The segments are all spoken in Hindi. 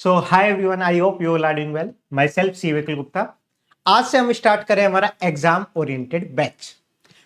So hi everyone, I hope you all are doing well. Myself C Vikal Gupta. आज से हम स्टार्ट करें हमारा एग्जाम ओरिएंटेड बैच।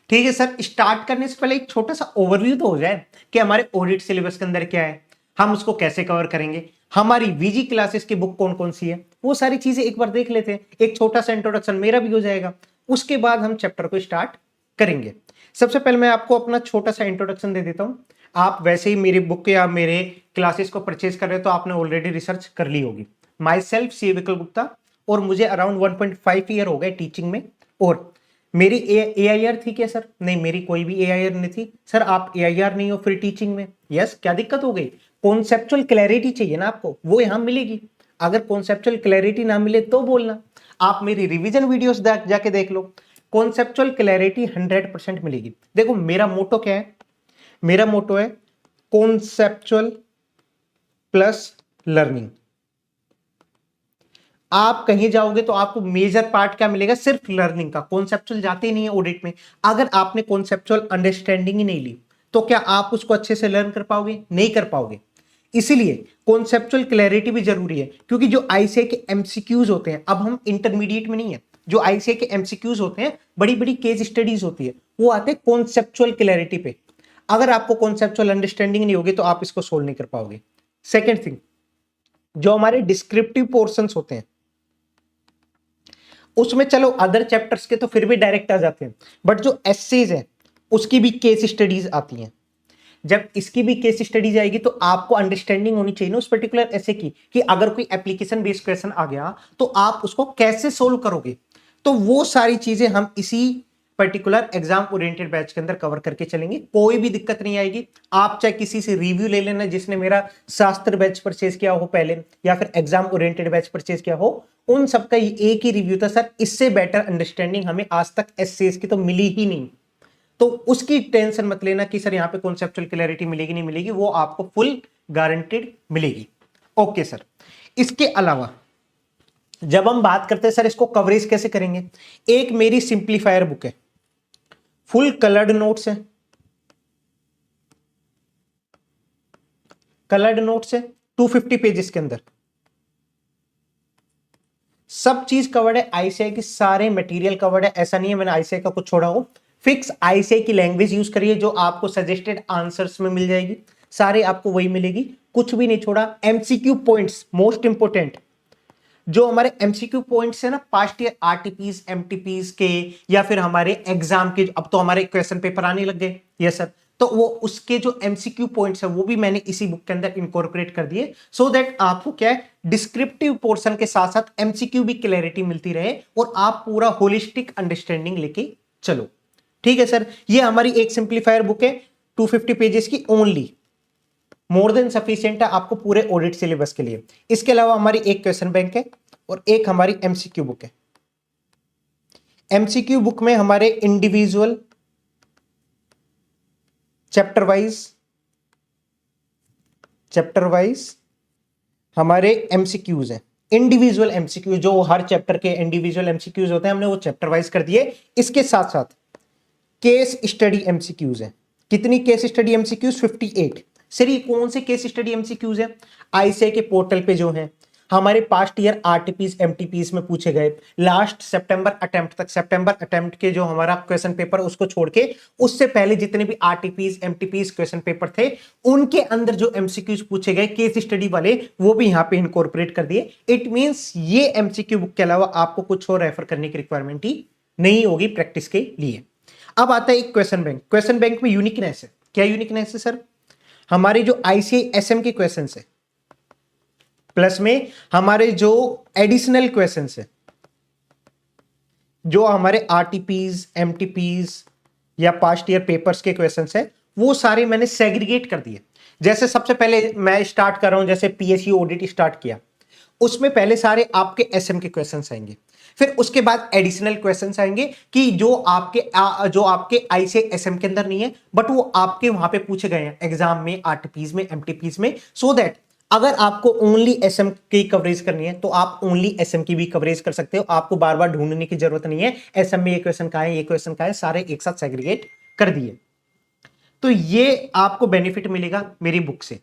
ठीक है सर, स्टार्ट करने से पहले एक छोटा सा ओवरव्यू तो हो जाए कि हमारे ऑडिट सिलेबस के अंदर क्या है, हम उसको कैसे कवर करेंगे, हमारी वीजी क्लासेस की बुक कौन कौन सी है, वो सारी चीजें एक बार देख लेते हैं। एक छोटा सा इंट्रोडक्शन मेरा भी हो जाएगा, उसके बाद हम चैप्टर को स्टार्ट करेंगे। सबसे पहले मैं आपको अपना छोटा सा इंट्रोडक्शन दे देता हूं। आप वैसे ही मेरी बुक या मेरे क्लासेस को परचेज कर रहे हो तो आपने ऑलरेडी रिसर्च कर ली होगी। My self C Vikal Gupta, और मुझे अराउंड 1.5 ईयर हो गए टीचिंग में। और मेरी AIR थी क्या सर? नहीं, मेरी कोई भी AIR नहीं थी। सर आप AIR नहीं हो फिर टीचिंग में? यस, क्या दिक्कत हो गई? कॉन्सेप्चुअल क्लैरिटी चाहिए ना आपको, वो यहां मिलेगी। अगर कॉन्सेप्चुअल क्लैरिटी ना मिले तो बोलना। आप मेरी रिवीजन वीडियोस जाके देख लो, कॉन्सेप्चुअल क्लैरिटी 100% मिलेगी। देखो मेरा मोटो क्या है, मेरा मोटो है कॉन्सेप्चुअल प्लस लर्निंग। आप कहीं जाओगे तो आपको मेजर पार्ट क्या मिलेगा? सिर्फ लर्निंग का। कॉन्सेप्चुअल जाते ही नहीं है ऑडिट में। अगर आपने कॉन्सेप्चुअल अंडरस्टैंडिंग ही नहीं ली तो क्या आप उसको अच्छे से लर्न कर पाओगे? नहीं कर पाओगे। इसीलिए कॉन्सेप्चुअल क्लैरिटी भी जरूरी है, क्योंकि जो आईसीए के एमसीक्यूज होते हैं, अब हम इंटरमीडिएट में नहीं है, जो आईसीए के एमसीक्यूज होते हैं, बड़ी बड़ी केस स्टडीज होती है, वो आते हैं कॉन्सेप्चुअल क्लैरिटी पे। अगर आपको कॉन्सेप्चुअल अंडरस्टैंडिंग नहीं होगी तो आप इसको सोल्व नहीं कर पाओगे। सेकेंड थिंग, जो हमारे डिस्क्रिप्टिव पोर्शंस होते हैं उसमें चलो अदर चैप्टर्स के तो फिर भी डायरेक्ट आ जाते हैं, बट जो एसेज है उसकी भी केस स्टडीज आती हैं। जब इसकी भी केस स्टडीज आएगी तो आपको अंडरस्टैंडिंग होनी चाहिए ना उस पर्टिकुलर ऐसे की, कि अगर कोई एप्लीकेशन बेस्ड क्वेश्चन आ गया तो आप उसको कैसे सोल्व करोगे। तो वो सारी चीजें हम इसी पर्टिकुलर एग्जाम ओरिएंटेड बैच के अंदर कवर करके चलेंगे। कोई भी दिक्कत नहीं आएगी। आप चाहे किसी से रिव्यू ले लेना जिसने मेरा शास्त्र बैच परचेज किया हो पहले, या फिर एग्जाम ओरिएंटेड बैच परचेज किया हो, उन सबका एक ही रिव्यू था सर, इससे बेटर अंडरस्टैंडिंग हमें आज तक एससीएस की तो मिली ही नहीं। तो उसकी टेंशन मत लेना कि सर यहाँ पे कॉन्सेप्चुअल क्लैरिटी मिलेगी नहीं मिलेगी, वो आपको फुल गारंटेड मिलेगी। ओके सर, इसके अलावा जब हम बात करते हैं सर इसको कवरेज कैसे करेंगे, एक मेरी सिंप्लीफायर बुक है, फुल कलर्ड नोट्स है, कलर्ड नोट्स है 250 पेजेस के अंदर, सब चीज कवर्ड है। आईसीआई की सारे मटेरियल कवर्ड है, ऐसा नहीं है मैंने आईसीआई का कुछ छोड़ा हो। फिक्स आईसीआई की लैंग्वेज यूज करिए जो आपको सजेस्टेड आंसर्स में मिल जाएगी, सारे आपको वही मिलेगी, कुछ भी नहीं छोड़ा। एमसीक्यू पॉइंट्स मोस्ट इंपोर्टेंट, जो हमारे एमसीक्यू पॉइंट्स है ना पास्ट ईयर आरटीपीज एमटीपीज के, या फिर हमारे एग्जाम के, अब तो हमारे क्वेश्चन पेपर आने लग गए, यस सर, तो वो उसके जो एमसीक्यू पॉइंट्स है वो भी मैंने इसी बुक के अंदर इनकॉर्पोरेट कर दिए, सो दैट आपको क्या है, डिस्क्रिप्टिव पोर्शन के साथ साथ एमसीक्यू भी क्लैरिटी मिलती रहे और आप पूरा होलिस्टिक अंडरस्टैंडिंग लेके चलो। ठीक है सर, ये हमारी एक सिंप्लीफायर बुक है 250 पेजेस की ओनली, मोर देन सफिशिएंट है आपको पूरे ऑडिट सिलेबस के लिए। इसके अलावा हमारी एक क्वेश्चन बैंक है और एक हमारी एमसीक्यू बुक है। एमसीक्यू बुक में हमारे इंडिविजुअल चैप्टर वाइज हमारे एमसीक्यूज हैं। इंडिविजुअल एमसीक्यू जो हर चैप्टर के इंडिविजुअल एमसीक्यूज होते हैं, हमने वो चैप्टर वाइज कर दिए। इसके साथ साथ केस स्टडी एमसीक्यूज हैं। कितनी केस स्टडी एमसीक्यूज? 58। सर ये कौन से केस स्टडी एमसीक्यूज हैं? आईसीआई के पोर्टल पे जो है हमारे पास्ट ईयर आरटीपीज एमटीपीज में पूछे गए, लास्ट सितंबर अटेम्प्ट तक, सितंबर अटेम्प्ट के जो हमारा क्वेश्चन पेपर उसको छोड़ के उससे पहले जितने भी आरटीपीज एमटीपीज क्वेश्चन पेपर थे उनके अंदर जो एमसीक्यूज पूछे गए केस स्टडी वाले, वो भी यहां पे इनकॉर्पोरेट कर दिए। इट मींस ये एमसीक्यू बुक के अलावा आपको कुछ और रेफर करने की रिक्वायरमेंट ही नहीं होगी प्रैक्टिस के लिए। अब आता है एक क्वेश्चन बैंक। क्वेश्चन बैंक में यूनिकनेस है। क्या यूनिकनेस है सर? हमारे जो आईसीआई एसएम के क्वेश्चंस है प्लस में हमारे जो एडिशनल क्वेश्चंस है, जो हमारे आरटीपीज एमटीपीज या पास्ट ईयर पेपर्स के क्वेश्चंस है, वो सारे मैंने सेग्रीगेट कर दिए। जैसे सबसे पहले मैं स्टार्ट कर रहा हूं, जैसे पीएसयू ऑडिट स्टार्ट किया, उसमें पहले सारे आपके एसएम के क्वेश्चंस आएंगे, फिर उसके बाद एडिशनल क्वेश्चंस आएंगे कि जो आपके आईसीआई एसएम के अंदर नहीं है बट वो आपके वहां पे पूछे गए हैं एग्जाम में, आरटीपीज में, एमटीपीज में, सो दैट अगर आपको ओनली एसएम की कवरेज करनी है तो आप ओनली एसएम की भी कवरेज कर सकते हो। आपको बार बार ढूंढने की जरूरत नहीं है एसएम में ये क्वेश्चन का है, ये क्वेश्चन का है, सारे एक साथ सेग्रीगेट कर दिए। तो ये आपको बेनिफिट मिलेगा मेरी बुक से।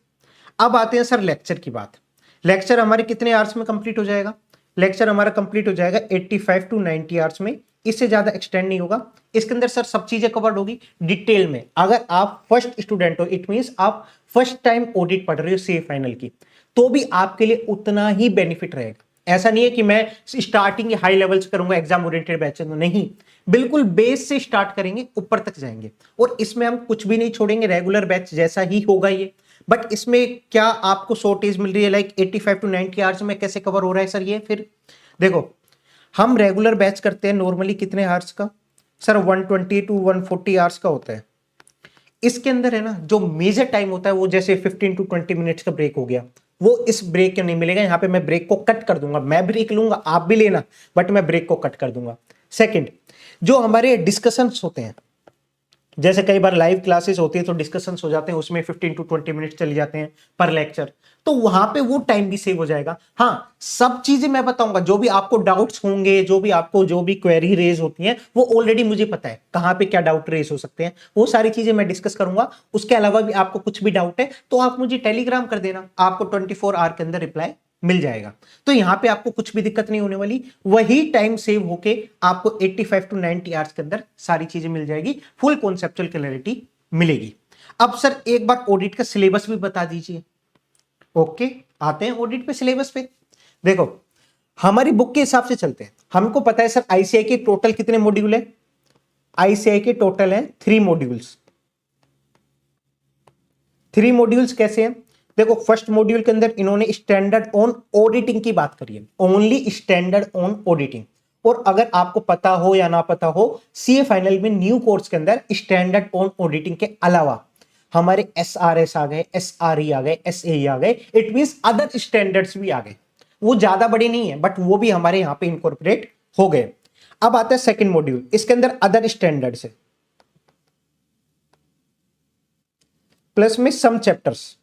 अब आते हैं सर लेक्चर की बात। लेक्चर हमारे कितने आवर्स में कंप्लीट हो जाएगा? लेक्चर हमारा कंप्लीट हो जाएगा 85 टू 90 आवर्स में, इससे ज्यादा एक्सटेंड नहीं होगा। इसके अंदर सर सब चीजें कवर्ड होगी डिटेल में। अगर आप फर्स्ट स्टूडेंट हो, इट मींस आप फर्स्ट टाइम ऑडिट पढ़ रहे हो सीए फाइनल की, तो भी आपके लिए उतना ही बेनिफिट रहेगा। ऐसा नहीं है कि मैं स्टार्टिंग हाई लेवल से करूंगा एग्जाम ओरिएंटेड बैच, नहीं, बिल्कुल बेस से स्टार्ट करेंगे, ऊपर तक जाएंगे। और इसमें हम कुछ भी नहीं छोड़ेंगे, रेगुलर बैच जैसा ही होगा ये। बट इसमें क्या आपको शॉर्टेज मिल रही है, लाइक 85 टू 90 आवर्स में कैसे कवर हो रहा है सर ये? फिर देखो, हम रेगुलर बैच करते हैं नॉर्मली कितने आवर्स का सर? 120 टू 140 आवर्स का होता है। इसके अंदर है ना जो मेजर टाइम होता है वो जैसे 15 टू 20 मिनट्स का ब्रेक हो गया, वो इस ब्रेक के नहीं मिलेगा। यहां पे मैं ब्रेक को कट कर दूंगा, मैं ब्रेक लूंगा, आप भी लेना, बट मैं ब्रेक को कट कर दूंगा। सेकंड, जो हमारे डिस्कशंस होते हैं, जैसे कई बार लाइव क्लासेस होती है तो डिस्कशंस हो जाते हैं, उसमें 15 टू 20 मिनट चले जाते हैं पर लेक्चर, तो वहां पे वो टाइम भी सेव हो जाएगा। हाँ, सब चीजें मैं बताऊंगा, जो भी आपको डाउट्स होंगे, जो भी क्वेरी रेज होती है, वो ऑलरेडी मुझे पता है कहां पे क्या डाउट रेज हो सकते हैं, वो सारी चीजें मैं डिस्कस करूंगा। उसके अलावा भी आपको कुछ भी डाउट है तो आप मुझे टेलीग्राम कर देना, आपको 24 आवर के अंदर रिप्लाई मिल जाएगा। तो यहां पे आपको कुछ भी दिक्कत नहीं होने वाली, वही टाइम सेव होके आपको 85 टू 90 आवर्स के अंदर सारी चीजें मिल जाएगी, फुल कॉन्सेप्चुअल क्लैरिटी मिलेगी। अब सर एक बार ऑडिट का सिलेबस भी बता दीजिए। ओके, आते हैं ऑडिट पे, सिलेबस पे। देखो, हमारी बुक के हिसाब से चलते हैं। हमको पता है सर आईसीआई के टोटल कितने मॉड्यूल है? आईसीआई के टोटल है 3 मॉड्यूल्स। 3 मॉड्यूल्स कैसे हैं? देखो, फर्स्ट मॉड्यूल के अंदर इन्होंने स्टैंडर्ड ऑन ऑडिटिंग की बात करी है, ओनली स्टैंडर्ड ऑन ऑडिटिंग। और अगर आपको पता हो या ना पता हो, सीए फाइनल में न्यू कोर्स के अंदर स्टैंडर्ड ऑन ऑडिटिंग के अलावा हमारे एसआरएस आ गए, एसआरई आ गए, एसएई आ गए, इट मींस अदर स्टैंडर्ड्स भी आ गए। वो ज्यादा बड़े नहीं है बट वो भी हमारे यहां पे इंकॉर्पोरेट हो गए। अब आता है सेकंड मॉड्यूल, इसके अंदर अदर स्टैंडर्ड्स है, प्लस में सम चैप्टर्स,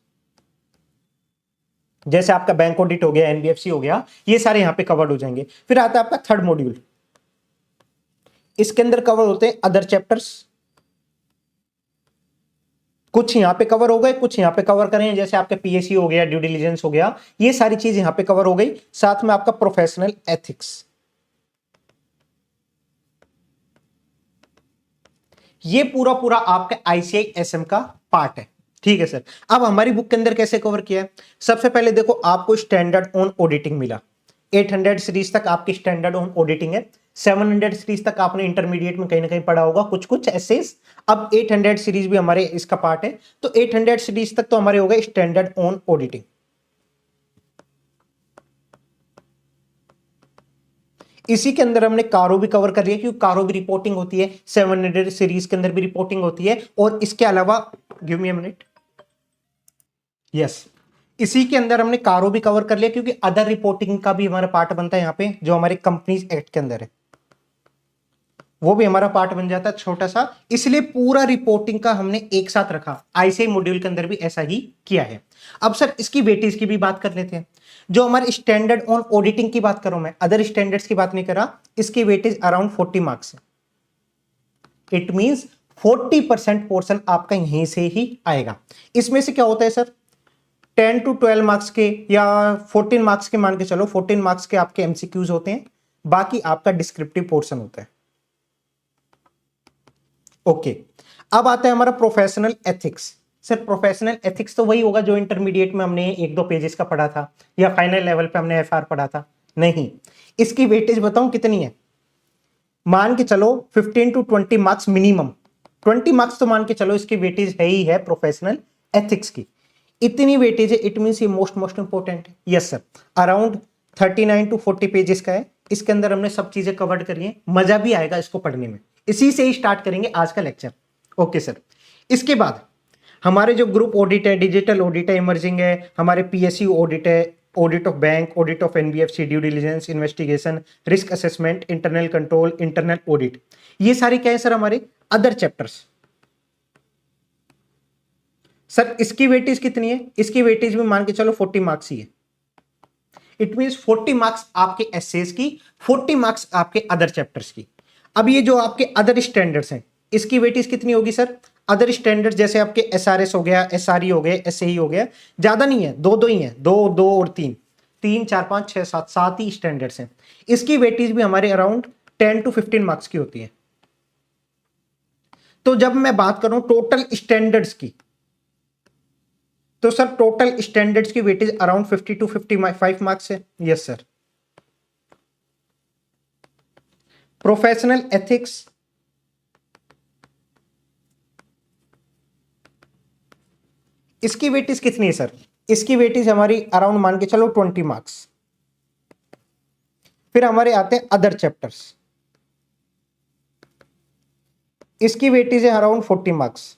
जैसे आपका बैंक ऑडिट हो गया, एनबीएफसी हो गया, ये सारे यहां पे कवर्ड हो जाएंगे। फिर आता है आपका थर्ड मॉड्यूल, इसके अंदर कवर होते हैं अदर चैप्टर्स, कुछ यहां पे कवर हो गए, कुछ यहां पे कवर करें, जैसे आपका पीएससी हो गया, ड्यू डिलिजेंस हो गया, ये सारी चीज यहां पे कवर हो गई। साथ में आपका प्रोफेशनल एथिक्स, ये पूरा पूरा आपका आईसीआई एसएम का पार्ट है। ठीक है सर, अब हमारी बुक के अंदर कैसे कवर किया है? सबसे पहले देखो, आपको स्टैंडर्ड ऑन ऑडिटिंग मिला, 800 सीरीज तक आपकी स्टैंडर्ड ऑन ऑडिटिंग है। 700 सीरीज तक आपने इंटरमीडिएट में कहीं ना कहीं पढ़ा होगा कुछ कुछ एसेस। अब 800 सीरीज भी हमारे इसका पार्ट है, तो 800 सीरीज तक तो हमारे हो गए स्टैंडर्ड ऑन ऑडिटिंग। इसी के अंदर हमने कारो भी कवर कर लिया, क्योंकि कारो भी रिपोर्टिंग होती है, 700 सीरीज के अंदर भी रिपोर्टिंग होती है। और इसके अलावा, give me a minute, yes, इसी के अंदर हमने कारो भी कवर कर लिया, क्योंकि अदर रिपोर्टिंग का भी हमारा पार्ट बनता है यहाँ पे, जो हमारे कंपनीज एक्ट के अंदर है, वो भी हमारा पार्ट बन जाता है छोटा सा। इसलिए पूरा रिपोर्टिंग का हमने एक साथ रखा। आईसीआई मॉड्यूल के अंदर भी ऐसा ही किया है। अब सर इसकी वेटेज की भी बात कर लेते हैं। जो हमारे स्टैंडर्ड ऑन ऑडिटिंग की बात करूं मैं, अदर स्टैंडर्ड्स की बात नहीं कर रहा, इसकी वेटेज अराउंड 40 मार्क्स है। इट मींस 40% पोर्शन आपका यहीं से ही आएगा। इसमें से क्या होता है सर, 10 टू 12 मार्क्स के या 14 मार्क्स के, मान के चलो 14 मार्क्स के आपके एमसीक्यूज होते हैं, बाकी आपका डिस्क्रिप्टिव पोर्शन होता है। ओके, अब आता है हमारा professional ethics. Sir professional ethics तो वही होगा जो इंटरमीडिएट में हमने 1-2 पेजेस का पढ़ा था, या फाइनल लेवल पे हमने एफआर पढ़ा था? नहीं, इसकी वेटेज बताऊं कितनी है? मान के चलो 15 टू 20 मार्क्स मिनिमम, 20 मार्क्स तो मान के चलो इसकी वेटेज है ही है प्रोफेशनल एथिक्स की। इतनी वेटेज है, इट मींस ये मोस्ट इंपोर्टेंट है। Yes sir, around 39 to 40 pages का है। इसके अंदर हमने सब चीजें कवर करी है, मजा भी आएगा इसको पढ़ने में। इसी से ही स्टार्ट करेंगे आज का लेक्चर। ओके सर, इसके बाद हमारे जो ग्रुप ऑडिट है, डिजिटल ऑडिट है, इमर्जिंग है, हमारे पीएसयू ऑडिट है, audit of bank, audit of NBFC, due diligence, investigation, risk assessment, internal control, internal audit, ये सारे क्या है सर हमारे अदर चैप्टर्स। सर इसकी वेटेज कितनी है? इसकी वेटेज में मान के चलो 40 मार्क्स ही है। इट मींस 40 मार्क्स आपके एसेस की, 40 मार्क्स आपके अदर चैप्टर्स की। अब ये जो आपके अदर स्टैंडर्ड्स हैं, इसकी वेटेज कितनी होगी सर? अदर स्टैंडर्ड्स जैसे आपके एसआरएस हो गया, एसआरई हो गए, एसएई हो गया, ज्यादा नहीं है, दो ही है, 2 2 और 3। 3 4 5 6 7 7 ही स्टैंडर्ड्स हैं। इसकी वेटेज भी हमारे अराउंड 10 to 15 मार्क्स की होती है। तो जब मैं बात करूं टोटल स्टैंडर्ड्स की, तो सर टोटल स्टैंडर्ड्स की वेटेज अराउंड 50 to 55 मार्क्स है। Yes sir. प्रोफेशनल एथिक्स, इसकी वेटेज कितनी है सर? इसकी वेटेज हमारी अराउंड मान के चलो 20 मार्क्स। फिर हमारे आते हैं अदर चैप्टर्स, इसकी वेटेज है अराउंड 40 मार्क्स।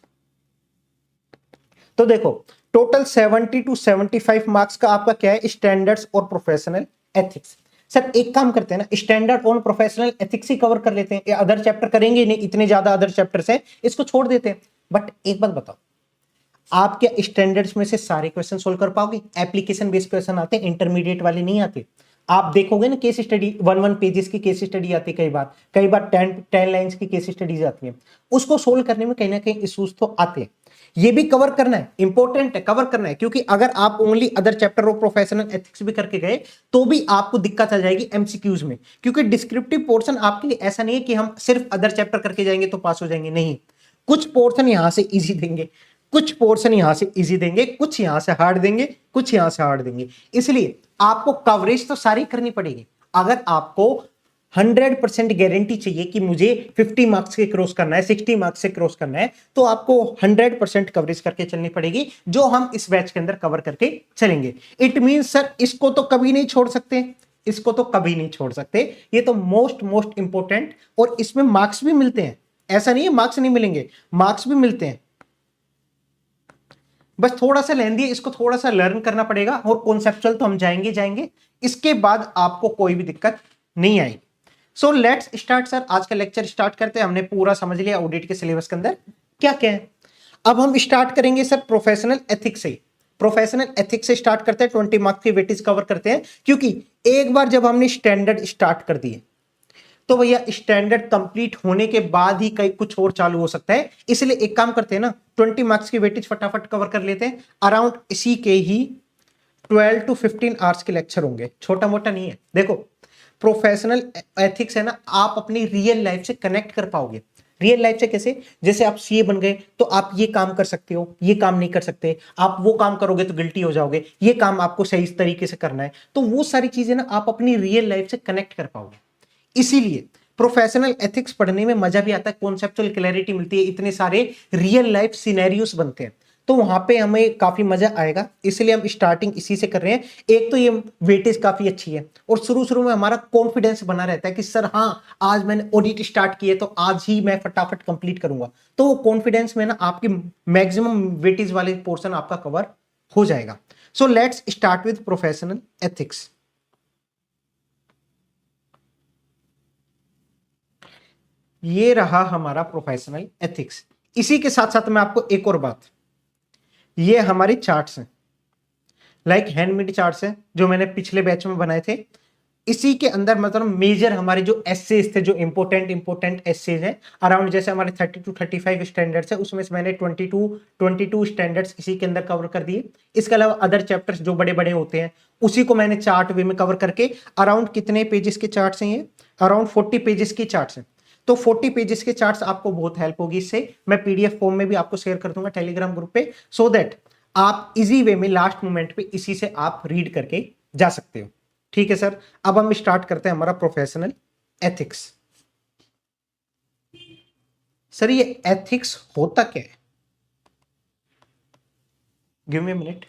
तो देखो टोटल 70 to 75 मार्क्स का आपका क्या है, स्टैंडर्ड्स और प्रोफेशनल एथिक्स। सर एक काम करते हैं ना, स्टैंडर्ड और प्रोफेशनल एथिक्स ही कवर कर लेते हैं, या अदर चैप्टर करेंगे नहीं, इतने ज्यादा अदर चैप्टर्स हैं, इसको छोड़ देते हैं। बट एक बात बताओ, आप क्या स्टैंडर्ड्स में से सारे क्वेश्चन सोल्व कर पाओगे? एप्लीकेशन बेस्ड क्वेश्चन आते हैं, इंटरमीडिएट वाले नहीं आते। आप देखोगे ना केस स्टडी, 1 पेजेस की केस स्टडी आती है, कई बार 10 लाइंस की केस स्टडीज आती है। उसको सोल्व करने में कहीं ना कहीं इश्यूज तो आते हैं। ये भी कवर करना है, इंपॉर्टेंट है, कवर करना है, क्योंकि अगर आप ओनली अदर चैप्टर और प्रोफेशनल एथिक्स भी करके गए तो भी आपको दिक्कत आ जाएगी एमसीक्यूज में, क्योंकि डिस्क्रिप्टिव पोर्शन आपके लिए ऐसा नहीं है कि हम सिर्फ अदर चैप्टर करके जाएंगे तो पास हो जाएंगे। नहीं, कुछ पोर्शन यहां से इजी देंगे, कुछ पोर्शन यहां से इजी देंगे, कुछ यहां से हार्ड देंगे, कुछ यहां से हार्ड देंगे। इसलिए आपको कवरेज तो सारी करनी पड़ेगी। अगर आपको 100% गारंटी चाहिए कि मुझे 50 मार्क्स के क्रॉस करना है, 60 मार्क्स से क्रॉस करना है, तो आपको 100% कवरेज करके चलनी पड़ेगी, जो हम इस बैच के अंदर कवर करके चलेंगे। इट मीन सर इसको तो कभी नहीं छोड़ सकते, इसको तो कभी नहीं छोड़ सकते। ये तो मोस्ट इंपॉर्टेंट, और इसमें मार्क्स भी मिलते हैं, ऐसा नहीं है मार्क्स नहीं मिलेंगे, मार्क्स भी मिलते हैं। बस थोड़ा सा लेंदी है, इसको थोड़ा सा लर्न करना पड़ेगा, और कॉन्सेप्चुअल तो हम जाएंगे, इसके बाद आपको कोई भी दिक्कत नहीं आएगी। सो लेट्स स्टार्ट सर, आज का लेक्चर स्टार्ट करते हैं। हमने पूरा समझ लिया ऑडिट के सिलेबस के अंदर क्या क्या है। अब हम स्टार्ट करेंगे सर प्रोफेशनल एथिक्स से। प्रोफेशनल एथिक्स से स्टार्ट करते हैं, 20 मार्क्स की वेटेज कवर करते हैं, क्योंकि एक बार जब हमने स्टैंडर्ड स्टार्ट कर दिए तो भैया स्टैंडर्ड कंप्लीट होने के बाद ही कहीं कुछ और चालू हो सकता है। इसलिए एक काम करते हैं ना, 20 मार्क्स की वेटेज फटाफट कवर कर लेते हैं। अराउंड इसी के ही 12 to 15 आवर्स के लेक्चर होंगे, छोटा मोटा नहीं है। देखो प्रोफेशनल एथिक्स है ना, आप अपनी रियल लाइफ से कनेक्ट कर पाओगे। रियल लाइफ से कैसे? जैसे आप सीए बन गए तो आप ये काम कर सकते हो, ये काम नहीं कर सकते, आप वो काम करोगे तो गिल्टी हो जाओगे, ये काम आपको सही तरीके से करना है। तो वो सारी चीजें ना आप अपनी रियल लाइफ से कनेक्ट कर पाओगे। इसीलिए प्रोफेशनल एथिक्स पढ़ने में मजा भी आता है, कॉन्सेप्चुअल क्लैरिटी मिलती है, इतने सारे रियल लाइफ सिनेरियोस बनते हैं, तो वहां पे हमें काफी मजा आएगा। इसलिए हम स्टार्टिंग इसी से कर रहे हैं। एक तो ये वेटेज काफी अच्छी है, और शुरू में हमारा कॉन्फिडेंस बना रहता है कि सर हाँ आज मैंने ऑडिट स्टार्ट किए तो आज ही मैं फटाफट कंप्लीट करूंगा। तो वो कॉन्फिडेंस में ना आपकी मैक्सिमम वेटेज वाले पोर्शन आपका कवर हो जाएगा। So let's start with professional ethics. ये रहा हमारा प्रोफेशनल एथिक्स। इसी के साथ साथ मैं आपको एक और बात, ये हमारे चार्ट्स हैं, लाइक हैंडमेड चार्ट्स हैं जो मैंने पिछले बैच में बनाए थे। इसी के अंदर मतलब मेजर हमारे जो एसेज थे, जो इंपॉर्टेंट एसेज हैं, अराउंड जैसे हमारे 30 to 35 स्टैंडर्ड्स है, उसमें से मैंने 22 स्टैंडर्ड्स इसी के अंदर कवर कर दिए। इसके अलावा अदर चैप्टर्स जो बड़े बड़े होते हैं उसी को मैंने चार्ट वे में कवर करके, अराउंड कितने पेजेस के चार्ट्स हैं ये? अराउंड 40 पेजेस के चार्ट्स हैं। तो 40 पेजेस के चार्ट्स आपको बहुत हेल्प होगी इससे। मैं पीडीएफ फॉर्म में भी आपको शेयर कर दूंगा टेलीग्राम ग्रुप पे, सो दैट आप इजी वे में लास्ट मोमेंट पे इसी से आप रीड करके जा सकते हो। ठीक है सर, अब हम स्टार्ट करते हैं हमारा प्रोफेशनल एथिक्स। सर ये एथिक्स होता क्या है? Give me a minute.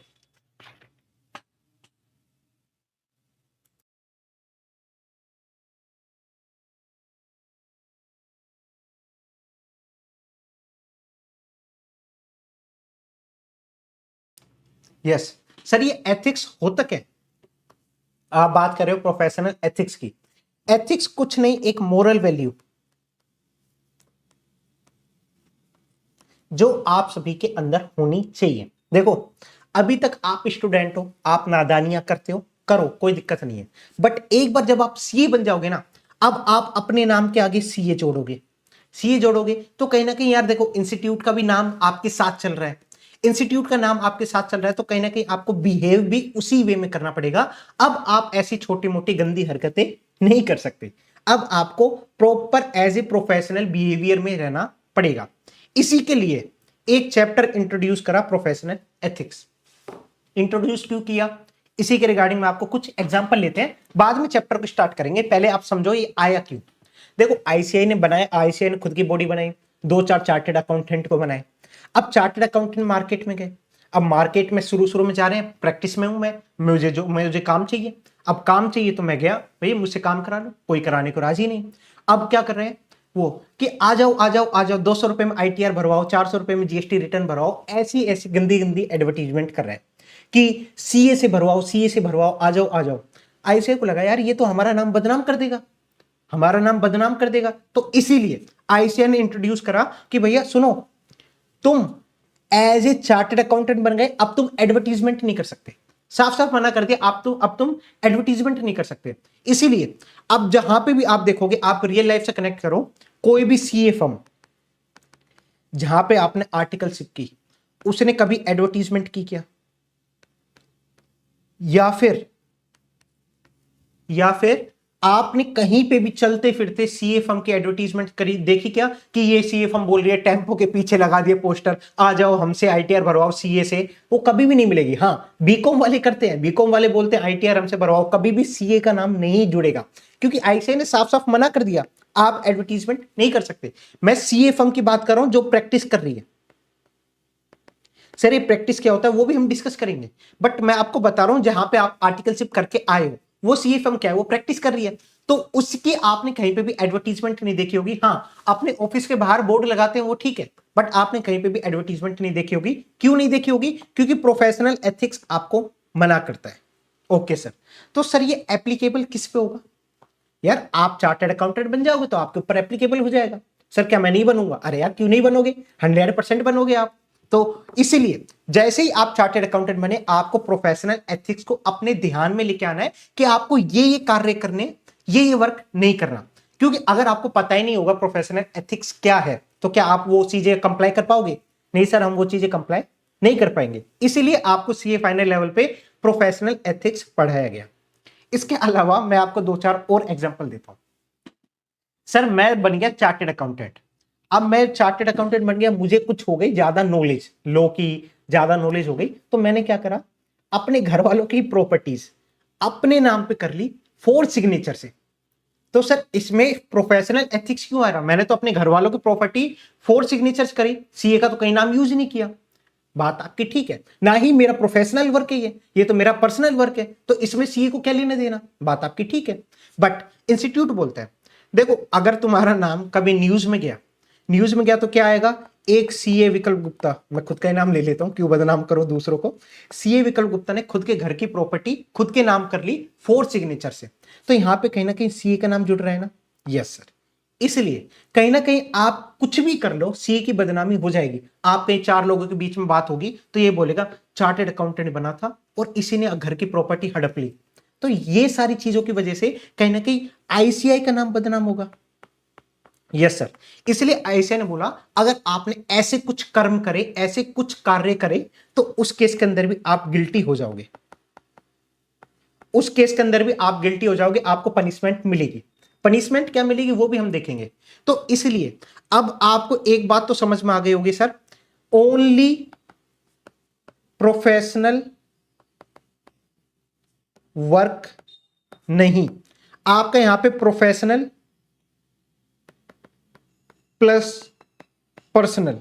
Yes sir, ये एथिक्स होता क्या है? आप बात कर रहे हो प्रोफेशनल एथिक्स की। एथिक्स कुछ नहीं, एक मोरल वैल्यू जो आप सभी के अंदर होनी चाहिए। देखो अभी तक आप स्टूडेंट हो, आप नादानियां करते हो, करो, कोई दिक्कत नहीं है। बट एक बार जब आप सीए बन जाओगे ना, अब आप अपने नाम के आगे सीए जोड़ोगे। सीए जोड़ोगे तो कहीं ना कहीं यार देखो इंस्टीट्यूट का भी नाम आपके साथ चल रहा है। इंस्टीट्यूट का नाम आपके साथ चल रहा है तो कहीं ना कहीं आपको बिहेव भी उसी वे में करना पड़ेगा। अब आप ऐसी छोटी मोटी गंदी हरकतें नहीं कर सकते। अब आपको proper as a professional behaviour में रहना पड़ेगा। इसी के लिए एक चैप्टर इंट्रोड्यूस करा, प्रोफेशनल एथिक्स। इंट्रोड्यूस क्यों किया, इसी के रिगार्डिंग में आपको कुछ एग्जांपल लेते हैं, बाद में चैप्टर को स्टार्ट करेंगे। पहले आप समझो ये आया क्यों। देखो आईसीआई ने बनाया, आईसीआई ने खुद की बॉडी बनाई, 2-4 चार्टेड अकाउंटेंट को बनाए। अब चार्टेड अकाउंटेंट मार्केट में गए, अब मार्केट में शुरू में जा रहे हैं, प्रैक्टिस में हूं मैं, मुझे काम चाहिए। अब काम चाहिए तो मैं गया, भैया मुझसे काम करा लो, कोई कराने को राजी नहीं। अब क्या कर रहे हैं वो कि आ जाओ आ जाओ आ जाओ, 200 रुपए में आईटीआर भरवाओ, 400 रुपए में जीएसटी रिटर्न भरवाओ, ऐसी ऐसी गंदी गंदी एडवर्टीजमेंट कर रहे हैं कि सीए से भरवाओ, सीए से भरवाओ, आ जाओ आ जाओ। आईसीआई को लगा यार ये तो हमारा नाम बदनाम कर देगा, हमारा नाम बदनाम कर देगा, तो इसीलिए आईसीआई ने इंट्रोड्यूस करा कि भैया सुनो, तुम एज ए चार्टर्ड अकाउंटेंट बन गए, अब तुम एडवर्टीजमेंट नहीं कर सकते। साफ साफ मना कर दिया, अब तुम एडवर्टीजमेंट नहीं कर सकते। इसीलिए अब जहां पे भी आप देखोगे, आप रियल लाइफ से कनेक्ट करो, कोई भी सीए फर्म जहां पे आपने आर्टिकलशिप की, उसने कभी एडवर्टीजमेंट की क्या? या फिर आपने कहीं पे भी चलते फिरते सीए फर्म की एडवर्टीजमेंट करी, देखी क्या कि ये सीए फर्म बोल रही है, टेम्पो के पीछे लगा दिए पोस्टर, आ जाओ हमसे आईटीआर भरवाओ सीए से, वो कभी भी नहीं मिलेगी। हाँ बीकॉम वाले करते हैं, बीकॉम वाले बोलते हैं आईटीआर हमसे भरवाओ, कभी भी सीए का नाम नहीं जुड़ेगा, क्योंकि आईसीआई ने साफ साफ मना कर दिया, आप एडवर्टीजमेंट नहीं कर सकते। मैं सीए फर्म की बात कर रहा हूं जो प्रैक्टिस कर रही है। सर ये प्रैक्टिस क्या होता है वो भी हम डिस्कस करेंगे, बट मैं आपको बता रहा हूं जहां पे आप आर्टिकलशिप करके आए हो, वो सीए फर्म क्या है, वो प्रैक्टिस कर रही है, तो उसकी आपने कहीं पे भी एडवर्टीजमेंट नहीं देखी होगी। हाँ अपने ऑफिस के बाहर बोर्ड लगाते हैं वो ठीक है, बट आपने कहीं पे भी एडवर्टीजमेंट नहीं देखी होगी। क्यों नहीं देखी होगी? क्योंकि प्रोफेशनल एथिक्स आपको मना करता है। ओके सर, तो सर ये एप्लीकेबल किस पे होगा? यार आप चार्टर्ड अकाउंटेंट बन जाओगे तो आपके ऊपर एप्लीकेबल हो जाएगा। सर क्या मैं नहीं बनूंगा? अरे यार क्यों नहीं बनोगे, 100% बनोगे आप। तो इसीलिए जैसे ही आप चार्टर्ड अकाउंटेंट बने, आपको प्रोफेशनल एथिक्स को अपने ध्यान में लेके आना है कि आपको ये कार्य करने, ये वर्क नहीं करना। क्योंकि अगर आपको पता ही नहीं होगा प्रोफेशनल एथिक्स क्या है, तो क्या आप वो चीजें कंप्लाई कर पाओगे? नहीं सर, हम वो चीजें कंप्लाई नहीं कर पाएंगे। इसीलिए आपको सीए फाइनल लेवल पे प्रोफेशनल एथिक्स पढ़ाया गया। इसके अलावा मैं आपको 2-4 और एग्जांपल देता हूं। सर मैं बन गया चार्टेड अकाउंटेंट, अब मैं चार्टेड अकाउंटेंट बन गया, मुझे कुछ हो गई ज्यादा नॉलेज, लॉ की ज्यादा नॉलेज हो गई, तो मैंने क्या करा, अपने घर वालों की प्रॉपर्टीज अपने नाम पे कर ली फॉर सिग्नेचर से। तो सर इसमें प्रोफेशनल एथिक्स क्यों आ रहा? मैंने तो अपने घर वालों की प्रॉपर्टी फॉर सिग्नेचर्स करी, सीए का तो कहीं नाम यूज नहीं किया। बात आपकी ठीक है, ना ही मेरा प्रोफेशनल वर्क है ये तो मेरा पर्सनल वर्क है, तो इसमें सीए को क्या लेना देना? बात आपकी ठीक है। बट इंस्टीट्यूट बोलता है देखो अगर तुम्हारा नाम कभी न्यूज में गया, न्यूज में गया तो क्या आएगा, एक सीए विकल्प गुप्ता, मैं खुद का ही नाम ले लेता हूं, क्यों बदनाम करो दूसरों को। सीए विकल्प गुप्ता ने खुद के घर की प्रॉपर्टी खुद के नाम कर ली फॉर सिग्नेचर से, तो यहां पे कहीं ना कहीं सीए का नाम जुड़ रहा है ना? Yes sir. इसलिए कहीं ना कहीं आप कुछ भी कर लो, सीए की बदनामी हो जाएगी। आप कहीं 4 लोगों के बीच में बात होगी तो ये बोलेगा चार्टेड अकाउंटेंट बना था और इसी ने घर की प्रॉपर्टी हड़प ली, तो ये सारी चीजों की वजह से कहीं ना कहीं आईसीआई का नाम बदनाम होगा। यस सर, इसलिए आईसीआई ने बोला अगर आपने ऐसे कुछ कर्म करे, ऐसे कुछ कार्य करे, तो उस केस के अंदर भी आप गिल्टी हो जाओगे, उस केस के अंदर भी आप गिल्टी हो जाओगे, आपको पनिशमेंट मिलेगी। पनिशमेंट क्या मिलेगी वो भी हम देखेंगे। तो इसलिए अब आपको एक बात तो समझ में आ गई होगी सर, ओनली प्रोफेशनल वर्क नहीं, आपका यहां पे प्रोफेशनल प्लस पर्सनल,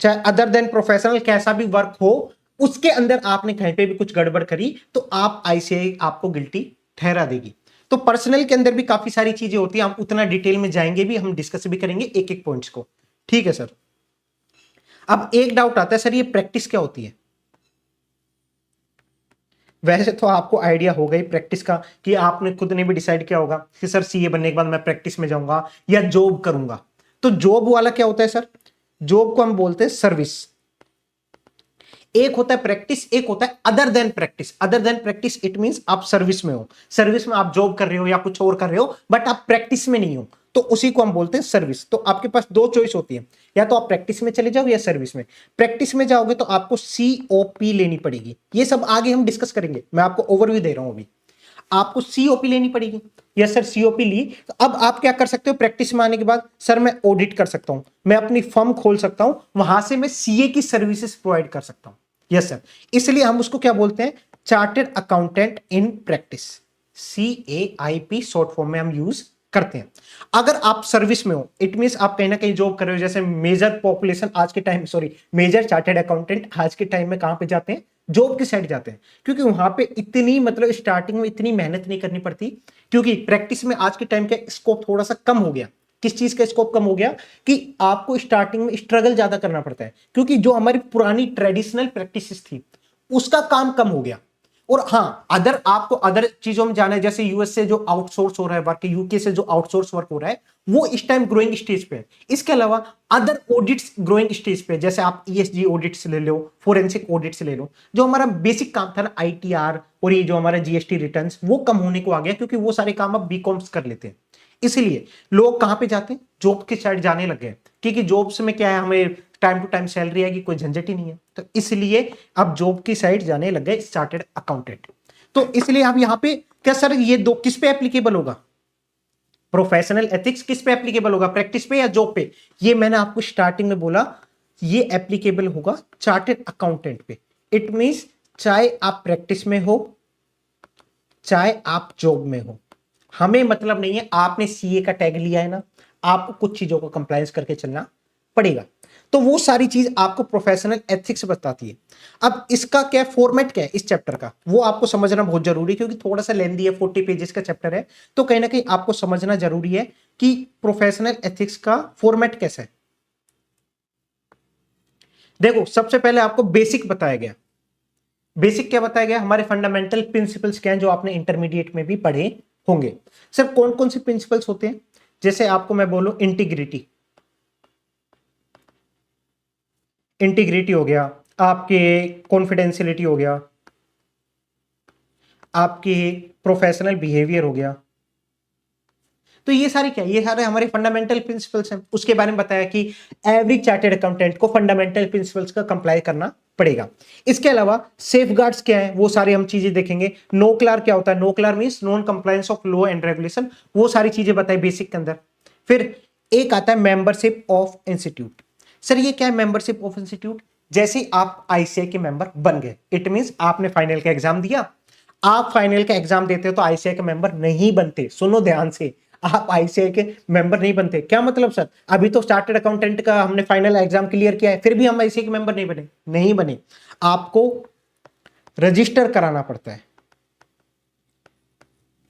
चाहे अदर देन प्रोफेशनल कैसा भी वर्क हो, उसके अंदर आपने कहीं पे भी कुछ गड़बड़ करी तो आप आईसीआई आपको गिल्टी ठहरा देगी। तो पर्सनल के अंदर भी काफी सारी चीजें होती है, हम उतना डिटेल में जाएंगे भी, हम डिस्कस भी करेंगे एक एक पॉइंट्स को। ठीक है सर। अब एक डाउट आता है सर ये प्रैक्टिस क्या होती है? वैसे तो आपको आइडिया हो गई प्रैक्टिस का, कि आपने खुद ने भी डिसाइड किया होगा कि सर सीए बनने के बाद मैं प्रैक्टिस में जाऊंगा या जॉब करूंगा। तो जॉब वाला क्या होता है सर? जॉब को हम बोलते हैं सर्विस। एक होता है प्रैक्टिस, एक होता है other than practice. Other than practice it means आप सर्विस में हो, सर्विस में आप जॉब कर रहे हो या कुछ और कर रहे हो, बट आप प्रैक्टिस में नहीं हो, तो उसी को हम बोलते हैं सर्विस। तो आपके पास दो चॉइस होती है, या तो आप प्रैक्टिस में चले जाओ या सर्विस में। प्रैक्टिस में जाओगे तो आपको COP लेनी पड़ेगी, ये सब आगे हम डिस्कस करेंगे, मैं आपको ओवरव्यू दे रहा हूं अभी। आपको COP लेनी पड़ेगी। यस सर, COP ली तो अब आप क्या कर सकते हो, प्रैक्टिस में आने के बाद सर मैं ऑडिट कर सकता हूं, मैं अपनी फर्म खोल सकता हूं, वहां से मैं CA की सर्विसेज प्रोवाइड कर सकता हूं। यस सर, इसलिए हम उसको क्या बोलते हैं, chartered accountant in practice, CAIP short form में हम यूज करते हैं। अगर आप सर्विस में हो, इट मींस आप कहीं ना कहीं जॉब कर रहे हो, जैसे मेजर पॉपुलेशन आज के time, sorry major chartered accountant आज के टाइम में कहां पे जाते हैं, जॉब की साइड जाते हैं, क्योंकि वहां पे इतनी मतलब स्टार्टिंग में इतनी मेहनत नहीं करनी पड़ती, क्योंकि प्रैक्टिस में आज के टाइम का स्कोप थोड़ा सा कम हो गया। किस चीज का स्कोप कम हो गया, कि आपको स्टार्टिंग में स्ट्रगल ज्यादा करना पड़ता है, क्योंकि जो हमारी पुरानी ट्रेडिशनल प्रैक्टिस थी उसका काम कम हो गया। और हाँ, अदर आपको अदर चीजों में जाना है, जैसे यूएस से जो आउटसोर्स हो रहा है वर्क, यूके से जो आउटसोर्स वर्क हो रहा है, वो इस टाइम ग्रोइंग स्टेज पे है। इसके अलावा अदर ऑडिट्स ग्रोइंग स्टेज पे, जैसे आप ESG ऑडिट्स ले लो, फोरेंसिक ऑडिट्स ले लो, जो हमारा बेसिक काम था ना ITR और ये जो हमारा GST रिटर्न्स, वो कम होने को आ गया, क्योंकि वो सारे काम अब बीकॉम्स कर लेते हैं। इसलिए लोग कहां पे जाते हैं, जॉब के साइड जाने लग गए, क्योंकि जॉब्स में क्या है, हमें टाइम टू टाइम सैलरी आएगी, कोई झंझट ही नहीं है, तो इसलिए अब जॉब की साइड जाने लग गए चार्टर्ड अकाउंटेंट। तो इसलिए आप यहां पे क्या सर, ये दो किस पे एप्लीकेबल होगा, प्रोफेशनल एथिक्स किस पे एप्लीकेबल होगा, प्रैक्टिस पे या जॉब पे? ये मैंने आपको स्टार्टिंग में बोला, ये एप्लीकेबल होगा चार्टर्ड अकाउंटेंट पे। इट मींस चाहे आप प्रैक्टिस में हो चाहे आप जॉब में हो, हमें मतलब नहीं है, आपने CA का टैग लिया है ना, आपको कुछ चीजों को कंप्लायंस करके चलना पड़ेगा। तो वो सारी चीज आपको प्रोफेशनल एथिक्स बताती है। अब इसका क्या फॉर्मेट क्या है इस चैप्टर का, वो आपको समझना बहुत जरूरी है, क्योंकि थोड़ा सा लेंदी है, 40 पेजेस का चैप्टर है, तो कहीं ना कहीं आपको समझना जरूरी है कि प्रोफेशनल एथिक्स का फॉर्मेट कैसा है। देखो, सबसे पहले आपको बेसिक बताया गया। बेसिक क्या बताया गया, हमारे फंडामेंटल प्रिंसिपल्स क्या हैं, जो आपने इंटरमीडिएट में भी पढ़े होंगे। सर कौन कौन से प्रिंसिपल्स होते हैं, जैसे आपको मैं बोलूं इंटीग्रिटी, इंटीग्रिटी हो गया, आपके कॉन्फिडेंशियलिटी हो गया, आपके प्रोफेशनल बिहेवियर हो गया। तो ये सारे क्या, ये सारे हमारे फंडामेंटल प्रिंसिपल्स हैं। उसके बारे में बताया कि एवरी चार्टर्ड अकाउंटेंट को फंडामेंटल प्रिंसिपल्स का कंप्लाई करना पड़ेगा। इसके अलावा सेफगार्ड्स क्या है, वो सारी हम चीजें देखेंगे। नो क्लार क्या होता है, NOCLAR means non compliance of law and regulation, वो सारी चीजें बताई बेसिक के अंदर। फिर एक आता है मेंबरशिप ऑफ इंस्टीट्यूट। सर ये क्या है मेंबरशिप ऑफ इंस्टीट्यूट, जैसे आप ICAI के मेंबर बन गए, इट मींस आपने फाइनल का एग्जाम दिया, आप फाइनल का एग्जाम देते हो तो ICAI के मेंबर नहीं बनते। सुनो ध्यान से, आप ICAI के मेंबर नहीं बनते। क्या मतलब सर, अभी तो चार्टर्ड अकाउंटेंट का हमने फाइनल एग्जाम क्लियर किया है, फिर भी हम ICAI के मेंबर नहीं बने? नहीं बने, आपको रजिस्टर कराना पड़ता है,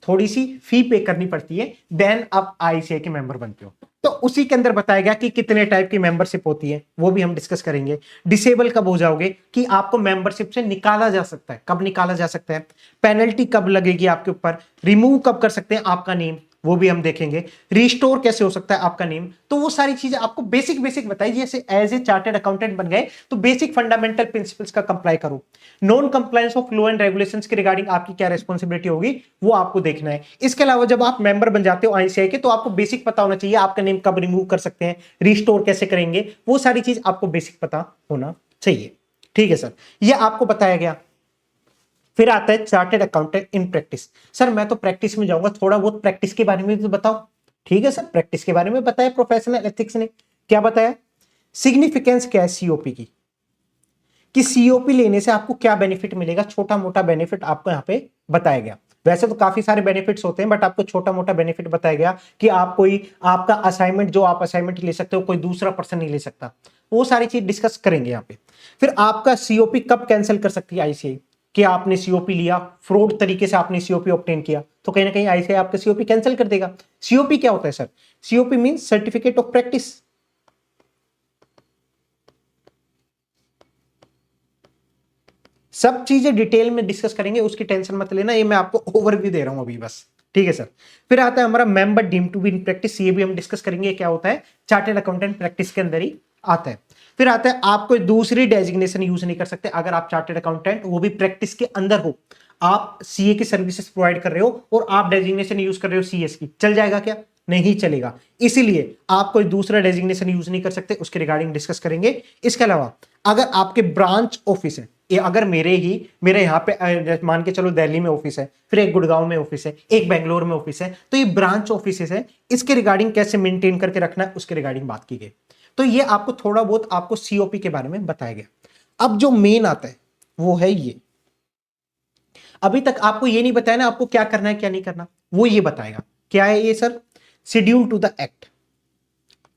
थोड़ी सी फी पे करनी पड़ती है, देन आप ICAI के मेंबर बनते हो। तो उसी के अंदर बताया गया कि कितने टाइप की मेंबरशिप होती है, वो भी हम डिस्कस करेंगे। डिसेबल कब हो जाओगे, कि आपको मेंबरशिप से निकाला जा सकता है, कब निकाला जा सकता है, पेनल्टी कब लगेगी आपके ऊपर, रिमूव कब कर सकते हैं आपका नेम, वो भी हम देखेंगे, रिस्टोर कैसे हो सकता है आपका नेम। तो वो सारी चीजें आपको बेसिक बेसिक बताई, जैसे एज ए चार्टर्ड अकाउंटेंट बन गए तो बेसिक फंडामेंटल प्रिंसिपल्स का कंप्लाई करो। Non compliance of law and regulations के रिगार्डिंग आपकी क्या रेस्पॉन्सिबिलिटी होगी, वो आपको देखना है। इसके अलावा जब आप मेंबर बन जाते हो ICAI के, तो आपको बेसिक पता होना चाहिए आपका नेम कब रिमूव कर सकते हैं, रिस्टोर कैसे करेंगे, वो सारी चीज आपको बेसिक पता होना चाहिए। ठीक है सर, ये आपको बताया गया। फिर आता है chartered accountant in practice. Sir मैं तो प्रैक्टिस में जाऊंगा, थोड़ा बहुत प्रैक्टिस के बारे में भी बताओ। ठीक है सर, प्रैक्टिस के बारे में बताया प्रोफेशनल एथिक्स ने, क्या बताया, सिग्निफिकेंस क्या है COP की, कि COP लेने से आपको क्या बेनिफिट मिलेगा, छोटा मोटा बेनिफिट आपको यहाँ पे बताया गया। वैसे तो काफी सारे बेनिफिट्स होते हैं, बट आपको छोटा मोटा बेनिफिट बताया गया कि आप कोई आपका असाइनमेंट, जो आप असाइनमेंट ले सकते हो, कोई दूसरा पर्सन नहीं ले सकता। वो सारी चीज डिस्कस करेंगे यहाँ पे। फिर आपका COP कब कैंसिल कर सकती है ICAI, कि आपने COP लिया, फ्रॉड तरीके से आपने COP ऑब्टेन किया, तो कहीं ना कहीं ICAI आपका COP कैंसिल कर देगा। COP क्या होता है sir, COP means certificate of practice. सब चीजें डिटेल में डिस्कस करेंगे, उसकी टेंशन मत लेना, ये मैं आपको ओवरव्यू दे रहा हूं अभी बस। ठीक है सर। फिर आता है हमारा member deem to be in practice, ये भी हम डिस्कस करेंगे क्या होता है, चार्टर्ड अकाउंटेंट प्रैक्टिस के अंदर ही आता है। फिर आता है आप कोई दूसरी डेजिग्नेशन यूज नहीं कर सकते अगर आप चार्टर्ड अकाउंटेंट, वो भी प्रैक्टिस के अंदर हो। आप सीए की सर्विसेज प्रोवाइड कर रहे हो और आप डेजिग्नेशन यूज कर रहे हो सीएस की, चल जाएगा क्या? नहीं चलेगा। इसीलिए आप कोई दूसरा डेजिग्नेशन यूज नहीं कर सकते, उसके रिगार्डिंग डिस्कस करेंगे। इसके अलावा अगर आपके ब्रांच ऑफिस है, अगर मेरे यहाँ पे मान के चलो दिल्ली में ऑफिस है, फिर एक गुड़गांव में ऑफिस है, एक बेंगलोर में ऑफिस है, तो ये ब्रांच ऑफिस है, इसके रिगार्डिंग कैसे मेंटेन करके रखना है उसके रिगार्डिंग बात की गई। तो ये आपको थोड़ा बहुत आपको सीओपी के बारे में बताया गया। अब जो मेन आता है वो है ये, अभी तक आपको ये नहीं बताया ना आपको क्या करना है क्या नहीं करना, वो ये बताएगा। क्या है ये sir? Schedule to the act.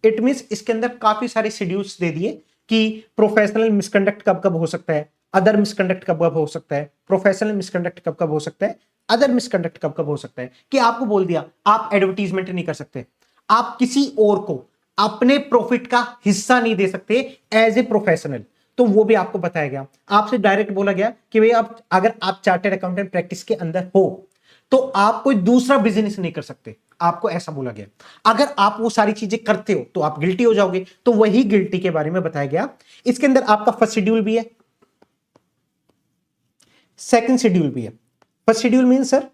It means इसके अंदर काफी सारे शेड्यूल्स दे दिए कि प्रोफेशनल मिसकंडक्ट कब कब हो सकता है, अदर मिसकंडक्ट कब कब हो सकता है, प्रोफेशनल मिसकंडक्ट कब कब हो सकता है, अदर मिसकंडक्ट कब कब हो सकता है। कि आपको बोल दिया आप एडवर्टीजमेंट नहीं कर सकते, आप किसी और को अपने प्रॉफिट का हिस्सा नहीं दे सकते एज ए प्रोफेशनल, तो वो भी आपको बताया गया। आपसे डायरेक्ट बोला गया कि भाई आप अगर आप चार्टर्ड अकाउंटेंट प्रैक्टिस के अंदर हो तो आप कोई दूसरा बिजनेस नहीं कर सकते, आपको ऐसा बोला गया। अगर आप वो सारी चीजें करते हो तो आप गिल्टी हो जाओगे, तो वही गिल्टी के बारे में बताया गया। इसके अंदर आपका फर्स्ट शेड्यूल भी है, सेकंड शेड्यूल भी है। First schedule mean sir,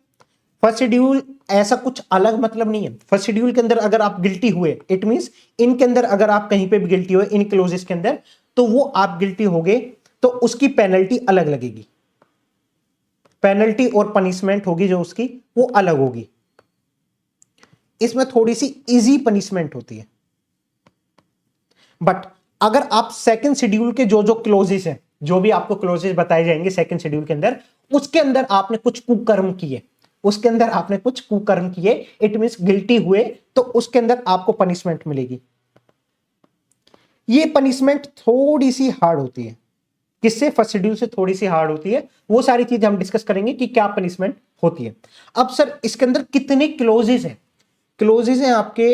first schedule ऐसा कुछ अलग मतलब नहीं है। फर्स्ट शेड्यूल के अंदर अगर आप गिल्टी हुए, इट मींस इनके अंदर अगर आप कहीं पे भी गिल्टी हुए इन क्लोजेस के अंदर, तो वो आप गिल्टी होगे तो उसकी पेनल्टी अलग लगेगी, पेनल्टी और पनिशमेंट होगी जो उसकी वो अलग होगी। इसमें थोड़ी सी इजी पनिशमेंट होती है। बट अगर आप सेकंड शेड्यूल के जो जो क्लोजेस हैं, जो भी आपको क्लोजेस बताए जाएंगे सेकंड शेड्यूल के अंदर, उसके अंदर आपने कुछ कुकर्म किए, उसके अंदर आपने कुछ कुकर्म किए, इट मींस गिल्टी हुए, तो उसके अंदर आपको पनिशमेंट मिलेगी। ये पनिशमेंट थोड़ी सी हार्ड होती है। किससे? फर्स्ट शेड्यूल से थोड़ी सी हार्ड होती है। वो सारी चीजें हम डिस्कस करेंगे कि क्या पनिशमेंट होती है। अब सर इसके अंदर कितने क्लोजेस हैं? क्लोजेस हैं आपके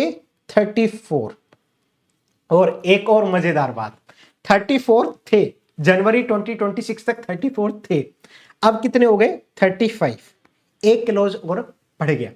34। और एक और मजेदार बात, 34 थे जनवरी 2026 तक, 34 थे। अब कितने हो गए? 35। एक क्लोज और बढ़ गया।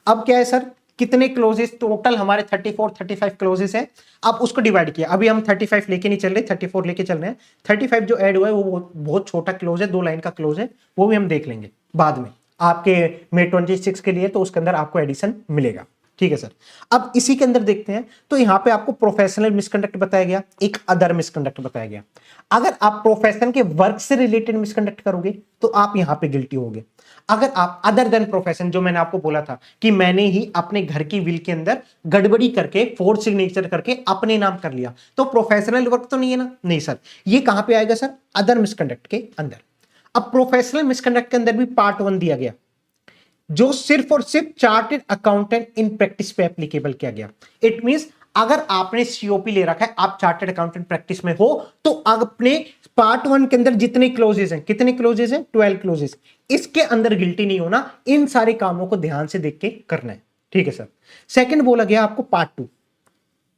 अब क्या है सर, कितने क्लोजेस टोटल हमारे? 34 35 क्लोजेस हैं। अब उसको डिवाइड किया, अभी हम 35 लेके नहीं चल रहे, 34 लेके चल रहे हैं। 35 जो ऐड हुआ है वो बहुत छोटा क्लोज है, 2 लाइन का क्लोज है, वो भी हम देख लेंगे बाद में आपके मे 26 के लिए, तो उसके अंदर आपको एडिशन मिलेगा। ठीक है सर। अब इसी के अंदर देखते हैं, तो यहां पे आपको प्रोफेशनल मिसकंडक्ट बताया गया, एक अदर मिसकंडक्ट बताया गया। अगर आप प्रोफेशन के वर्क से रिलेटेड मिसकंडक्ट करोगे तो आप यहां पे गिल्टी होगे। अगर आप अदर देन प्रोफेशन, जो मैंने आपको बोला था कि मैंने ही अपने घर की विल के अंदर गड़बड़ी करके फोर्थ सिग्नेचर करके अपने नाम कर लिया, तो प्रोफेशनल वर्क तो नहीं है ना? नहीं सर, ये कहां पे आएगा सर? अदर मिसकंडक्ट के अंदर। अब प्रोफेशनल मिसकंडक्ट के अंदर भी पार्ट 1 दिया गया, जो सिर्फ और सिर्फ चार्टर्ड अकाउंटेंट इन प्रैक्टिस पे एप्लीकेबल किया गया। इट मींस अगर आपने सीओपी ले रखा है, आप चार्टर्ड अकाउंटेंट प्रैक्टिस में हो, तो अपने पार्ट 1 के अंदर जितने क्लोजेस हैं, कितने क्लोजेस हैं? 12 क्लोजेस, इसके अंदर गिल्टी नहीं होना। इन सारे कामों को ध्यान से देख के करना है। ठीक है सर। सेकंड बोला गया आपको पार्ट 2।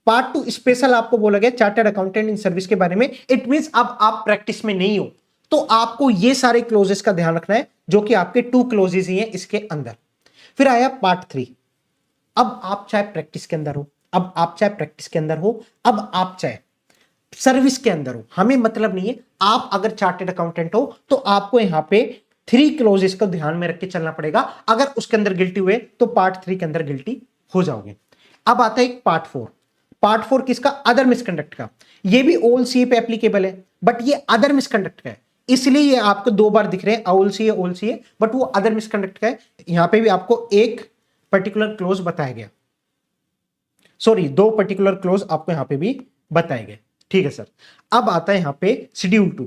पार्ट 2 स्पेशल आपको बोला गया चार्टर्ड अकाउंटेंट इन सर्विस के बारे में। इट मींस अब आप प्रैक्टिस में नहीं हो, तो आपको ये सारे क्लोजेस का ध्यान रखना है, जो कि आपके 2 क्लोजेस ही हैं इसके अंदर। फिर आया पार्ट 3। अब आप चाहे प्रैक्टिस के अंदर हो, अब आप चाहे प्रैक्टिस के अंदर हो, अब आप चाहे सर्विस के अंदर हो, हमें मतलब नहीं है। आप अगर चार्टर्ड अकाउंटेंट हो तो आपको यहां पे 3 क्लोजेस को ध्यान में रख के चलना पड़ेगा। अगर उसके अंदर गिल्टी हुए तो पार्ट 3 के अंदर गिल्टी हो जाओगे। अब आता है एक पार्ट 4। पार्ट 4 किसका? अदर मिसकंडक्ट का। ये भी ऑल सीए पे एप्लीकेबल है, बट ये अदर मिसकंडक्ट का है, इसलिए ये आपको 2 बार दिख रहे हैं, ऑल सीए, बट वो अदर मिसकंडक्ट का है। यहां पे भी आपको एक पर्टिकुलर क्लोज बताया गया, सॉरी 2 पर्टिकुलर क्लोज आपको यहां पे भी बताए गए। ठीक है सर। अब आता है यहां पे शेड्यूल 2।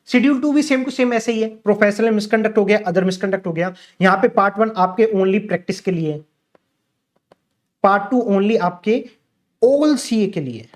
शेड्यूल 2 भी सेम टू सेम ऐसे ही है, प्रोफेशनल मिसकंडक्ट हो गया, अदर मिसकंडक्ट हो गया। यहां पे पार्ट 1 आपके ओनली प्रैक्टिस के लिए, पार्ट 2 ओनली आपके ऑल सीए के लिए।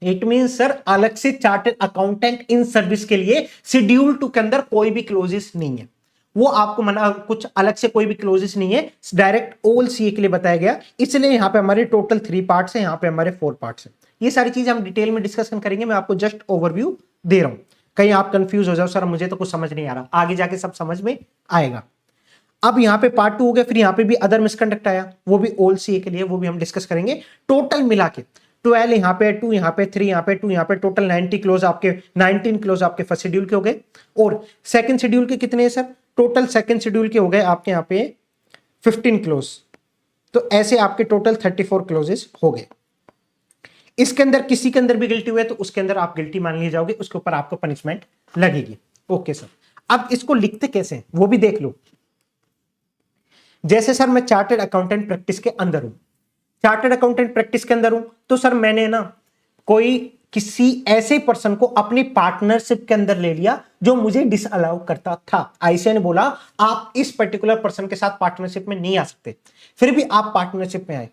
इट मीन सर अलग से चार्टर्ड अकाउंटेंट इन सर्विस के लिए शेड्यूल 2 के अंदर कोई भी क्लोजेस नहीं है, वो आपको मना कुछ अलग से कोई भी क्लोजेस नहीं है, डायरेक्ट ऑल सीए के लिए बताया गया। इसलिए यहां पे हमारे टोटल 3 पार्ट्स हैं, यहां पे हमारे 4 पार्ट्स हैं। ये सारी चीजें हम डिटेल में डिस्कशन करेंगे, मैं आपको जस्ट ओवरव्यू दे रहा हूं, कहीं आप कंफ्यूज हो जाओ सर मुझे तो कुछ समझ नहीं आ रहा, आगे जाके सब समझ में आएगा। अब यहां पे पार्ट 2 हो गया, फिर यहां पे भी अदर मिसकंडक्ट आया, वो भी ऑल सीए के लिए, वो भी हम डिस्कस करेंगे। टोटल मिला के 12 यहाँ पे 2, यहाँ पे 3, यहाँ पे 2, यहाँ पे टोटल 90 क्लोज आपके 19 क्लोज आपके फर्स्ट शेड्यूल के हो गए। और सेकंड शेड्यूल के कितने हैं सर? टोटल सेकंड शेड्यूल के हो गए आपके यहाँ पे 15 क्लोज। तो ऐसे आपके टोटल 34 क्लोजेस हो गए। इसके अंदर किसी के अंदर भी गिल्टी हुए तो उसके अंदर आप गिल्टी मान लिए जाओगे, उसके ऊपर आपको पनिशमेंट लगेगी। ओके सर, अब इसको लिखते कैसे हैं वो भी देख लो। जैसे सर मैं चार्टर्ड अकाउंटेंट प्रैक्टिस के अंदर हूं, चार्टर्ड अकाउंटेंट प्रैक्टिस के अंदर हूं तो सर मैंने ना कोई किसी ऐसे पर्सन को अपनी पार्टनरशिप के अंदर ले लिया जो मुझे डिसअलाउ करता था। आईसीआई ने बोला आप इस पर्टिकुलर पर्सन के साथ पार्टनरशिप में नहीं आ सकते, फिर भी आप पार्टनरशिप में आए,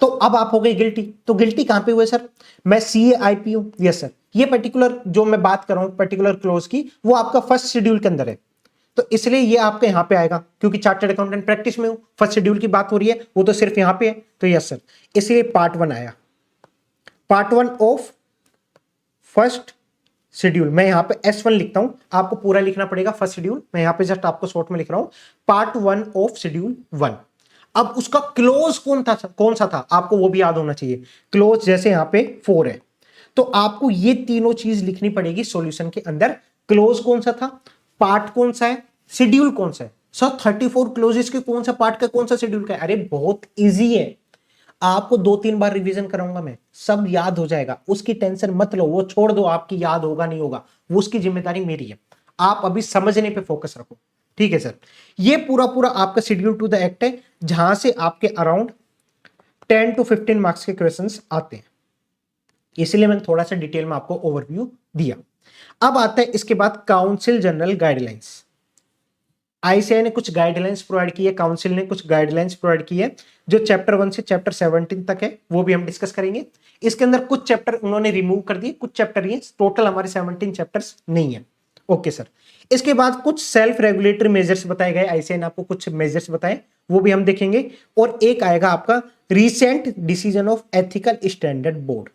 तो अब आप हो गए गिल्टी। तो गिल्टी कहां पे हुए सर? मैं CAIP हूं, यस सर। ये पर्टिकुलर जो मैं बात कर रहा हूं पर्टिकुलर क्लोज की, वो आपका फर्स्ट शेड्यूल के अंदर है, तो इसलिए ये आपके यहां पे आएगा, क्योंकि चार्टर्ड अकाउंटेंट प्रैक्टिस में हूं, फर्स्ट शेड्यूल की बात हो रही है, वो तो सिर्फ यहां पे है, तो यस सर। इसलिए पार्ट 1 आया, पार्ट 1 ऑफ फर्स्ट शेड्यूल। मैं यहां पे S1 लिखता हूं, आपको पूरा लिखना पड़ेगा फर्स्ट शेड्यूल, मैं यहां पे जस्ट आपको शॉर्ट में लिख रहा हूं, पार्ट 1 ऑफ शेड्यूल 1। अब उसका क्लोज कौन सा था आपको वो भी याद होना चाहिए। क्लोज जैसे यहां पे 4 है, तो आपको ये तीनों चीज लिखनी पड़ेगी सॉल्यूशन के अंदर। क्लोज कौन सा था, पार्ट कौन सा है, शेड्यूल कौन सा है। सर 34 क्लोजेस के कौन सा पार्ट का कौन सा शेड्यूल का है? अरे बहुत इजी है, आपको 2-3 बार रिवीजन कराऊंगा मैं, सब याद हो जाएगा, उसकी टेंशन मत लो, वो छोड़ दो आपकी याद होगा नहीं होगा, वो उसकी जिम्मेदारी मेरी है, आप अभी समझने पे फोकस रखो। ठीक है सर, ये पूरा पूरा आपका शेड्यूल टू द एक्ट है, जहां से आपके अराउंड 10 to 15 मार्क्स के क्वेश्चंस आते हैं, इसलिए मैंने थोड़ा सा डिटेल में आपको ओवरव्यू दिया। अब आता है इसके बाद काउंसिल जनरल गाइडलाइंस। आईसीआई ने कुछ गाइडलाइंस प्रोवाइड की है, काउंसिल ने कुछ गाइडलाइंस प्रोवाइड की है, जो चैप्टर 1 से चैप्टर 17 तक है, वो भी हम डिस्कस करेंगे। इसके अंदर कुछ चैप्टर उन्होंने रिमूव कर दिए, कुछ चैप्टर ये, टोटल हमारे 17 चैप्टर्स नहीं है। ओके सर, इसके बाद कुछ सेल्फ रेगुलेटरी मेजर्स बताए गए, आईसीआई ने आपको कुछ मेजर्स बताए, वो भी हम देखेंगे। और एक आएगा आपका recent decision of ethical standard board.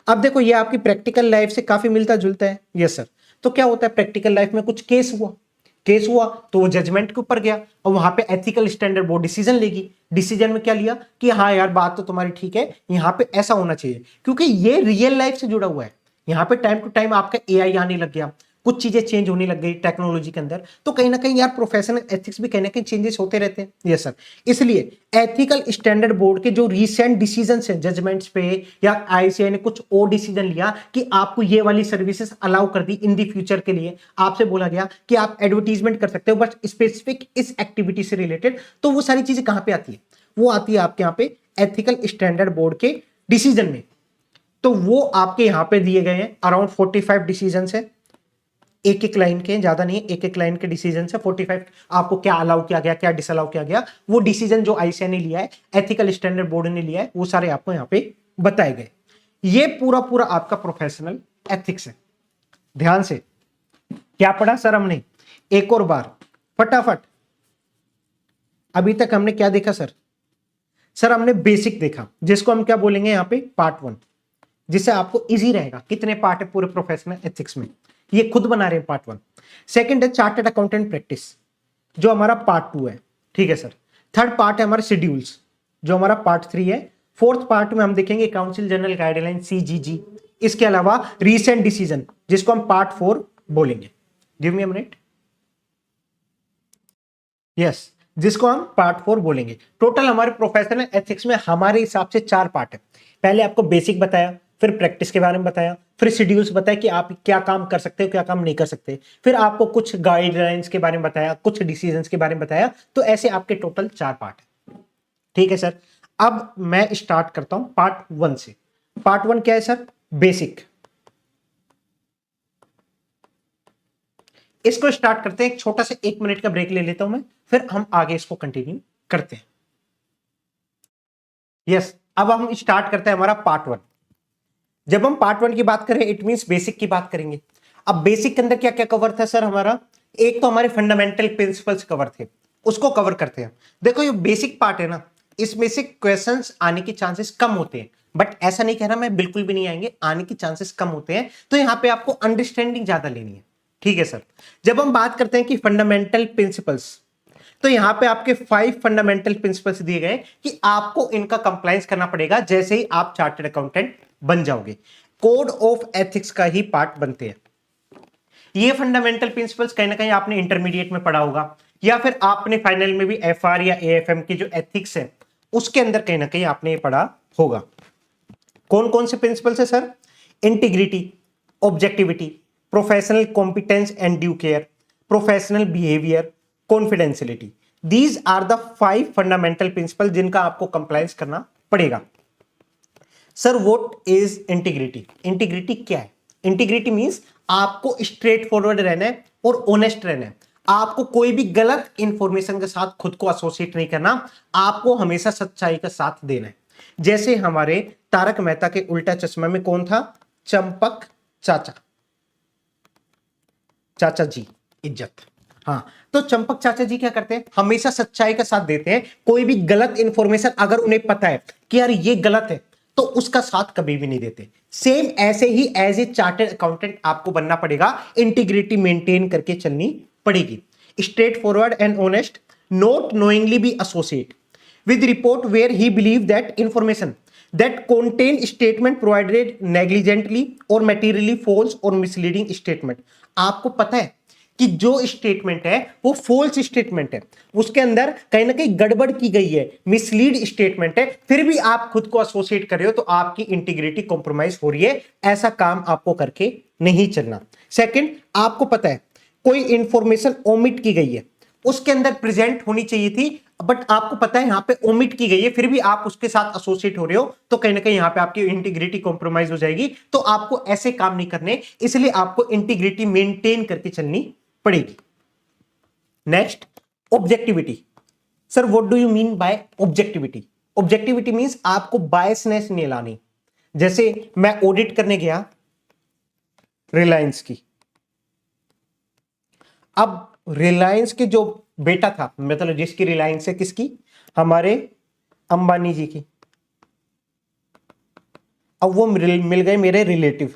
अब देखो ये आपकी प्रैक्टिकल लाइफ से काफी मिलता जुलता है। यस सर, तो क्या होता है प्रैक्टिकल लाइफ में, कुछ केस हुआ तो वो जजमेंट के ऊपर गया और वहां पे एथिकल स्टैंडर्ड बोर्ड डिसीजन लेगी। डिसीजन में क्या लिया कि हाँ यार बात तो तुम्हारी ठीक है, यहाँ पे ऐसा होना चाहिए, क्योंकि ये रियल लाइफ से जुड़ा हुआ है। यहाँ पे टाइम टू टाइम आपका AI आने लग गया, कुछ चीजें चेंज होने लग गई टेक्नोलॉजी के अंदर, तो कहीं ना कहीं यार प्रोफेशनल एथिक्स भी कहीं ना कहीं चेंजेस होते रहते हैं। यस सर, इसलिए एथिकल स्टैंडर्ड बोर्ड के जो रिसेंट डिसीजंस हैं जजमेंट्स पे, या आईसीआई ने कुछ और डिसीजन लिया कि आपको ये वाली सर्विसेज अलाउ कर दी इन दी फ्यूचर के लिए, आपसे बोला गया कि आप एडवर्टीजमेंट कर सकते हो बट स्पेसिफिक इस एक्टिविटी से रिलेटेड, तो वो सारी चीजें कहां पे आती है, वो आती है आपके यहाँ पे एथिकल स्टैंडर्ड बोर्ड के डिसीजन में। तो वो आपके यहाँ पे दिए गए हैं, अराउंड 45 डिसीजन है, एक एक लाइन के, ज्यादा नहीं, एक एक लाइन के डिसीजन से 45 आपको क्या अलाउ किया गया, क्या डिसअलाउ किया गया, वो डिसीजन जो आईसीआई ने लिया है, एथिकल स्टैंडर्ड बोर्ड ने लिया है, वो सारे आपको यहाँ पे बताए गए। ये पूरा पूरा आपका प्रोफेशनल एथिक्स है। ध्यान से, क्या पढ़ा सर हमने, एक और बार फटाफट। अभी तक हमने क्या देखा सर? सर हमने बेसिक देखा, जिसको हम क्या बोलेंगे यहाँ पे पार्ट 1, जिससे आपको इजी रहेगा। कितने पार्ट है पूरे प्रोफेशनल एथिक्स में, ये खुद बना रहे हैं पार्ट 1। सेकंड है चार्टर्ड अकाउंटेंट प्रैक्टिस, जो हमारा पार्ट 2 है। ठीक है सर, थर्ड पार्ट है हमारे शेड्यूल्स, जो हमारा पार्ट 3 है। फोर्थ पार्ट में हम देखेंगे काउंसिल जनरल गाइडलाइन CGG, इसके अलावा रीसेंट डिसीजन, जिसको हम पार्ट 4 बोलेंगे। Give me a minute, yes, जिसको हम पार्ट 4 बोलेंगे। टोटल हमारे प्रोफेशनल एथिक्स में हमारे हिसाब से 4 पार्ट है। पहले आपको बेसिक बताया, फिर प्रैक्टिस के बारे में बताया, फिर शेड्यूल्स बताया कि आप क्या काम कर सकते हो क्या काम नहीं कर सकते, फिर आपको कुछ गाइडलाइंस के बारे में बताया, कुछ डिसीजंस के बारे में बताया। तो ऐसे आपके टोटल 4 पार्ट है। ठीक है सर, अब मैं स्टार्ट करता हूं पार्ट 1 से। पार्ट 1 क्या है सर? बेसिक। इसको स्टार्ट करते हैं, एक छोटा सा 1 मिनट का ब्रेक ले लेता हूं मैं, फिर हम आगे इसको कंटिन्यू करते हैं। यस, अब हम स्टार्ट करते हैं हमारा पार्ट 1। जब हम पार्ट 1 की बात करें, इट मींस बेसिक की बात करेंगे। अब बेसिक के अंदर क्या क्या कवर था सर हमारा? एक तो हमारे फंडामेंटल प्रिंसिपल्स कवर थे, उसको कवर करते हैं। देखो ये बेसिक पार्ट है ना, इसमें से क्वेश्चंस आने के चांसेस कम होते हैं, बट ऐसा नहीं कह रहा मैं बिल्कुल भी नहीं आएंगे, आने के चांसेस कम होते हैं। तो यहां पे आपको अंडरस्टैंडिंग ज्यादा लेनी है। ठीक है सर, जब हम बात करते हैं कि फंडामेंटल प्रिंसिपल्स, तो यहां पे आपके 5 फंडामेंटल प्रिंसिपल्स दिए गए कि आपको इनका कंप्लायंस करना पड़ेगा जैसे ही आप चार्टर्ड अकाउंटेंट बन जाओगे। कोड ऑफ एथिक्स का ही पार्ट बनते हैं ये फंडामेंटल प्रिंसिपल्स। कहीं ना कहीं आपने इंटरमीडिएट में पढ़ा होगा या फिर आपने फाइनल में भी एफआर या एएफएम की जो एथिक्स है उसके अंदर कहीं ना कहीं आपने ये पढ़ा होगा। कौन कौन से प्रिंसिपल्स है sir? Integrity, objectivity, professional competence and due care, professional behaviour, confidentiality. These are the 5 fundamental principle जिनका आपको कंप्लायंस करना पड़ेगा। Sir what is integrity? Integrity क्या है? इंटीग्रिटी मींस आपको स्ट्रेट फॉरवर्ड रहना है और ऑनेस्ट रहना है। आपको कोई भी गलत इंफॉर्मेशन के साथ खुद को एसोसिएट नहीं करना, आपको हमेशा सच्चाई का साथ देना है। जैसे हमारे तारक मेहता के उल्टा चश्मा में कौन था? चंपक चाचा, चाचा जी इज्जत। हाँ, तो चंपक चाचा जी क्या करते हैं? हमेशा सच्चाई का साथ देते हैं। कोई भी गलत इंफॉर्मेशन अगर उन्हें पता है कि यार ये गलत है तो उसका साथ कभी भी नहीं देते। सेम ऐसे ही एज ए चार्टर्ड अकाउंटेंट आपको बनना पड़ेगा, इंटीग्रिटी मेंटेन करके चलनी पड़ेगी। Straightforward and honest, not knowingly be associate with report where he believed that information that contain statement provided negligently or materially false or misleading statement। आपको पता है कि जो स्टेटमेंट है वो फॉल्स स्टेटमेंट है, उसके अंदर कहीं ना कहीं गड़बड़ की गई है, मिसलीड स्टेटमेंट है, फिर भी आप खुद को एसोसिएट कर रहे हो तो आपकी इंटीग्रिटी कॉम्प्रोमाइज हो रही है। ऐसा काम आपको करके नहीं चलना। सेकंड, आपको पता है कोई इंफॉर्मेशन ओमिट की गई है, उसके अंदर प्रेजेंट होनी चाहिए थी बट आपको पता है यहां पे ओमिट की गई है, फिर भी आप उसके साथ एसोसिएट हो रहे हो तो कहीं ना कहीं यहां पे आपकी इंटीग्रिटी कॉम्प्रोमाइज हो जाएगी। तो आपको ऐसे काम नहीं करने, इसलिए आपको इंटीग्रिटी मेंटेन करके चलनी पड़ेगी। Next, objectivity. Sir what do you mean by objectivity? Objectivity means आपको बायसनेस नहीं लानी। जैसे मैं ऑडिट करने गया रिलायंस की, अब रिलायंस के जो बेटा था, मतलब जिसकी रिलायंस है, किसकी? हमारे अंबानी जी की। अब वो मिल गए मेरे रिलेटिव,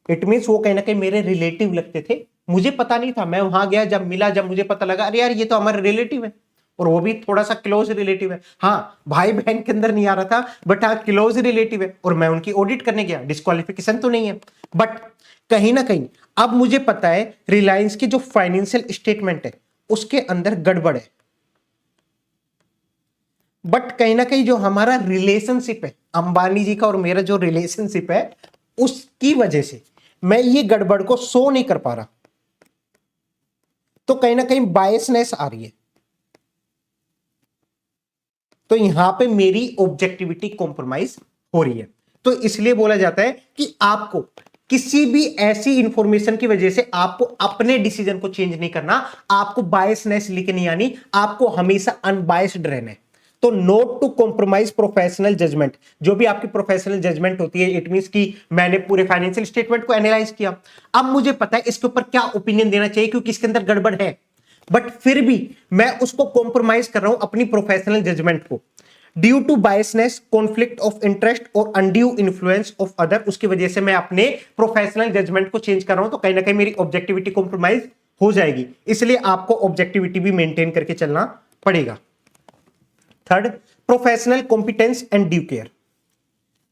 इट मींस वो कहीं ना कहीं मेरे रिलेटिव लगते थे। मुझे पता नहीं था, मैं वहां गया, जब मिला, जब मुझे पता लगा अरे यार ये तो हमारे रिलेटिव है, और वो भी थोड़ा सा क्लोज रिलेटिव है। हाँ, भाई बहन के अंदर नहीं आ रहा था बट हाँ क्लोज रिलेटिव है, और मैं उनकी ऑडिट करने गया। डिस्क्वालिफिकेशन तो नहीं है बट कहीं ना कहीं अब मुझे पता है रिलायंस की जो फाइनेंशियल स्टेटमेंट है उसके अंदर गड़बड़ है, बट कहीं ना कहीं जो हमारा रिलेशनशिप है अंबानी जी का और मेरा जो रिलेशनशिप है उसकी वजह से मैं ये गड़बड़ को शो नहीं कर पा रहा, तो कहीं ना कहीं बायसनेस आ रही है। तो यहां पे मेरी ऑब्जेक्टिविटी कॉम्प्रोमाइज हो रही है। तो इसलिए बोला जाता है कि आपको किसी भी ऐसी इंफॉर्मेशन की वजह से आपको अपने डिसीजन को चेंज नहीं करना, आपको बायसनेस लेके नहीं आनी, आपको हमेशा अनबायस्ड रहना है। तो not to compromise professional judgement. जो भी आपकी प्रोफेशनल जजमेंट होती है, इट मींस कि मैंने पूरे फाइनेंशियल स्टेटमेंट को एनालाइज किया, अब मुझे पता है इसके ऊपर क्या ओपिनियन देना चाहिए क्योंकि इसके अंदर गड़बड़ है, बट फिर भी मैं उसको कॉम्प्रोमाइज कर रहा हूं अपनी प्रोफेशनल जजमेंट को, due to biasness, conflict of interest और अनड्यू इन्फ्लुएंस ऑफ अदर। उसकी वजह से मैं अपने प्रोफेशनल जजमेंट को चेंज कर रहा हूं, तो कहीं ना कहीं मेरी ऑब्जेक्टिविटी कॉम्प्रोमाइज हो जाएगी। इसलिए आपको ऑब्जेक्टिविटी भी मेंटेन करके चलना पड़ेगा। Third, professional competence and due care.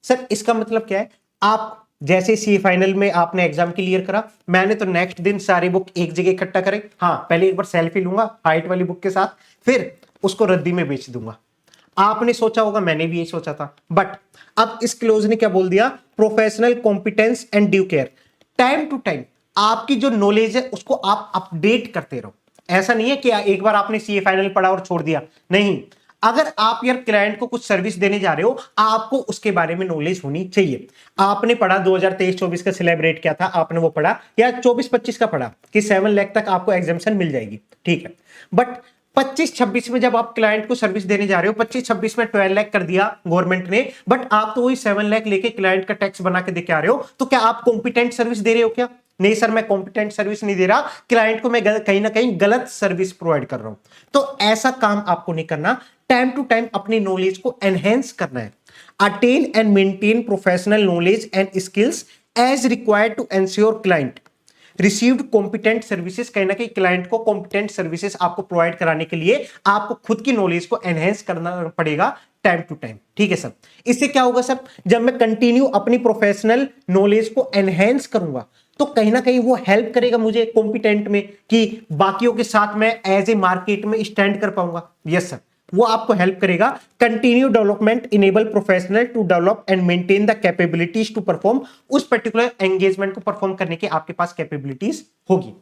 Sir इसका मतलब क्या है? आप जैसे सी फाइनल में आपने एग्जाम क्लियर करा, मैंने तो नेक्स्ट दिन सारी बुक एक जगह इकट्ठा करे, हाँ पहले एक बार सेल्फी लूंगा हाइट वाली बुक के साथ, फिर उसको रद्दी में बेच दूंगा। आपने सोचा होगा, मैंने भी यही सोचा था, बट अब इस क्लोज ने क्या बोल दिया? Professional competence and due care. Time to time आपकी जो नॉलेज है उसको आप अपडेट करते रहो। ऐसा नहीं है कि एक बार आपने सीए फाइनल पढ़ा और छोड़ दिया, नहीं। अगर आप यार क्लाइंट को कुछ सर्विस देने जा रहे हो, आपको उसके बारे में नॉलेज होनी चाहिए। आपने पढ़ा 2023-24 का सिलेब्रेट क्या था, आपने वो पढ़ा, या 24-25 का पढ़ा कि 7 लाख तक आपको एग्जामिशन मिल जाएगी, ठीक है। बट 25-26 में जब आप क्लाइंट को सर्विस देने जा रहे हो, 25-26 में 12 लाख कर दिया गवर्नमेंट ने, बट आप तो वही 7 लाख लेके क्लाइंट का टैक्स बना के देके आ रहे हो, तो क्या आप कॉम्पिटेंट सर्विस दे रहे हो? क्या नहीं सर, मैं कॉम्पिटेंट सर्विस नहीं दे रहा, क्लाइंट को मैं कहीं ना कहीं गलत सर्विस प्रोवाइड कर रहा हूं। तो ऐसा काम आपको नहीं करना, टाइम टू टाइम अपनी नॉलेज को एनहेंस करना है। Attain and maintain professional knowledge and skills as required to ensure client received competent services, कहीं ना कहीं क्लाइंट को कॉम्पिटेंट सर्विसेज आपको प्रोवाइड कराने के लिए आपको खुद की नॉलेज को एनहेंस करना पड़ेगा टाइम टू टाइम। ठीक है सर, इससे क्या होगा सर, जब मैं कंटिन्यू अपनी प्रोफेशनल नॉलेज को एनहेंस करूंगा तो कहीं ना कहीं वो हेल्प करेगा मुझे कॉम्पिटेंट में कि बाकियों के साथ मैं एज ए मार्केट में स्टैंड कर पाऊंगा। यस सर, वो आपको हेल्प करेगा। Continue development enable professional to develop and maintain the capabilities to perform, उस पर्टिकुलर एंगेजमेंट को परफॉर्म करने की आपके पास कैपेबिलिटीज होगी।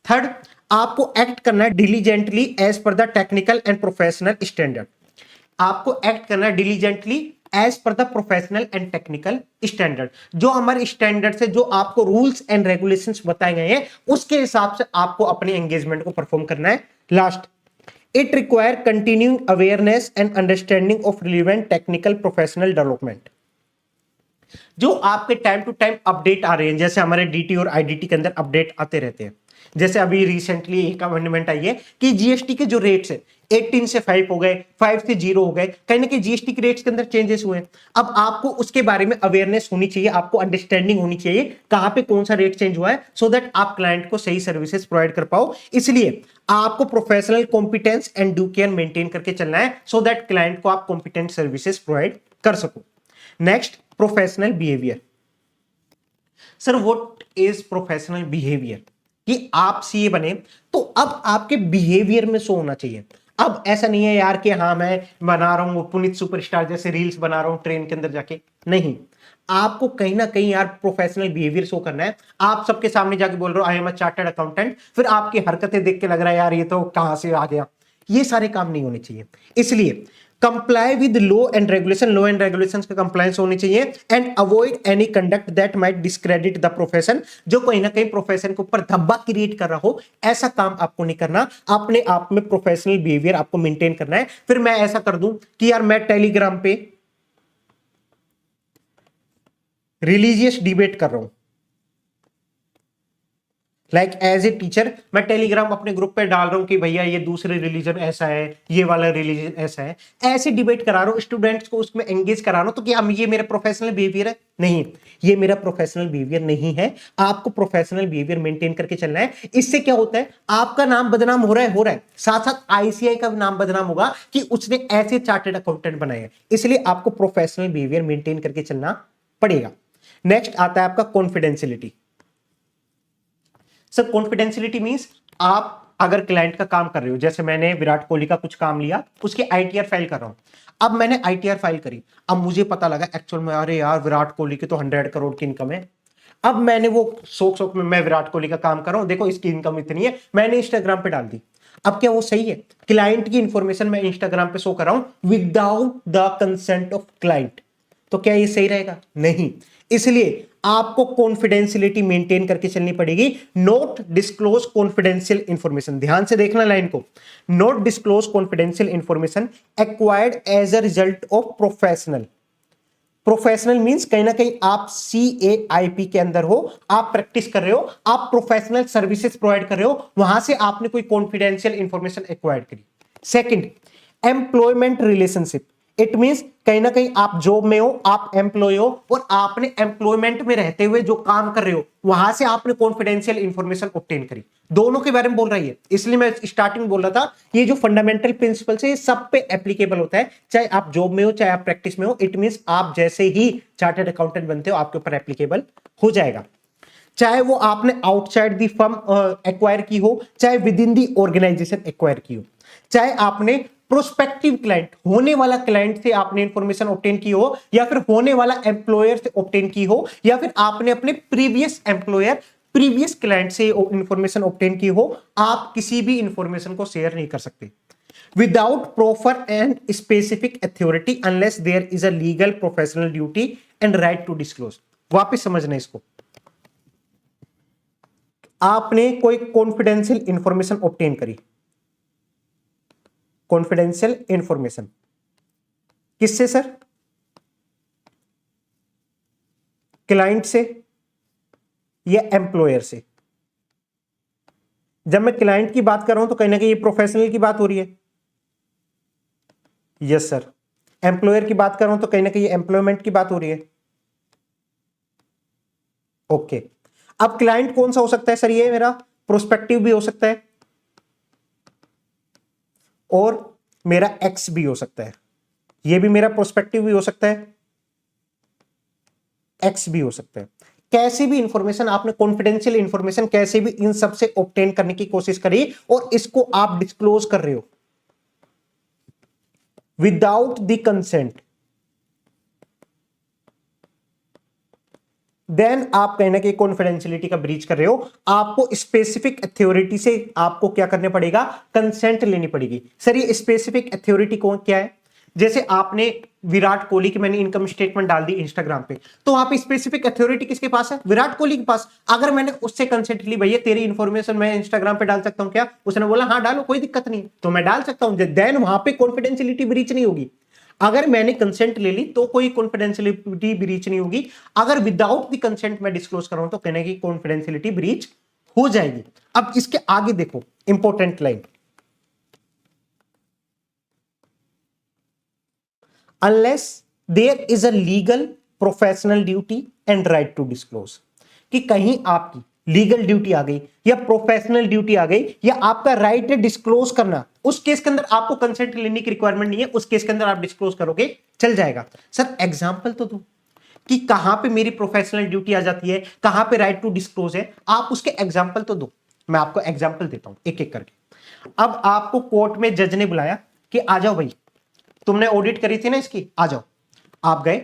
थर्ड, आपको एक्ट करना है diligently as per the technical and professional standard. आपको एक्ट करना है diligently as per the professional and technical standard, जो हमारे स्टैंडर्ड से जो आपको रूल्स एंड रेगुलेशंस बताए गए हैं उसके हिसाब से आपको अपने एंगेजमेंट को परफॉर्म करना है। Last, it require continuing awareness and understanding of relevant technical professional development, जो आपके टाइम टू टाइम अपडेट आ रहे हैं, जैसे हमारे डीटी और आईडीटी के अंदर अपडेट आते रहते हैं। जैसे अभी रिसेंटली एक अमेंडमेंट आई है कि जीएसटी के जो रेट्स है 18 से 5 हो गए, 5 से 0 हो गए, कहीं ना कहीं जीएसटी के रेट्स के अंदर चेंजेस हुए हैं। अब आपको उसके बारे में अवेयरनेस होनी चाहिए, आपको अंडरस्टैंडिंग होनी चाहिए कहां पे कौन सा रेट चेंज हुआ है, सो दैट आप क्लाइंट को सही सर्विसेज प्रोवाइड कर पाओ। इसलिए आपको professional competence and due care maintain करके चलना है, सो दैट क्लाइंट को आप कॉम्पिटेंट सर्विसेज प्रोवाइड कर सको। Next, professional behaviour. Sir what is professional behaviour? कि आप सीए बने तो अब आपके बिहेवियर में शो होना चाहिए। अब ऐसा नहीं है यार कि हाँ मैं बना रहा हूं पुनीत सुपरस्टार जैसे रील्स बना रहा हूं ट्रेन के अंदर जाके, नहीं, आपको कहीं ना कहीं यार प्रोफेशनल बिहेवियर शो करना है। आप सबके सामने जाके बोल रहे हो I am a chartered accountant, फिर आपकी हरकतें देख के लग रहा है यार ये तो कहां से आ गया। ये सारे काम नहीं होने चाहिए। इसलिए comply with law and regulation, law and regulations का कंप्लायंस होनी चाहिए and avoid any conduct that might discredit the profession, जो कहीं ना कहीं प्रोफेशन के ऊपर धब्बा क्रिएट कर रहा हो, ऐसा काम आपको नहीं करना। अपने आप में प्रोफेशनल बिहेवियर आपको मेंटेन करना है। फिर मैं ऐसा कर दूं कि यार मैं टेलीग्राम पे रिलीजियस डिबेट कर रहा हूं, लाइक एज ए टीचर मैं टेलीग्राम अपने ग्रुप पे डाल रहा हूं कि भैया ये दूसरे रिलीजन ऐसा है, ये वाला रिलीजन ऐसा है, ऐसे डिबेट करा रहा हूं, स्टूडेंट्स को उसमें एंगेज करा रहा हूं, तो क्या ये मेरा प्रोफेशनल बिहेवियर है? नहीं, ये मेरा प्रोफेशनल बिहेवियर नहीं है। आपको प्रोफेशनल बिहेवियर मेंटेन करके चलना है। इससे क्या होता है, आपका नाम बदनाम हो रहा है, साथ साथ आईसीआई का नाम बदनाम होगा कि उसने ऐसे चार्टर्ड अकाउंटेंट बनाए हैं। इसलिए आपको प्रोफेशनल बिहेवियर मेंटेन करके चलना पड़ेगा। नेक्स्ट आता है आपका कॉन्फिडेंशियलिटी। सर कॉन्फिडेंशियलिटी मींस आप अगर क्लाइंट का काम कर रहे हो, जैसे मैंने विराट कोहली का कुछ काम लिया, उसकी आईटीआर फाइल कर रहा हूं। अब मैंने आईटीआर फाइल करी, अब मुझे पता लगा एक्चुअल में अरे यार विराट कोहली की तो 100 करोड़ की इनकम है। अब मैंने वो शौक शौक में मैं विराट कोहली का काम कर रहा हूं, देखो इसकी इनकम इतनी है, मैंने इंस्टाग्राम पे डाल दी। अब क्या वो सही है? क्लाइंट की इंफॉर्मेशन मैं इंस्टाग्राम पे शो कर रहा हूं without the consent of client, तो क्या ये सही रहेगा? नहीं। इसलिए आपको कॉन्फिडेंशियलिटी मेंटेन करके चलनी पड़ेगी। नोट डिस्क्लोज कॉन्फिडेंशियल इंफॉर्मेशन, ध्यान से देखना लाइन को, not disclose confidential information acquired as a result of professional. Professional means कहीं ना कहीं आप CAIP के अंदर हो, आप प्रैक्टिस कर रहे हो, आप प्रोफेशनल सर्विसेज प्रोवाइड कर रहे हो, वहां से आपने कोई कॉन्फिडेंशियल इंफॉर्मेशन एक्वायर्ड करी। Second, employment relationship, it means कहीं ना कहीं आप जॉब में हो, आप एम्प्लॉय हो और आपने एम्प्लॉयमेंट में रहते हुए जो काम कर रहे हो वहां से आपने कॉन्फिडेंशियल इंफॉर्मेशन ऑब्टेन करी। दोनों के बारे में बोल रही है, इसलिए मैं स्टार्टिंग बोल रहा था ये जो फंडामेंटल प्रिंसिपल है ये सब पे एप्लीकेबल होता है, चाहे आप जॉब में हो चाहे आप प्रैक्टिस में हो। इट मींस आप जैसे ही चार्टर्ड अकाउंटेंट बनते हो आपके ऊपर एप्लीकेबल हो जाएगा, चाहे वो आपने आउटसाइड दी फर्म एक्वायर की हो, चाहे within the organization acquire की हो, चाहे आपने प्रोस्पेक्टिव क्लाइंट होने वाला क्लाइंट से आपने इंफॉर्मेशन ऑब्टेन की हो, या फिर होने वाला एम्प्लॉयर से ऑब्टेन की हो, या फिर आपने अपने प्रीवियस एम्प्लॉयर प्रीवियस क्लाइंट से इंफॉर्मेशन ऑब्टेन की हो, आप किसी भी इंफॉर्मेशन को शेयर नहीं कर सकते without proper and specific authority unless there is a legal professional duty and right to disclose. वापिस समझना इसको, आपने कोई कॉन्फिडेंशियल इंफॉर्मेशन ऑब्टेन करी, कॉन्फिडेंशियल इंफॉर्मेशन किससे सर? क्लाइंट से या एम्प्लॉयर से? जब मैं क्लाइंट की बात कर रहा हूं तो कहीं ना कहीं ये प्रोफेशनल की बात हो रही है। Yes sir. एम्प्लॉयर की बात कर रहा हूं तो कहीं ना कहीं एम्प्लॉयमेंट की बात हो रही है। ओके। अब क्लाइंट कौन सा हो सकता है सर? ये मेरा प्रोस्पेक्टिव भी हो सकता है और मेरा एक्स भी हो सकता है। ये भी मेरा प्रोस्पेक्टिव भी हो सकता है, एक्स भी हो सकता है। कैसी भी इंफॉर्मेशन आपने, कॉन्फिडेंशियल इंफॉर्मेशन कैसे भी इन सब से ऑब्टेन करने की कोशिश करी और इसको आप डिस्क्लोज कर रहे हो विदाउट द कंसेंट, देन आप कहीं ना कहीं कॉन्फिडेंशियलिटी का ब्रीच कर रहे हो। आपको स्पेसिफिक अथॉरिटी से आपको क्या करने पड़ेगा? कंसेंट लेनी पड़ेगी। सर ये स्पेसिफिक अथॉरिटी कौन क्या है? जैसे आपने विराट कोहली की मैंने इनकम स्टेटमेंट डाल दी इंस्टाग्राम पे, तो वहां पे स्पेसिफिक अथॉरिटी किसके पास है? विराट कोहली के पास। अगर मैंने उससे कंसेंट ली, भैया तेरी इंफॉर्मेशन मैं इंस्टाग्राम पे डाल सकता हूं क्या? उसने बोला हाँ डालो, कोई दिक्कत नहीं, तो मैं डाल सकता हूं। देन वहां पे कॉन्फिडेंशियलिटी ब्रीच नहीं होगी। अगर मैंने कंसेंट ले ली तो कोई कॉन्फिडेंशियलिटी ब्रीच नहीं होगी। अगर विदाउट द कंसेंट मैं डिस्क्लोज कर रहा हूं तो कहने की कॉन्फिडेंशियलिटी ब्रीच हो जाएगी। अब इसके आगे देखो important line, unless there is a legal professional duty and right to disclose, कि कहीं आपकी लीगल ड्यूटी आ गई या प्रोफेशनल ड्यूटी आ गई या आपका राइट है डिस्क्लोज करना, उस केस के अंदर आपको कंसेंट लेने की रिक्वायरमेंट नहीं है, उस केस के अंदर आप डिस्क्लोज करोगे, चल जाएगा। सर एग्जांपल तो दो कि कहां पे मेरी प्रोफेशनल ड्यूटी आ जाती है, कहां पे राइट टू डिस्क्लोज है, आप उसके एग्जांपल तो दो। मैं आपको एग्जांपल देता हूं एक एक करके। अब आपको कोर्ट में जज ने बुलाया कि आ जाओ भाई, तुमने ऑडिट करी थी ना इसकी, आ जाओ। आप गए।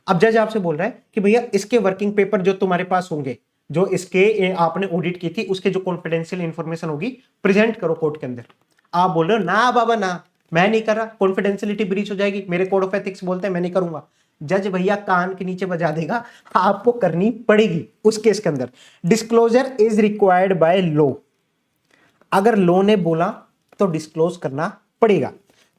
अब जज आपसे बोल रहा है कि भैया इसके वर्किंग पेपर जो तुम्हारे पास होंगे, जो इसके आपने ऑडिट की थी, उसके जो कॉन्फिडेंशियल इंफॉर्मेशन होगी प्रेजेंट करो कोर्ट के अंदर। आप बोल रहे हो ना बाबा ना, मैं नहीं कर रहा, कॉन्फिडेंशियलिटी ब्रीच हो जाएगी, मेरे कोड ऑफ एथिक्स बोलते हैं मैं नहीं करूंगा। जज भैया कान के नीचे बजा देगा, आपको करनी पड़ेगी उस केस के अंदर। Disclosure is required by law. अगर लॉ ने बोला तो डिस्क्लोज करना पड़ेगा।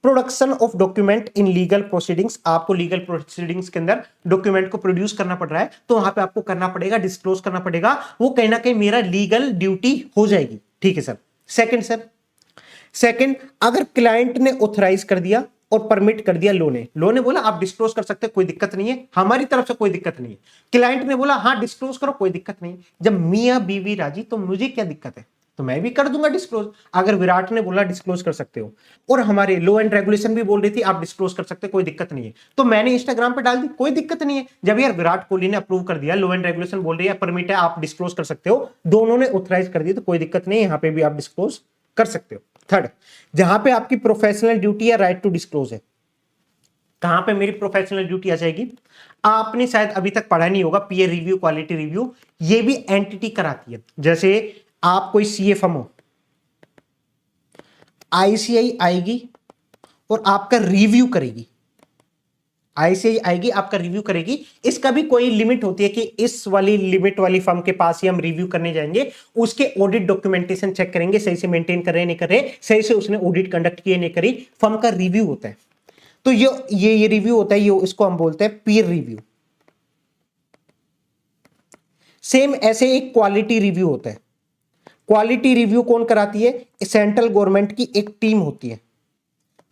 Production of document in legal proceedings, आपको लीगल प्रोसीडिंग्स के अंदर डॉक्यूमेंट को प्रोड्यूस करना पड़ रहा है तो वहां पे आपको करना पड़ेगा, डिस्क्लोज करना पड़ेगा। वो कहीं ना कहीं मेरा लीगल ड्यूटी हो जाएगी। ठीक है सर। सेकंड सर, सेकंड, अगर क्लाइंट ने ऑथराइज कर दिया और परमिट कर दिया लो ने बोला आप डिस्क्लोज कर सकते हैं, कोई दिक्कत नहीं है, हमारी तरफ से कोई दिक्कत नहीं है। क्लाइंट ने बोला हाँ डिस्क्लोज करो, कोई दिक्कत नहीं। जब मियां बीवी राजी तो मुझे क्या दिक्कत है, तो मैं भी कर दूंगा डिस्क्लोज। अगर विराट ने बोला डिस्क्लोज कर सकते हो और हमारे लॉ एंड रेगुलेशन भी बोल रही थी आप डिस्क्लोज कर सकते हो, कोई दिक्कत नहीं है, तो मैंने इंस्टाग्राम पे डाल दी, कोई दिक्कत नहीं है। जब यार विराट कोहली ने अप्रूव कर दिया, लॉ एंड रेगुलेशन बोल रही है परमिट है, आप डिस्क्लोज कर सकते हो, दोनों ने ऑथराइज कर दी, तो कोई दिक्कत नहीं है, यहां पे भी आप डिस्क्लोज कर सकते हो। थर्ड, जहां पे आपकी प्रोफेशनल ड्यूटी या राइट टू डिस्क्लोज है, कहां पे मेरी प्रोफेशनल ड्यूटी आ जाएगी? आपने शायद अभी तक पढ़ा नहीं होगा, पीयर रिव्यू, क्वालिटी रिव्यू, ये भी एंटिटी कराती है। जैसे आप कोई सीए फर्म हो, आईसीआई आएगी और आपका रिव्यू करेगी, आईसीआई आएगी आपका रिव्यू करेगी। इसका भी कोई लिमिट होती है कि इस वाली लिमिट वाली फर्म के पास ही हम रिव्यू करने जाएंगे, उसके ऑडिट डॉक्यूमेंटेशन चेक करेंगे, सही से मेंटेन कर रहे नहीं कर रहे, सही से उसने ऑडिट कंडक्ट किए नहीं करी, फर्म का रिव्यू होता है। तो ये रिव्यू होता है, ये इसको हम बोलते हैं पीयर रिव्यू। सेम ऐसे एक क्वालिटी रिव्यू होता है। क्वालिटी रिव्यू कौन कराती है? सेंट्रल गवर्नमेंट की एक टीम होती है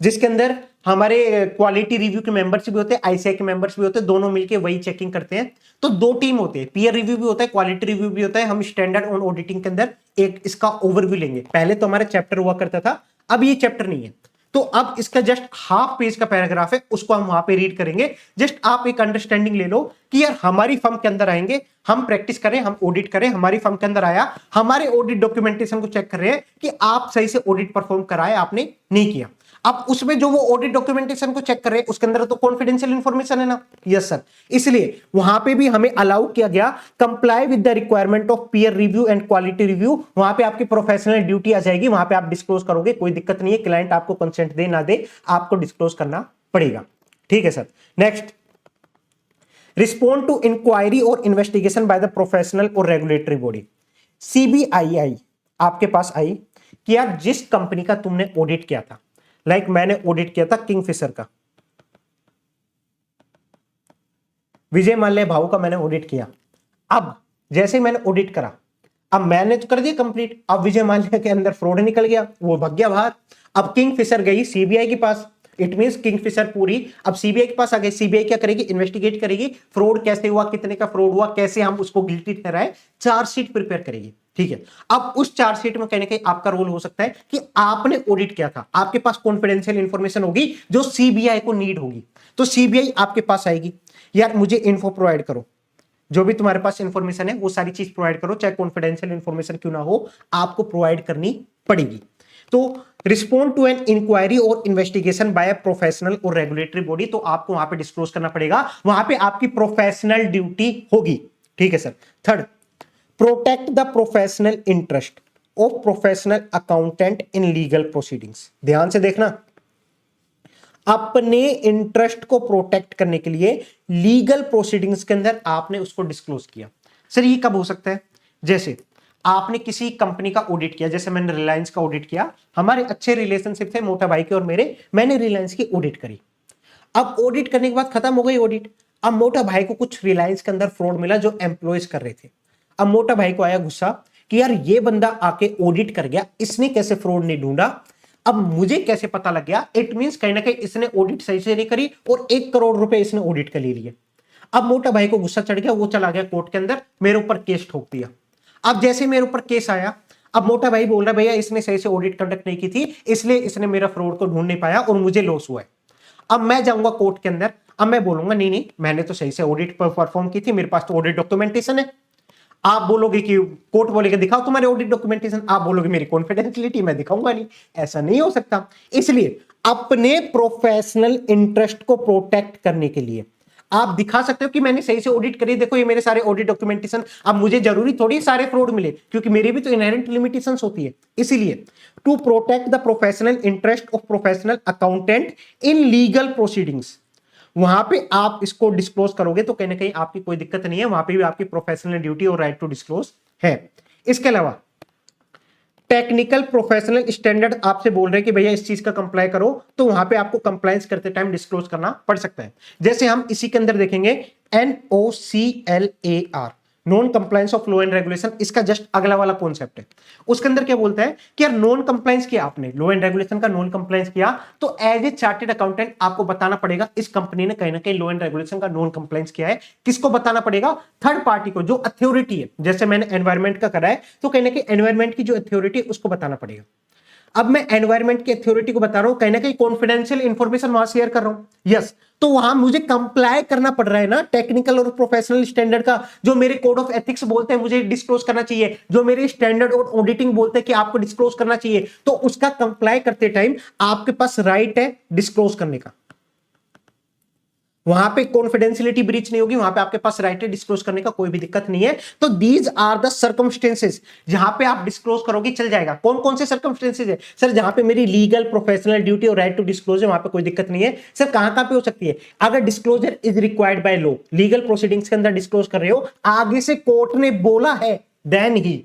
जिसके अंदर हमारे क्वालिटी रिव्यू के मेंबर्स भी होते हैं, आईसीआई के मेंबर्स भी होते हैं, दोनों मिलके वही चेकिंग करते हैं। तो दो टीम होते हैं, पीयर रिव्यू भी होता है, क्वालिटी रिव्यू भी होता है। हम स्टैंडर्ड ऑन ऑडिटिंग के अंदर एक इसका ओवरव्यू लेंगे। पहले तो हमारा चैप्टर हुआ करता था, अब ये चैप्टर नहीं है, तो अब इसका जस्ट हाफ पेज का पैराग्राफ है, उसको हम वहां पे रीड करेंगे। जस्ट आप एक अंडरस्टैंडिंग ले लो कि यार हमारी फर्म के अंदर आएंगे, हम प्रैक्टिस करें, हम ऑडिट करें, हमारी फर्म के अंदर आया, हमारे ऑडिट डॉक्यूमेंटेशन को चेक कर रहे हैं कि आप सही से ऑडिट परफॉर्म कराए, आपने नहीं किया। अब उसमें जो वो ऑडिट डॉक्यूमेंटेशन को चेक कर रहे हैं उसके अंदर तो कॉन्फिडेंशियल इंफॉर्मेशन है ना, यस सर, इसलिए वहां पे भी हमें अलाउ किया गया comply with the requirement of peer review and quality review. वहां पे आपकी प्रोफेशनल ड्यूटी आ जाएगी, वहां पे आप डिस्क्लोज करोगे, कोई दिक्कत नहीं है, क्लाइंट आपको कंसेंट दे ना दे, आपको डिस्क्लोज करना पड़ेगा। ठीक है sir. Next, respond to inquiry और इन्वेस्टिगेशन बाय द प्रोफेशनल और रेगुलेटरी बॉडी। सीबीआई आपके पास आई कि यार जिस कंपनी का तुमने ऑडिट किया था, लाइक मैंने ऑडिट किया था किंगफिशर का, विजय माल्या भाऊ का मैंने ऑडिट किया। अब जैसे मैंने ऑडिट करा, अब मैंने तो कर दिया कंप्लीट, अब विजय माल्या के अंदर फ्रॉड निकल गया, वो भाग गया बाहर। अब किंगफिशर गई सीबीआई के पास, इट मींस किंगफिशर पूरी अब सीबीआई के पास आ गई। सीबीआई क्या करेगी? इन्वेस्टिगेट करेगी, फ्रॉड कैसे हुआ, कितने का फ्रॉड हुआ, कैसे हम उसको गिल्टी ठहराए, चार्जशीट प्रिपेयर करेगी। ठीक है, अब उस चार्जशीट में कहीं ना कहीं आपका रोल हो सकता है कि आपने ऑडिट किया था, आपके पास कॉन्फिडेंशियल इंफॉर्मेशन होगी जो सीबीआई को नीड होगी, तो सीबीआई आपके पास आएगी, यार मुझे इन्फो प्रोवाइड करो, जो भी तुम्हारे पास इंफॉर्मेशन है वो सारी चीज प्रोवाइड करो, चाहे कॉन्फिडेंशियल इंफॉर्मेशन क्यों ना हो, आपको प्रोवाइड करनी पड़ेगी। तो रिस्पॉन्ड टू एन इंक्वायरी और इन्वेस्टिगेशन बाय प्रोफेशनल और रेगुलेटरी बॉडी, तो आपको वहां पे डिस्क्लोज करना पड़ेगा, वहां पे आपकी प्रोफेशनल ड्यूटी होगी। ठीक है sir. Third, protect the professional interest of professional accountant in legal proceedings. ध्यान से देखना, अपने इंटरेस्ट को प्रोटेक्ट करने के लिए लीगल प्रोसीडिंग्स के अंदर आपने उसको डिस्क्लोज किया। सर ये कब हो सकता है? जैसे आपने किसी कंपनी का ऑडिट किया, जैसे मैंने रिलायंस का ऑडिट किया, हमारे अच्छे रिलेशनशिप थे मोटा भाई के और मेरे, मैंने रिलायंस की ऑडिट करी। अब ऑडिट करने के बाद खत्म हो गई ऑडिट, अब मोटा भाई को कुछ रिलायंस के अंदर फ्रॉड मिला जो एम्प्लॉयज कर रहे थे। अब मोटा भाई को आया गुस्सा कि यार ये बंदा आके ऑडिट कर गया, इसने कैसे फ्रॉड नहीं ढूंढा, अब मुझे कैसे पता लग गया? इट मींस कहीं ना कहीं इसने ऑडिट सही से नहीं करी और 1 करोड़ रुपए इसने ऑडिट का ले लिए। अब मोटा भाई को गुस्सा चढ़ गया, वो चला गया कोर्ट के अंदर, मेरे ऊपर केस ठोक दिया। अब जैसे मेरे ऊपर केस आया, अब मोटा भाई बोल रहा है भैया इसने सही से ऑडिट कंडक्ट नहीं की थी, इसलिए इसने मेरा फ्रॉड को ढूंढ नहीं पाया और मुझे लॉस हुआ है। अब मैं जाऊंगा कोर्ट के अंदर, अब मैं बोलूंगा नहीं नहीं मैंने तो सही से ऑडिट परफॉर्म की थी, मेरे पास तो ऑडिट डॉक्यूमेंटेशन है। आप बोलोगे कि कोर्ट बोलेगा दिखाओ तुम्हारे ऑडिट डॉक्यूमेंटेशन, आप बोलोगे मेरी कॉन्फिडेंशियलिटी, मैं दिखाऊंगा नहीं, ऐसा नहीं हो सकता। इसलिए अपने प्रोफेशनल इंटरेस्ट को प्रोटेक्ट करने के लिए आप दिखा सकते हो कि मैंने सही से ऑडिट करी, देखो ये मेरे सारे ऑडिट डॉक्यूमेंटेशन। अब मुझे जरूरी थोड़ी सारे फ्रॉड मिले, क्योंकि मेरी भी तो इनहेरेंट लिमिटेशंस होती है। इसीलिए to protect the professional interest of professional accountant in legal proceedings, वहां पे आप इसको डिस्क्लोज करोगे तो कहीं ना कहीं आपकी कोई दिक्कत नहीं है, वहां पे भी आपकी प्रोफेशनल ड्यूटी और राइट टू डिस्क्लोज है। इसके अलावा टेक्निकल प्रोफेशनल स्टैंडर्ड आपसे बोल रहे हैं कि भैया इस चीज का कंप्लाई करो, तो वहां पे आपको कंप्लायंस करते टाइम डिस्क्लोज करना पड़ सकता है। जैसे हम इसी के अंदर देखेंगे NOCLAR, non compliance of law and regulation, इसका जस्ट अगला वाला कॉन्सेप्ट है। उसके अंदर क्या बोलता है कि यार नॉन कंप्लायंस किया आपने, लॉ एंड रेगुलेशन का नॉन कंप्लायंस किया, तो एज ए चार्टेड अकाउंटेंट आपको बताना पड़ेगा इस कंपनी ने कहीं ना कहीं लॉ एंड रेगुलेशन का नॉन कंप्लायंस किया है। किसको बताना पड़ेगा? थर्ड पार्टी को, जो अथॉरिटी है। जैसे मैंने एनवायरमेंट का करा है, तो कहीं ना कहीं एनवायरमेंट की जो अथॉरिटी है उसको बताना पड़ेगा। अब मैं एनवायरमेंट की अथॉरिटी को बता रहा हूं, कहीं ना कहीं कॉन्फिडेंशियल इंफॉर्मेशन वहां शेयर कर रहा हूं, यस, तो वहां मुझे कंप्लाई करना पड़ रहा है ना टेक्निकल और प्रोफेशनल स्टैंडर्ड का। जो मेरे कोड ऑफ एथिक्स बोलते हैं मुझे डिस्क्लोज करना चाहिए, जो मेरे स्टैंडर्ड और ऑडिटिंग बोलते हैं कि आपको डिस्क्लोज करना चाहिए, तो उसका कंप्लाई करते टाइम आपके पास राइट है डिस्क्लोज करने का। वहां पे कॉन्फिडेंशियलिटी ब्रीच नहीं होगी, वहां पे आपके पास राइट है डिस्क्लोज करने का, कोई भी दिक्कत नहीं है। तो दीज आर द सर्कमस्टेंसेस जहां पे आप डिस्क्लोज करोगे चल जाएगा। कौन कौन से सर्कमस्टेंसेस है? सर जहां पे मेरी लीगल प्रोफेशनल ड्यूटी और राइट टू डिस्क्लोज है, वहां पे कोई दिक्कत नहीं है। सर कहां पे हो सकती है? अगर disclosure is required by law, legal proceedings के अंदर डिस्क्लोज कर रहे हो, आगे से कोर्ट ने बोला है देन ही,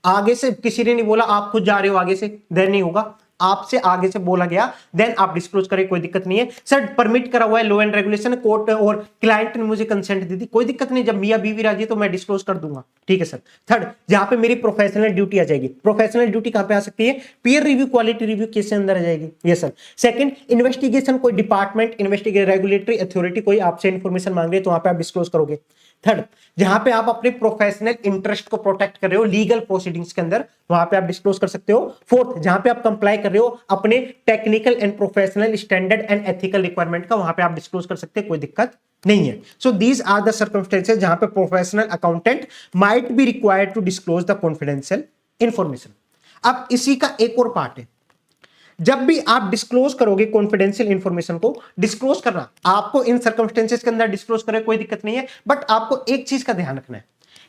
आगे से किसी ने नहीं बोला आप खुद जा रहे हो आगे से, देन नहीं होगा, आपसे आगे से बोला गया देन आप डिस्क्लोज करें, कोई दिक्कत नहीं है। सर परमिट करा हुआ है लॉ एंड रेगुलेशन, कोर्ट और क्लाइंट ने मुझे कंसेंट दी थी, कोई दिक्कत नहीं, जब मियां बीवी राजी तो मैं डिस्क्लोज कर दूंगा। ठीक है सर। थर्ड, जहां पे मेरी प्रोफेशनल ड्यूटी आ जाएगी, प्रोफेशनल ड्यूटी कहां पे आ सकती है? Peer review, quality review case के अंदर आ जाएगी। Yes sir. सेकंड, इन्वेस्टिगेशन, कोई डिपार्टमेंट इन्वेस्टिगेट रेगुलेटरी अथॉरिटी कोई आपसे इंफॉर्मेशन मांग रही है तो वहां पे आप डिस्क्लोज करोगे। थर्ड, जहां पे आप अपने प्रोफेशनल इंटरेस्ट को प्रोटेक्ट कर रहे हो लीगल प्रोसीडिंग्स के अंदर, वहां पे आप डिस्क्लोज कर सकते हो। फोर्थ, जहां पे आप कंप्लाई कर रहे हो अपने technical and professional standard and ethical requirement का, वहां पे आप डिस्क्लोज कर सकते हैं, कोई दिक्कत नहीं है। So these are the circumstances जहां पे professional accountant might be required to disclose the confidential information. अब इसी का एक और पार्ट है, जब भी आप डिस्क्लोज करोगे कॉन्फिडेंशियल इंफॉर्मेशन को, डिस्क्लोज करना आपको इन सर्कमस्टेंसेस के अंदर डिस्क्लोज करें, कोई दिक्कत नहीं है, बट आपको एक चीज का ध्यान रखना है,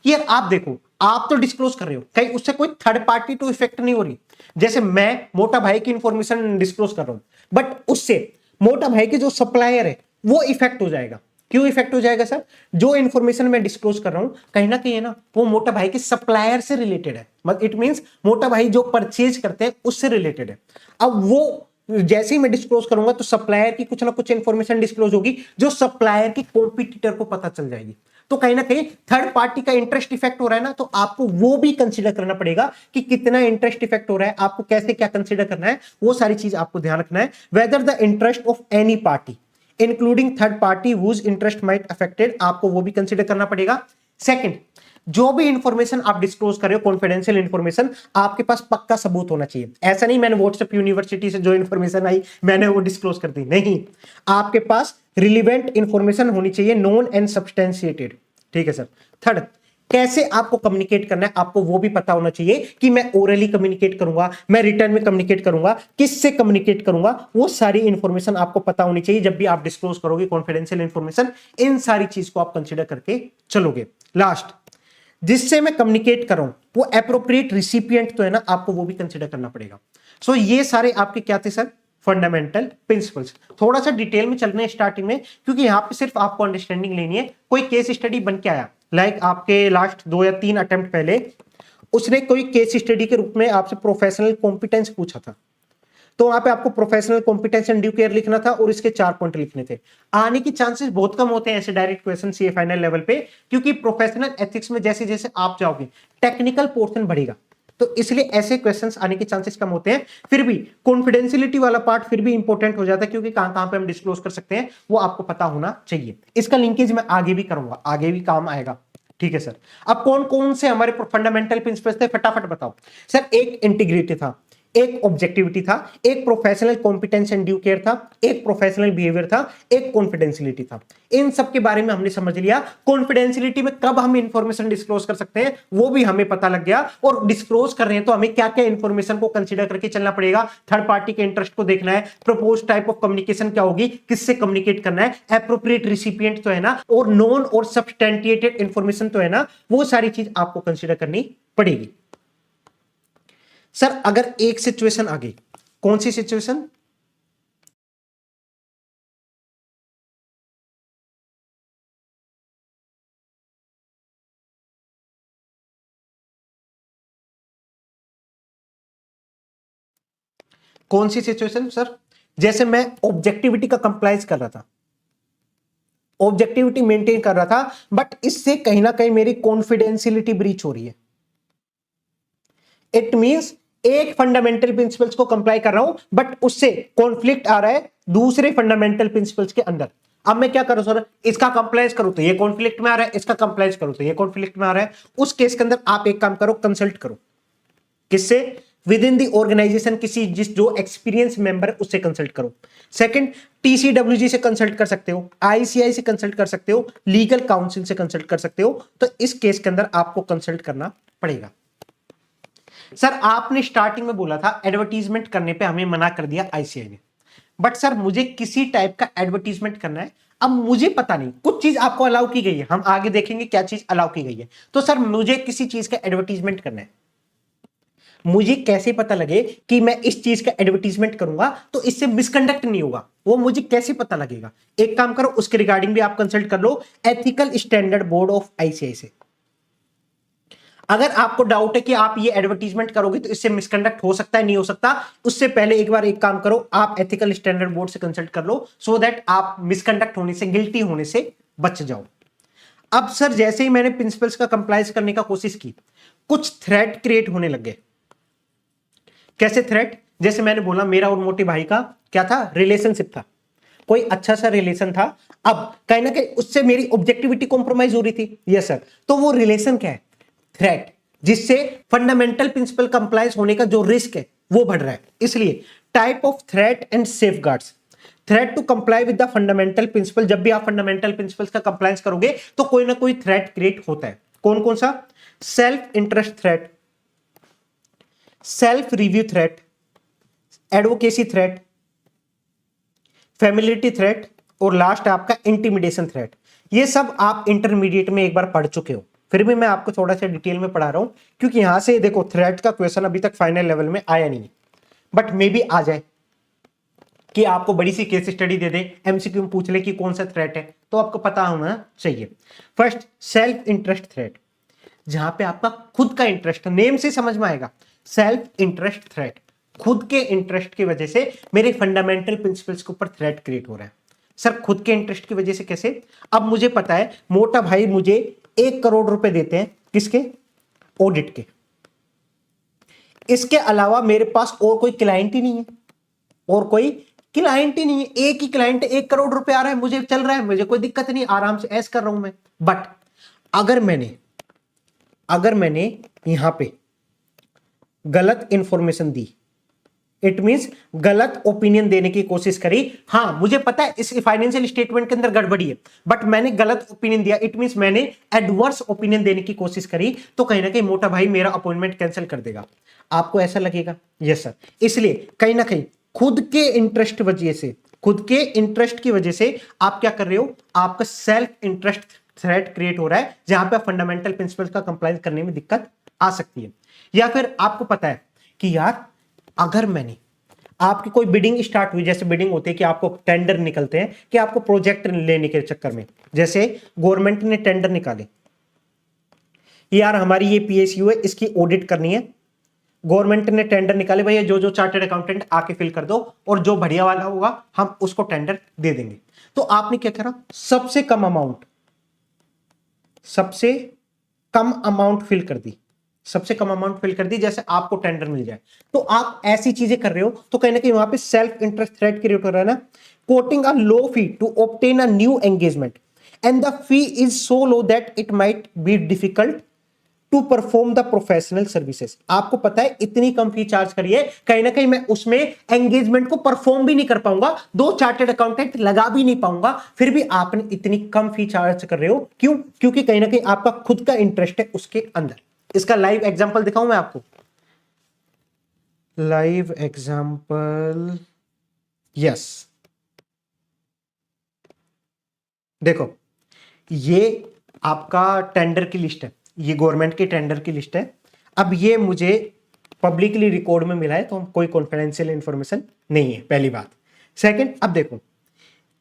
यार आप देखो आप तो डिस्क्लोज कर रहे हो, कहीं उससे कोई थर्ड पार्टी टू इफेक्ट नहीं हो रही। जैसे मैं मोटा भाई की इंफॉर्मेशन डिस्क्लोज कर रहा हूं, बट उससे मोटा भाई के जो सप्लायर है वो इफेक्ट हो जाएगा। क्यों इफेक्ट हो जाएगा सर? जो इंफॉर्मेशन मैं डिस्क्लोज कर रहा हूं कहीं ना कहीं है ना, वो मोटा भाई के सप्लायर से रिलेटेड है, मतलब इट मींस मोटा भाई जो परचेज करते हैं उससे रिलेटेड है। अब वो जैसे ही मैं डिस्क्लोज करूंगा तो सप्लायर की कुछ ना कुछ इंफॉर्मेशन डिस्क्लोज होगी जो सप्लायर की कॉम्पिटिटर को पता चल जाएगी। तो कहीं ना कहीं थर्ड पार्टी का इंटरेस्ट इफेक्ट हो रहा है ना, तो आपको वो भी कंसीडर करना पड़ेगा कि कितना इंटरेस्ट इफेक्ट हो रहा है, आपको कैसे क्या कंसीडर करना है, वो सारी चीज आपको ध्यान रखना है। Whether the interest of any party including third party whose interest might affected, आपको वो भी कंसीडर करना पड़ेगा। सेकंड, जो भी इंफॉर्मेशन आप डिस्क्लोज कर रहे हो कॉन्फिडेंशियल इंफॉर्मेशन, आपके पास पक्का सबूत होना चाहिए। ऐसा नहीं मैंने व्हाट्सएप यूनिवर्सिटी से जो इंफॉर्मेशन आई मैंने वो डिस्क्लोज कर दी, नहीं, आपके पास रिलीवेंट इंफॉर्मेशन होनी चाहिए, नोन एंड सब्सटेंशिएटेड। ठीक है सर। थर्ड, कैसे आपको कम्युनिकेट करना है, आपको वो भी पता होना चाहिए कि मैं ओरली कम्युनिकेट करूंगा, मैं रिटर्न में कम्युनिकेट करूंगा, किससे कम्युनिकेट करूंगा, वो सारी इंफॉर्मेशन आपको पता होनी चाहिए जब भी आप डिस्क्लोज करोगे कॉन्फिडेंशियल इंफॉर्मेशन। इन सारी चीज को आप कंसीडर करके चलोगे। लास्ट, जिससे मैं कम्युनिकेट कर रहा हूं वो एप्रोप्रिएट रिसिपिएंट तो है ना, आपको वो भी कंसीडर करना पड़ेगा। सो ये सारे आपके क्या थे सर, फंडामेंटल प्रिंसिपल्स। थोड़ा सा डिटेल में चल रहे हैं स्टार्टिंग में, क्योंकि यहां पे सिर्फ आपको अंडरस्टैंडिंग लेनी है। कोई केस स्टडी बन के आया, लाइक आपके लास्ट 2 या 3 अटेम्प्ट पहले उसने कोई केस स्टडी के रूप में आपसे प्रोफेशनल कॉम्पिटेंस पूछा था, तो वहां पे आपको professional competence and due care लिखना था और इसके 4 पॉइंट लिखने थे। आने की चांसेस बहुत कम होते हैं ऐसे direct question CA final level पे, क्योंकि प्रोफेशनल एथिक्स में जैसे जैसे आप जाओगे टेक्निकल पोर्शन बढ़ेगा, तो इसलिए ऐसे क्वेश्चंस आने के चांसेस कम होते हैं। फिर भी कॉन्फिडेंशियलिटी वाला पार्ट फिर भी इंपॉर्टेंट हो जाता है, क्योंकि कहां कहां पे हम डिस्क्लोज कर सकते हैं वो आपको पता होना चाहिए। इसका लिंकेज मैं आगे भी करूंगा, आगे भी काम आएगा। ठीक है सर। अब कौन कौन से हमारे फंडामेंटल प्रिंसिपल्स थे, फटाफट बताओ सर। एक इंटीग्रिटी था, एक ऑब्जेक्टिविटी था, एक professional competence and due care था, एक प्रोफेशनल बिहेवियर था, एक कॉन्फिडेंशियलिटी था। इन सब के बारे में हमने समझ लिया। कॉन्फिडेंशियलिटी में कब हम इंफॉर्मेशन डिस्क्लोज कर सकते हैं वो भी हमें पता लग गया, और डिस्क्लोज कर रहे हैं तो हमें क्या क्या इंफॉर्मेशन को कंसीडर करके चलना पड़ेगा। थर्ड पार्टी के इंटरेस्ट को देखना है, प्रपोज टाइप ऑफ कम्युनिकेशन क्या होगी, किससे कम्युनिकेट करना है, एप्रोप्रिएट रिसिपिएंट तो है ना, और नॉन और सब्सटेंटिएटेड इंफॉर्मेशन तो है ना, वो सारी चीज आपको कंसीडर करनी पड़ेगी। सर अगर एक सिचुएशन आ गई, कौन सी सिचुएशन, कौन सी सिचुएशन सर, जैसे मैं ऑब्जेक्टिविटी का कंप्लाइज कर रहा था, ऑब्जेक्टिविटी मेंटेन कर रहा था, बट इससे कहीं ना कहीं मेरी कॉन्फिडेंशियलिटी ब्रीच हो रही है। इट मींस एक फंडामेंटल प्रिंसिपल्स को कंप्लाई कर रहा हूं, बट उससे कॉन्फ्लिक्ट आ रहा है दूसरे फंडामेंटल प्रिंसिपल्स के अंदर। अब मैं क्या करूं सर, इसका कंप्लाइज करूं तो ये कॉन्फ्लिक्ट में आ रहा है, इसका कंप्लाइज करूं तो ये कॉन्फ्लिक्ट में आ रहा है। उस केस के अंदर आप एक काम करो, कंसल्ट करो, किससे, विद इन दी ऑर्गेनाइजेशन किसी जिस जो एक्सपीरियंस मेंबर उससे कंसल्ट करो। सेकंड, टीसीडब्ल्यूजी से कंसल्ट कर सकते हो, आईसीआई से कंसल्ट कर सकते हो, लीगल काउंसिल से कंसल्ट कर सकते हो। तो इस केस के अंदर आपको कंसल्ट करना पड़ेगा। सर आपने स्टार्टिंग में बोला था एडवर्टीजमेंट करने पे हमें मना कर दिया आईसीआई ने, बट सर मुझे किसी टाइप का एडवर्टीजमेंट करना है। अब मुझे पता नहीं, कुछ चीज आपको अलाउ की गई है, हम आगे देखेंगे क्या चीज अलाउ की गई है। तो सर मुझे किसी चीज का एडवर्टीजमेंट करना है, मुझे कैसे पता लगे कि मैं इस चीज का एडवर्टीजमेंट करूंगा तो इससे मिसकंडक्ट नहीं होगा, वो मुझे कैसे पता लगेगा। एक काम करो, उसके रिगार्डिंग भी आप कंसल्ट कर लो ethical standard board of ICI से। अगर आपको डाउट है कि आप ये एडवर्टीजमेंट करोगे तो इससे मिसकंडक्ट हो सकता है नहीं हो सकता, उससे पहले एक बार एक काम करो, आप एथिकल स्टैंडर्ड बोर्ड से कंसल्ट कर लो, सो दैट आप मिसकंडक्ट होने से, गिल्टी होने से बच जाओ। अब सर जैसे ही मैंने प्रिंसिपल्स का कंप्लाइज करने का कोशिश की, कुछ थ्रेट क्रिएट होने लग गए। कैसे थ्रेट, जैसे मैंने बोला मेरा और मोटे भाई का क्या था, रिलेशनशिप था, कोई अच्छा सा रिलेशन था। अब कहीं ना कहीं उससे मेरी ऑब्जेक्टिविटी कॉम्प्रोमाइज हो रही थी। यस सर, तो वो रिलेशन क्या है, थ्रेट, जिससे फंडामेंटल प्रिंसिपल कंप्लायंस होने का जो रिस्क है वो बढ़ रहा है। इसलिए type of threat and safeguards, threat to comply with the fundamental principle, जब भी आप फंडामेंटल प्रिंसिपल्स का कंप्लायंस करोगे तो कोई ना कोई थ्रेट क्रिएट होता है। कौन कौन सा, self interest threat, self review threat, advocacy threat, familiarity threat, और लास्ट आपका इंटिमिडेशन थ्रेट। ये सब आप इंटरमीडिएट में एक बार पढ़ चुके हो, फिर भी मैं आपको थोड़ा सा डिटेल में पढ़ा रहा हूं, क्योंकि यहां से देखो थ्रेट का क्वेश्चन अभी तक फाइनल लेवल में आया नहीं है, बट मे बी आ जाए कि आपको बड़ी सी केस स्टडी दे दे, एमसीक्यू में पूछ ले कि कौन सा थ्रेट है, तो आपको पता होना चाहिए। फर्स्ट, सेल्फ इंटरेस्ट थ्रेट, जहां पे आपका खुद का इंटरेस्ट, नेम से समझ में आएगा, सेल्फ इंटरेस्ट थ्रेट, खुद के इंटरेस्ट की वजह से मेरे फंडामेंटल प्रिंसिपल्स के ऊपर थ्रेट क्रिएट हो रहा है। सर खुद के इंटरेस्ट की वजह से कैसे? अब मुझे पता है मोटा भाई मुझे 1 करोड़ रुपए देते हैं, किसके? ऑडिट के। इसके अलावा मेरे पास और कोई क्लाइंट ही नहीं है, और कोई क्लाइंट ही नहीं है, एक ही क्लाइंट है, 1 करोड़ रुपए आ रहा है, मुझे चल रहा है, मुझे कोई दिक्कत नहीं, आराम से ऐश कर रहा हूं मैं। बट अगर मैंने यहां पे गलत इंफॉर्मेशन दी, इट मींस गलत ओपिनियन देने की कोशिश करी, हाँ मुझे पता है इस फाइनेंशियल स्टेटमेंट के अंदर गड़बड़ी है, बट मैंने गलत ओपिनियन दिया, इट मींस मैंने एडवर्स ओपिनियन देने की कोशिश करी, तो कहीं ना कहीं मोटा भाई मेरा अपॉइंटमेंट कैंसिल कर देगा। आपको ऐसा लगेगा? Yes sir. इसलिए कहीं ना कहीं खुद के इंटरेस्ट की वजह से आप क्या कर रहे हो, आपका सेल्फ इंटरेस्ट थ्रेट क्रिएट हो रहा है, जहां पे फंडामेंटल प्रिंसिपल्स का कंप्लायंस करने में दिक्कत आ सकती है। या फिर आपको पता है कि यार अगर मैंने आपकी कोई बिडिंग स्टार्ट हुई, जैसे बिडिंग होती है कि आपको टेंडर निकलते हैं कि आपको प्रोजेक्ट लेने के चक्कर में, जैसे गवर्नमेंट ने टेंडर निकाले, यार हमारी ये पीएसयू है, इसकी ऑडिट करनी है, गवर्नमेंट ने टेंडर निकाले, भैया जो जो चार्टर्ड अकाउंटेंट आके फिल कर दो, और जो बढ़िया वाला होगा हम उसको टेंडर दे देंगे। तो आपने क्या करा, सबसे कम अमाउंट फिल कर दी, जैसे आपको टेंडर मिल जाए। तो आप ऐसी चीजें कर रहे हो, तो कहीं ना कहीं वहां पे सेल्फ इंटरेस्ट थ्रेट क्रिएट हो रहा है ना। Quoting a low fee to obtain a new engagement and the fee is so low that it might be difficult to perform the professional services. आपको पता है इतनी कम फी चार्ज करिए, कहीं ना कहीं मैं उसमें एंगेजमेंट को परफॉर्म भी नहीं कर पाऊंगा, 2 चार्टर्ड अकाउंटेंट लगा भी नहीं पाऊंगा, फिर भी आपने इतनी कम फी चार्ज कर रहे हो, क्यों? क्योंकि कहीं ना कहीं आपका खुद का इंटरेस्ट है उसके अंदर। इसका लाइव एग्जांपल दिखाऊं मैं आपको, लाइव एग्जांपल, यस देखो, ये आपका टेंडर की लिस्ट है, ये गवर्नमेंट के टेंडर की लिस्ट है। अब ये मुझे पब्लिकली रिकॉर्ड में मिला है, तो कोई कॉन्फिडेंशियल इंफॉर्मेशन नहीं है, पहली बात। सेकंड, अब देखो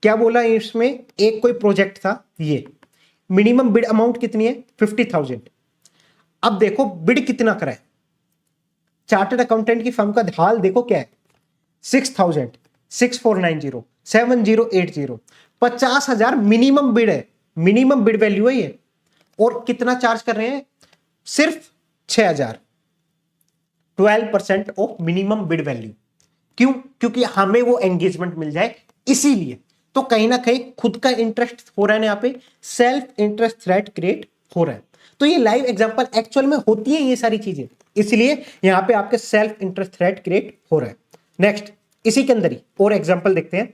क्या बोला है इसमें, एक कोई प्रोजेक्ट था, ये मिनिमम बिड अमाउंट कितनी है, 50,000। अब देखो बिड कितना करा है, चार्टर्ड अकाउंटेंट की फर्म का हाल देखो क्या है, 6,000, 6,490, 7,080, 50,000 मिनिमम बिड है, मिनिमम बिड वैल्यू है ये, और कितना चार्ज कर रहे हैं, सिर्फ 6,000, 12% ऑफ मिनिमम बिड वैल्यू। क्यों? क्योंकि हमें वो एंगेजमेंट मिल जाए, इसीलिए। तो कहीं ना कहीं खुद का इंटरेस्ट हो रहा है यहाँ पे, सेल्फ इंटरेस्ट थ्रेट क्रिएट हो रहा है। तो ये लाइव एग्जांपल एक्चुअल में होती है ये सारी चीजें, इसलिए यहां पे आपके सेल्फ इंटरेस्ट थ्रेट क्रिएट हो रहा है। नेक्स्ट, इसी के अंदर ही और एग्जांपल देखते हैं,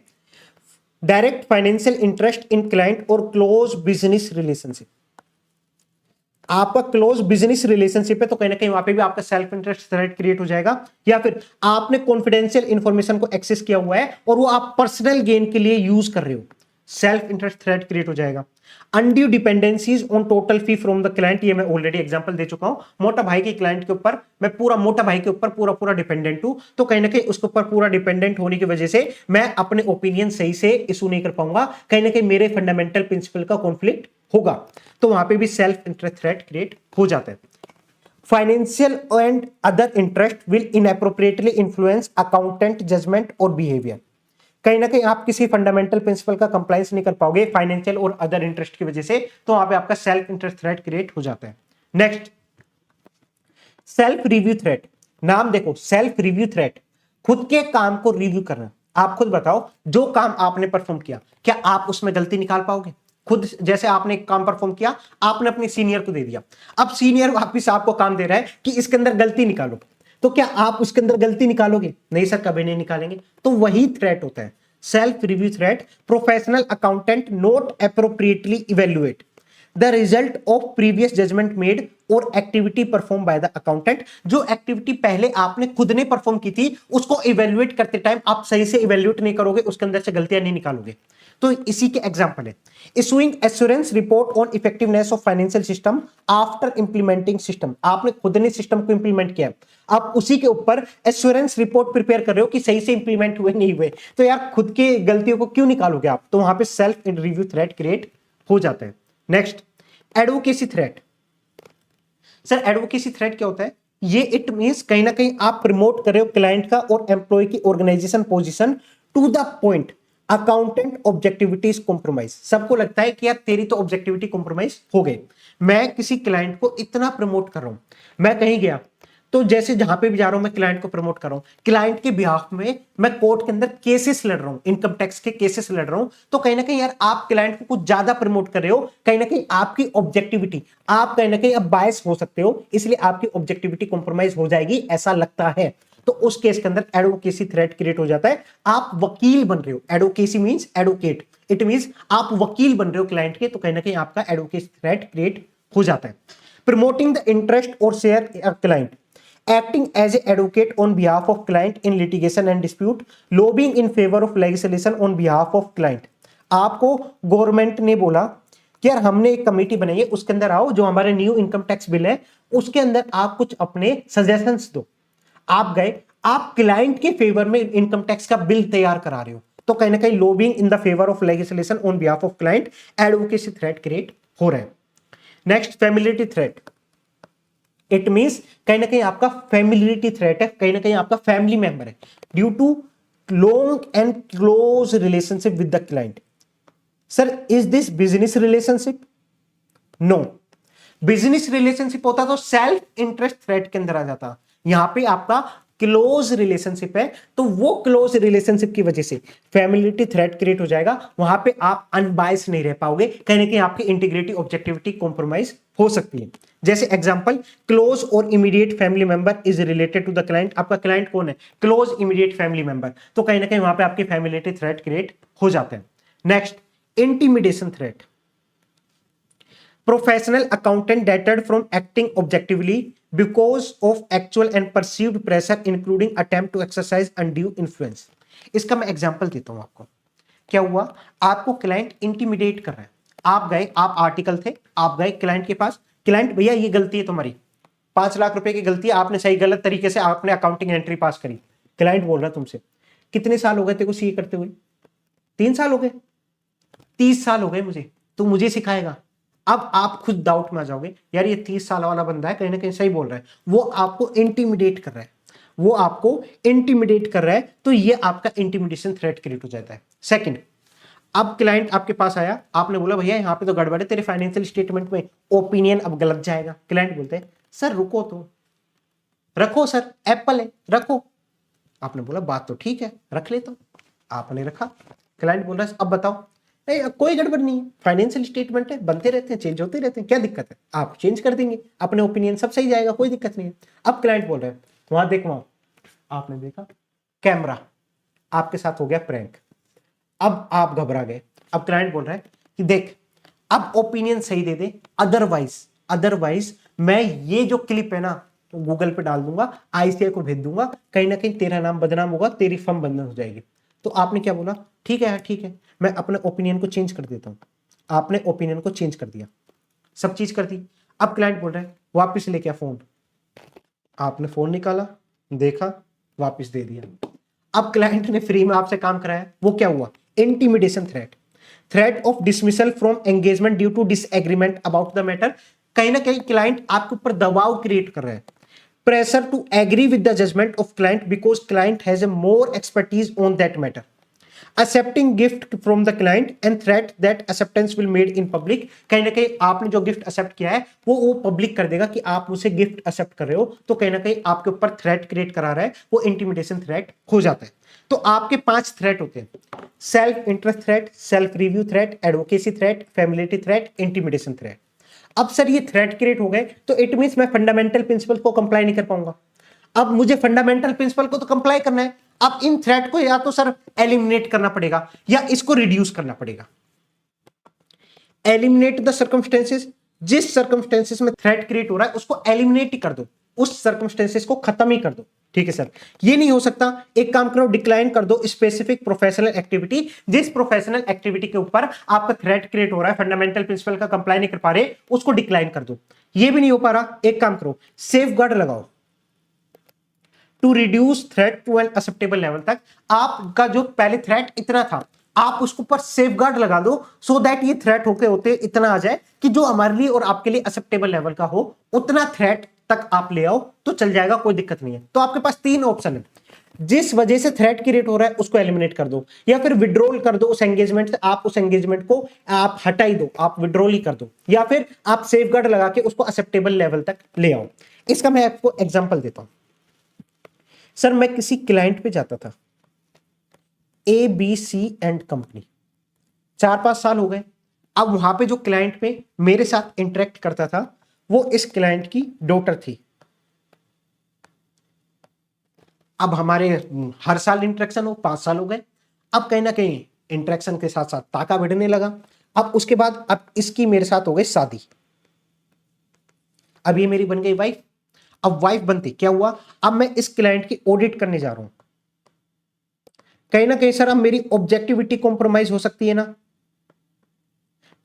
direct financial interest in client और क्लोज बिजनेस रिलेशनशिप। आपका क्लोज बिजनेस रिलेशनशिप है, तो कहीं ना कहीं वहां पे भी आपका सेल्फ इंटरेस्ट थ्रेट क्रिएट हो जाएगा। या फिर आपने कॉन्फिडेंशियल इंफॉर्मेशन को एक्सेस किया हुआ है और वो आप पर्सनल गेन के लिए यूज कर रहे हो, सेल्फ इंटरेस्ट थ्रेट क्रिएट हो जाएगा। Undue dependencies on total fee from the client, ये मैं ऑलरेडी एग्जांपल दे चुका हूं, मोटा भाई के क्लाइंट के ऊपर मैं मोटा भाई के ऊपर पूरा डिपेंडेंट हूं, तो कहीं ना कहीं उसके ऊपर पूरा डिपेंडेंट होने की वजह से मैं अपने ओपिनियन सही से इशू नहीं कर पाऊंगा, कहीं ना कहीं मेरे फंडामेंटल प्रिंसिपल का कॉन्फ्लिक्ट होगा, तो वहां पे भी सेल्फ इंटरेस्ट थ्रेट क्रिएट हो जाता है। Financial and other interest will inappropriately influence accountant judgement और बिहेवियर। कहीं ना कहीं आप किसी फंडामेंटल प्रिंसिपल का कंप्लायंस नहीं कर पाओगे फाइनेंशियल और अदर इंटरेस्ट की वजह से, तो वहां पे आपका सेल्फ इंटरेस्ट थ्रेट क्रिएट हो जाता है। Next, self review threat. नाम देखो, सेल्फ रिव्यू थ्रेट, खुद के काम को रिव्यू करना। आप खुद बताओ, जो काम आपने परफॉर्म किया, क्या आप उसमें गलती निकाल पाओगे? खुद जैसे आपने एक काम परफॉर्म किया, आपने अपने सीनियर को दे दिया, अब सीनियर वापिस आपको काम दे रहा है कि इसके अंदर गलती निकालो, तो क्या आप उसके अंदर गलती निकालोगे? नहीं सर, कभी नहीं निकालेंगे। तो वही थ्रेट होता है, self review threat. Professional accountant not appropriately evaluate the result of previous judgement made और activity perform by the accountant. जो एक्टिविटी पहले आपने खुद ने परफॉर्म की थी, उसको इवेल्युएट करते टाइम आप सही से इवेल्युएट नहीं करोगे, उसके अंदर से गलतियां नहीं निकालोगे। तो इसी के एग्जांपल है issuing assurance report on effectiveness of financial system after implementing system. आपने खुद ने सिस्टम को इंप्लीमेंट किया, आप उसी के ऊपर एश्योरेंस रिपोर्ट प्रिपेयर कर रहे हो कि सही से इंप्लीमेंट हुए नहीं हुए, तो यार खुद की गलतियों को क्यों निकालोगे आप? तो वहां पे सेल्फ रिव्यू थ्रेट क्रिएट हो जाता है। Next, advocacy threat. Sir advocacy threat क्या होता है? ये इट मींस कहीं ना कहीं आप प्रमोट कर रहे हो क्लाइंट का और एम्प्लॉय की organization position to the point accountant objectivity is compromise. सबको लगता है कि यार तेरी तो ऑब्जेक्टिविटी कॉम्प्रोमाइज हो गई, मैं किसी क्लाइंट को इतना प्रमोट कर रहा हूं, मैं कहीं गया तो जैसे जहां पे भी जा रहा हूं मैं क्लाइंट को प्रमोट कर रहा हूं, क्लाइंट के बिहाफ में मैं कोर्ट के अंदर केसेस लड़ रहा हूं, इनकम टैक्स के केसेस लड़ रहा हूं, तो कहीं ना कहीं यार आप क्लाइंट को कुछ ज्यादा प्रमोट कर रहे हो, कहीं ना कहीं आपकी ऑब्जेक्टिविटी, आप कहीं ना कहीं अब बायस हो सकते हो, इसलिए आपकी ऑब्जेक्टिविटी कॉम्प्रोमाइज हो जाएगी ऐसा लगता है। तो उस केस के अंदर एडवोकेसी थ्रेट क्रिएट हो जाता है। आप वकील बन रहे हो, advocacy means advocate, it means आप वकील बन रहे हो क्लाइंट के, तो कहीं ना कहीं आपका एडवोकेसी थ्रेट क्रिएट हो जाता है। प्रमोटिंग द इंटरेस्ट और share client, acting as an advocate on behalf of client in litigation and dispute, lobbying in favor of legislation on behalf of client। आपको गवर्नमेंट ने बोला कि यार हमने एक कमेटी बनाई है, उसके अंदर आओ, जो हमारे न्यू इनकम टैक्स बिल है उसके अंदर आप कुछ अपने सजेशंस दो। आप गए, आप क्लाइंट के फेवर में इनकम टैक्स का बिल तैयार करा रहे हो, तो कहीं ना कहीं lobbying in the favour of legislation on behalf of client, advocacy threat create हो रहा है। Next, familiarity threat, it means कहीं ना कहीं आपका फैमिलियरिटी थ्रेट है, कहीं ना कहीं आपका फैमिली मेंबर है, due to long and close relationship with the client. Sir is this business relationship? No, business relationship होता तो सेल्फ इंटरेस्ट थ्रेट के अंदर आ जाता, यहां पे आपका क्लोज रिलेशनशिप है, तो वो क्लोज रिलेशनशिप की वजह से फैमिलियरिटी थ्रेट क्रिएट हो जाएगा, वहां पे आप अनबायस नहीं रह पाओगे, कहीं ना कहीं आपकी इंटीग्रिटी ऑब्जेक्टिविटी कॉम्प्रोमाइज हो सकती है। जैसे एग्जांपल, क्लोज और immediate family member is related to the client, आपका क्लाइंट कौन है? क्लोज इमीडिएट फैमिली मेंबर, तो कहीं ना कहीं वहां पे आपकी फैमिलियरिटी थ्रेट क्रिएट हो जाता है। Next, intimidation threat, professional accountant deterred from acting objectively because of actual and perceived pressure including attempt to exercise undue influence। इसका मैं एग्जांपल देता हूं आपको। क्या हुआ, आपको क्लाइंट इंटिमिडेट कर रहा है, आप गए, आप आर्टिकल थे, आप गए क्लाइंट के पास, क्लाइंट भैया ये गलती है तुम्हारी, 5 लाख रुपए की गलती है, आपने सही गलत तरीके से आपने अकाउंटिंग एंट्री पास करी। क्लाइंट बोल रहा है तुमसे, कितने साल हो गए तेरे को सीए करते हुए? 3 साल हो गए? 30 साल हो गए मुझे, तू मुझे सिखाएगा? अब आप खुद डाउट में आ जाओगे, यार ये 30 साल वाला बंदा है, कहीं ना कहीं सही बोल रहा है, वो आपको इंटिमिडेट कर रहा है, वो आपको इंटिमिडेट कर रहा है, तो ये आपका इंटिमिडेशन थ्रेट क्रिएट हो जाता है। सेकंड, अब क्लाइंट आपके पास आया, आपने बोला भैया यहाँ पे तो गड़बड़ है, तेरे फाइनेंशियल स्टेटमेंट में ओपिनियन अब गलत जाएगा। क्लाइंट बोलते हैं सर रुको तो, रखो सर, एप्पल है रखो। आपने बोला बात तो ठीक है, रख लेता हूं, आपने रखा। क्लाइंट बोल रहा है अब बताओ, नहीं कोई गड़बड़ नहीं है, फाइनेंशियल स्टेटमेंट है, बनते रहते हैं, चेंज होते रहते हैं, क्या दिक्कत है, आप चेंज कर देंगे अपने ओपिनियन, सब सही जाएगा, कोई दिक्कत नहीं है। अब क्लाइंट बोल रहा है वहां देख, वहां आपने देखा कैमरा, आपके साथ हो गया प्रैंक, अब आप घबरा गए। अब क्लाइंट बोल रहा है कि देख अब ओपिनियन सही दे दे, अदरवाइज अदरवाइज मैं ये जो क्लिप है ना तो गूगल पे डाल दूंगा, आईसीआई को भेज दूंगा, कहीं ना कहीं तेरा नाम बदनाम होगा, तेरी फर्म बंद हो जाएगी। तो आपने क्या बोला, ठीक है ठीक है, मैं अपने ओपिनियन को चेंज कर देता हूं। आपने ओपिनियन को चेंज कर दिया, सब चीज कर दी। अब क्लाइंट बोल रहा है वापस लेके आ फोन, आपने फोन निकाला, देखा, वापस दे दिया। अब क्लाइंट ने फ्री में आपसे काम कराया, वो क्या हुआ, intimidation threat, threat of dismissal from engagement due to disagreement about the matter. कहीं ना कहीं क्लाइंट आपके ऊपर दबाव क्रिएट कर रहा है, pressure to agree with the judgment of client because client has a more expertise on that matter, accepting gift from the client and threat that acceptance will made in public। कहीं ना कहीं आपने जो गिफ्ट एक्सेप्ट किया है वो पब्लिक कर देगा कि आप उसे गिफ्ट एक्सेप्ट कर रहे हो, तो कहीं ना कहीं आपके ऊपर थ्रेट क्रिएट करा रहा है, वो इंटिमिडेशन थ्रेट हो जाता है। तो आपके 5 थ्रेट होते हैं, self interest threat, self review threat, advocacy threat, familiarity threat, intimidation threat. अब सर ये थ्रेट क्रिएट हो गए तो इट मींस मैं फंडामेंटल प्रिंसिपल को कंप्लाई नहीं कर पाऊंगा। अब मुझे फंडामेंटल प्रिंसिपल को तो कंप्लाई करना है, अब इन थ्रेट को या तो सर एलिमिनेट करना पड़ेगा या इसको रिड्यूस करना पड़ेगा। एलिमिनेट द सर्कमस्टेंसेस, जिस सर्कमस्टेंसेस में थ्रेट क्रिएट हो रहा है उसको एलिमिनेट ही कर दो, उस सर्कमस्टेंसेस को खत्म ही कर दो। ठीक है सर, ये नहीं हो सकता, एक काम करो डिक्लाइन कर दो स्पेसिफिक प्रोफेशनल एक्टिविटी, जिस प्रोफेशनल एक्टिविटी के ऊपर आपका थ्रेट क्रिएट हो रहा है, फंडामेंटल प्रिंसिपल का कंप्लाई नहीं कर पा रहे, उसको डिक्लाइन कर दो। ये भी नहीं हो पा रहा, एक काम करो सेफगार्ड लगाओ to reduce threat to an acceptable level तक। आपका जो पहले थ्रेट इतना था आप उसके ऊपर सेफगार्ड लगा दो, सो दैट ये थ्रेट होते होते इतना आ जाए कि जो हमारे लिए और आपके लिए एक्सेप्टेबल लेवल का हो, उतना थ्रेट तक आप ले आओ तो चल जाएगा, कोई दिक्कत नहीं है। तो आपके पास 3 ऑप्शन है, जिस वजह से थ्रेट क्रिएट हो रहा है उसको एलिमिनेट कर दो, या फिर विड्रॉल कर दो उस एंगेजमेंट से, आप उस एंगेजमेंट को आप हटा ही दो, आप विड्रॉल ही कर दो, या फिर आप सेफगार्ड लगा के उसको एक्सेप्टेबल लेवल तक ले आओ। इसका मैं आपको एग्जांपल देता हूं। सर मैं किसी क्लाइंट पे जाता था, ABC एंड कंपनी, 4-5 साल हो गए। अब वहां पे जो क्लाइंट पे मेरे साथ इंटरेक्ट करता था वो इस क्लाइंट की डॉटर थी। अब हमारे हर साल इंटरेक्शन हो, 5 साल हो गए। अब कहीं ना कहीं इंटरेक्शन के साथ साथ ताका बढ़ने लगा। अब उसके बाद अब इसकी मेरे साथ हो गई शादी, अब ये मेरी बन गई वाइफ। अब वाइफ बनती क्या हुआ, अब मैं इस क्लाइंट की ऑडिट करने जा रहा हूं। कहीं ना कहीं सर अब मेरी ऑब्जेक्टिविटी कॉम्प्रोमाइज हो सकती है ना,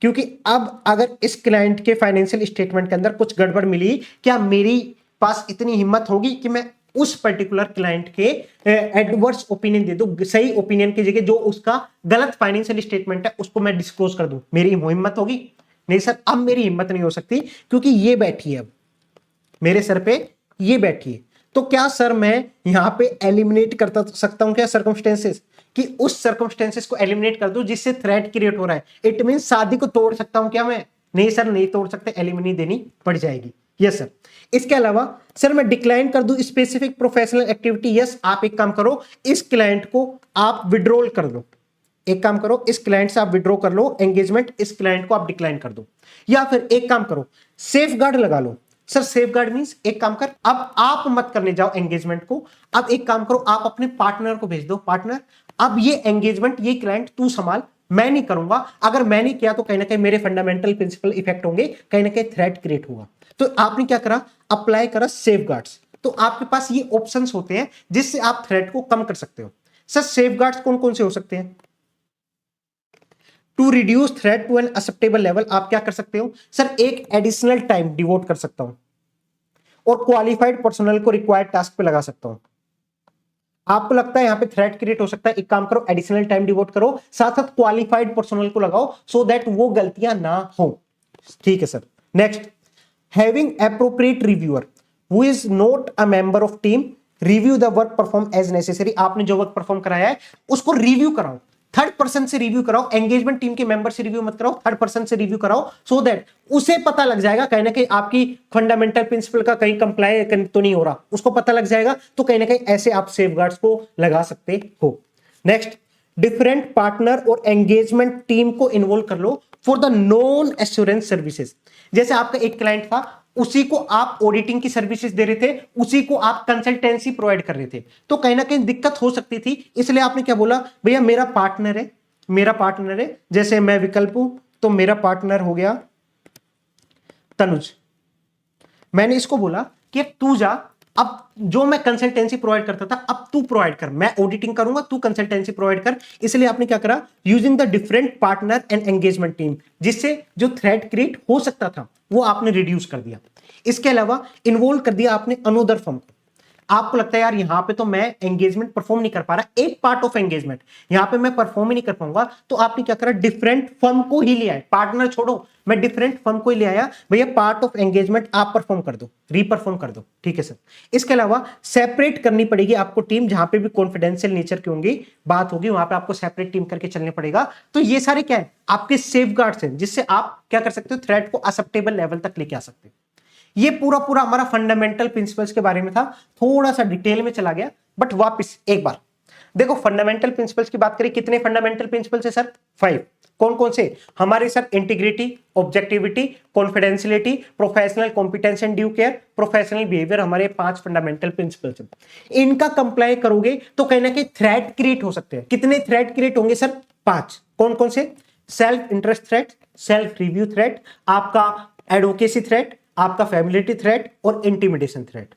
क्योंकि अब अगर इस क्लाइंट के फाइनेंशियल स्टेटमेंट के अंदर कुछ गड़बड़ मिली, क्या मेरी पास इतनी हिम्मत होगी कि मैं उस पर्टिकुलर क्लाइंट के एडवर्स ओपिनियन दे दूं, सही ओपिनियन की जगह जो उसका गलत फाइनेंशियल स्टेटमेंट है उसको मैं डिस्क्लोज कर दूं? मेरी हिम्मत होगी? नहीं सर, अब मेरी हिम्मत नहीं हो सकती, क्योंकि ये बैठी है अब मेरे सर पे, ये बैठी है। तो क्या सर मैं यहां पे एलिमिनेट कर सकता हूं क्या सर्कमस्टेंसेस, कि उस सर्कमस्टेंसेस को एलिमिनेट कर दूं जिससे थ्रेट क्रिएट हो रहा है? इट मीन शादी को तोड़ सकता हूं क्या मैं? नहीं सर, नहीं तोड़ सकते, एलिमिनी देनी पड़ जाएगी। Yes sir. इसके अलावा सर मैं डिक्लाइन कर दूं स्पेसिफिक प्रोफेशनल एक्टिविटी। यस, आप एक काम करो, इस क्लाइंट को आप विड्रॉल कर दो, एक काम करो, इस क्लाइंट से आप विड्रॉ कर लो एंगेजमेंट, इस क्लाइंट को आप डिक्लाइन कर दो। या फिर एक काम करो, सेफ गार्ड लगा लो। सर सेफ गार्ड मींस एक काम कर, अब आप मत करने जाओ एंगेजमेंट को, अब एक काम करो, आप अपने पार्टनर को भेज दो, पार्टनर अब ये एंगेजमेंट, ये क्लाइंट तू संभाल, मैं नहीं करूंगा। अगर मैं नहीं किया तो कहीं ना कहीं मेरे फंडामेंटल प्रिंसिपल इफेक्ट होंगे, कहीं ना कहीं थ्रेट क्रिएट होगा। तो आपने क्या करा, अप्लाई करा सेफ गार्ड्स। तो आपके पास ये ऑप्शंस होते हैं जिससे आप थ्रेट को कम कर सकते हो। सर सेफ गार्ड्स कौन कौन से हो सकते हैं? To reduce threat to an acceptable level, आप क्या कर सकते हो सर, एक एडिशनल टाइम डिवोट कर सकता हूं और क्वालिफाइड पर्सनल को रिक्वायर्ड टास्क पे लगा सकता हूं। आपको लगता है यहां पे थ्रेट क्रिएट हो सकता है, एक काम करो, एडिशनल टाइम डिवोट करो, साथ साथ क्वालिफाइड पर्सनल को लगाओ, सो दैट वो गलतियां ना हो। ठीक है sir. Next, having appropriate reviewer who is not a member of team review the work perform as necessary. आपने जो वर्क परफॉर्म कराया है उसको रिव्यू कराओ, थर्ड पर्सन से रिव्यू कराओ, एंगेजमेंट टीम के मेंबर से रिव्यू मत कराओ, थर्ड पर्सन से रिव्यू कराओ, सो दैट उसे पता लग जाएगा कहीं ना कहीं आपकी फंडामेंटल प्रिंसिपल का कहीं कंप्लाई तो नहीं हो रहा, उसको पता लग जाएगा। तो कहीं ना कहीं ऐसे आप सेफगार्ड्स को लगा सकते हो। नेक्स्ट, डिफरेंट पार्टनर और एंगेजमेंट टीम को इन्वॉल्व कर लो for the non assurance services. जैसे आपका एक क्लाइंट था, उसी को आप ऑडिटिंग की सर्विसेज दे रहे थे, उसी को आप कंसल्टेंसी प्रोवाइड कर रहे थे, तो कहीं ना कहीं दिक्कत हो सकती थी। इसलिए आपने क्या बोला, भैया मेरा पार्टनर है, मेरा पार्टनर है, जैसे मैं विकल्प हूं तो मेरा पार्टनर हो गया तनुज। मैंने इसको बोला कि तू जा, अब जो मैं कंसल्टेंसी प्रोवाइड करता था अब तू प्रोवाइड कर, मैं ऑडिटिंग करूंगा, तू कंसल्टेंसी प्रोवाइड कर। इसलिए आपने क्या करा, using the different partner and engagement team, जिससे जो थ्रेट क्रिएट हो सकता था वो आपने रिड्यूस कर दिया। इसके अलावा इन्वॉल्व कर दिया आपने अनदर फर्म को। आपको लगता है यार यहां पे तो मैं एंगेजमेंट परफॉर्म नहीं कर पा रहा, एक पार्ट ऑफ एंगेजमेंट यहां पे मैं परफॉर्म ही नहीं कर पाऊंगा, तो आपने क्या करा, डिफरेंट फर्म को ही ले आए, पार्टनर छोड़ो, मैं डिफरेंट फर्म को ही ले आया, भैया पार्ट ऑफ एंगेजमेंट आप परफॉर्म कर दो, रीपरफॉर्म कर दो। ठीक है सर। इसके अलावा सेपरेट करनी पड़ेगी आपको टीम, जहां पे भी कॉन्फिडेंशियल नेचर की होंगी बात होगी, वहां पे आपको सेपरेट टीम करके चलने पड़ेगा। तो ये सारे क्या है, आपके सेफगार्ड्स हैं, जिससे आप क्या कर सकते हो, थ्रेट को एक्सेप्टेबल लेवल तक लेके आ सकते हो। ये पूरा पूरा हमारा फंडामेंटल प्रिंसिपल्स के बारे में था, थोड़ा सा डिटेल में चला गया, बट वापस एक बार देखो, फंडामेंटल प्रिंसिपल्स की बात करें, कितने फंडामेंटल प्रिंसिपल्स है सर? 5। कौन कौन से हमारे sir? Integrity, objectivity, confidentiality, professional competence and due care, professional behaviour, हमारे 5 फंडामेंटल प्रिंसिपल्स हैं। इनका कंप्लाई करोगे तो कहीं ना कहीं थ्रेट क्रिएट हो सकते हैं। कितने थ्रेट क्रिएट होंगे सर? 5। कौन कौन से? Self interest threat, self review threat, आपका एडवोकेसी थ्रेट, आपका फैमिलिटी थ्रेट और इंटिमिडेशन थ्रेट।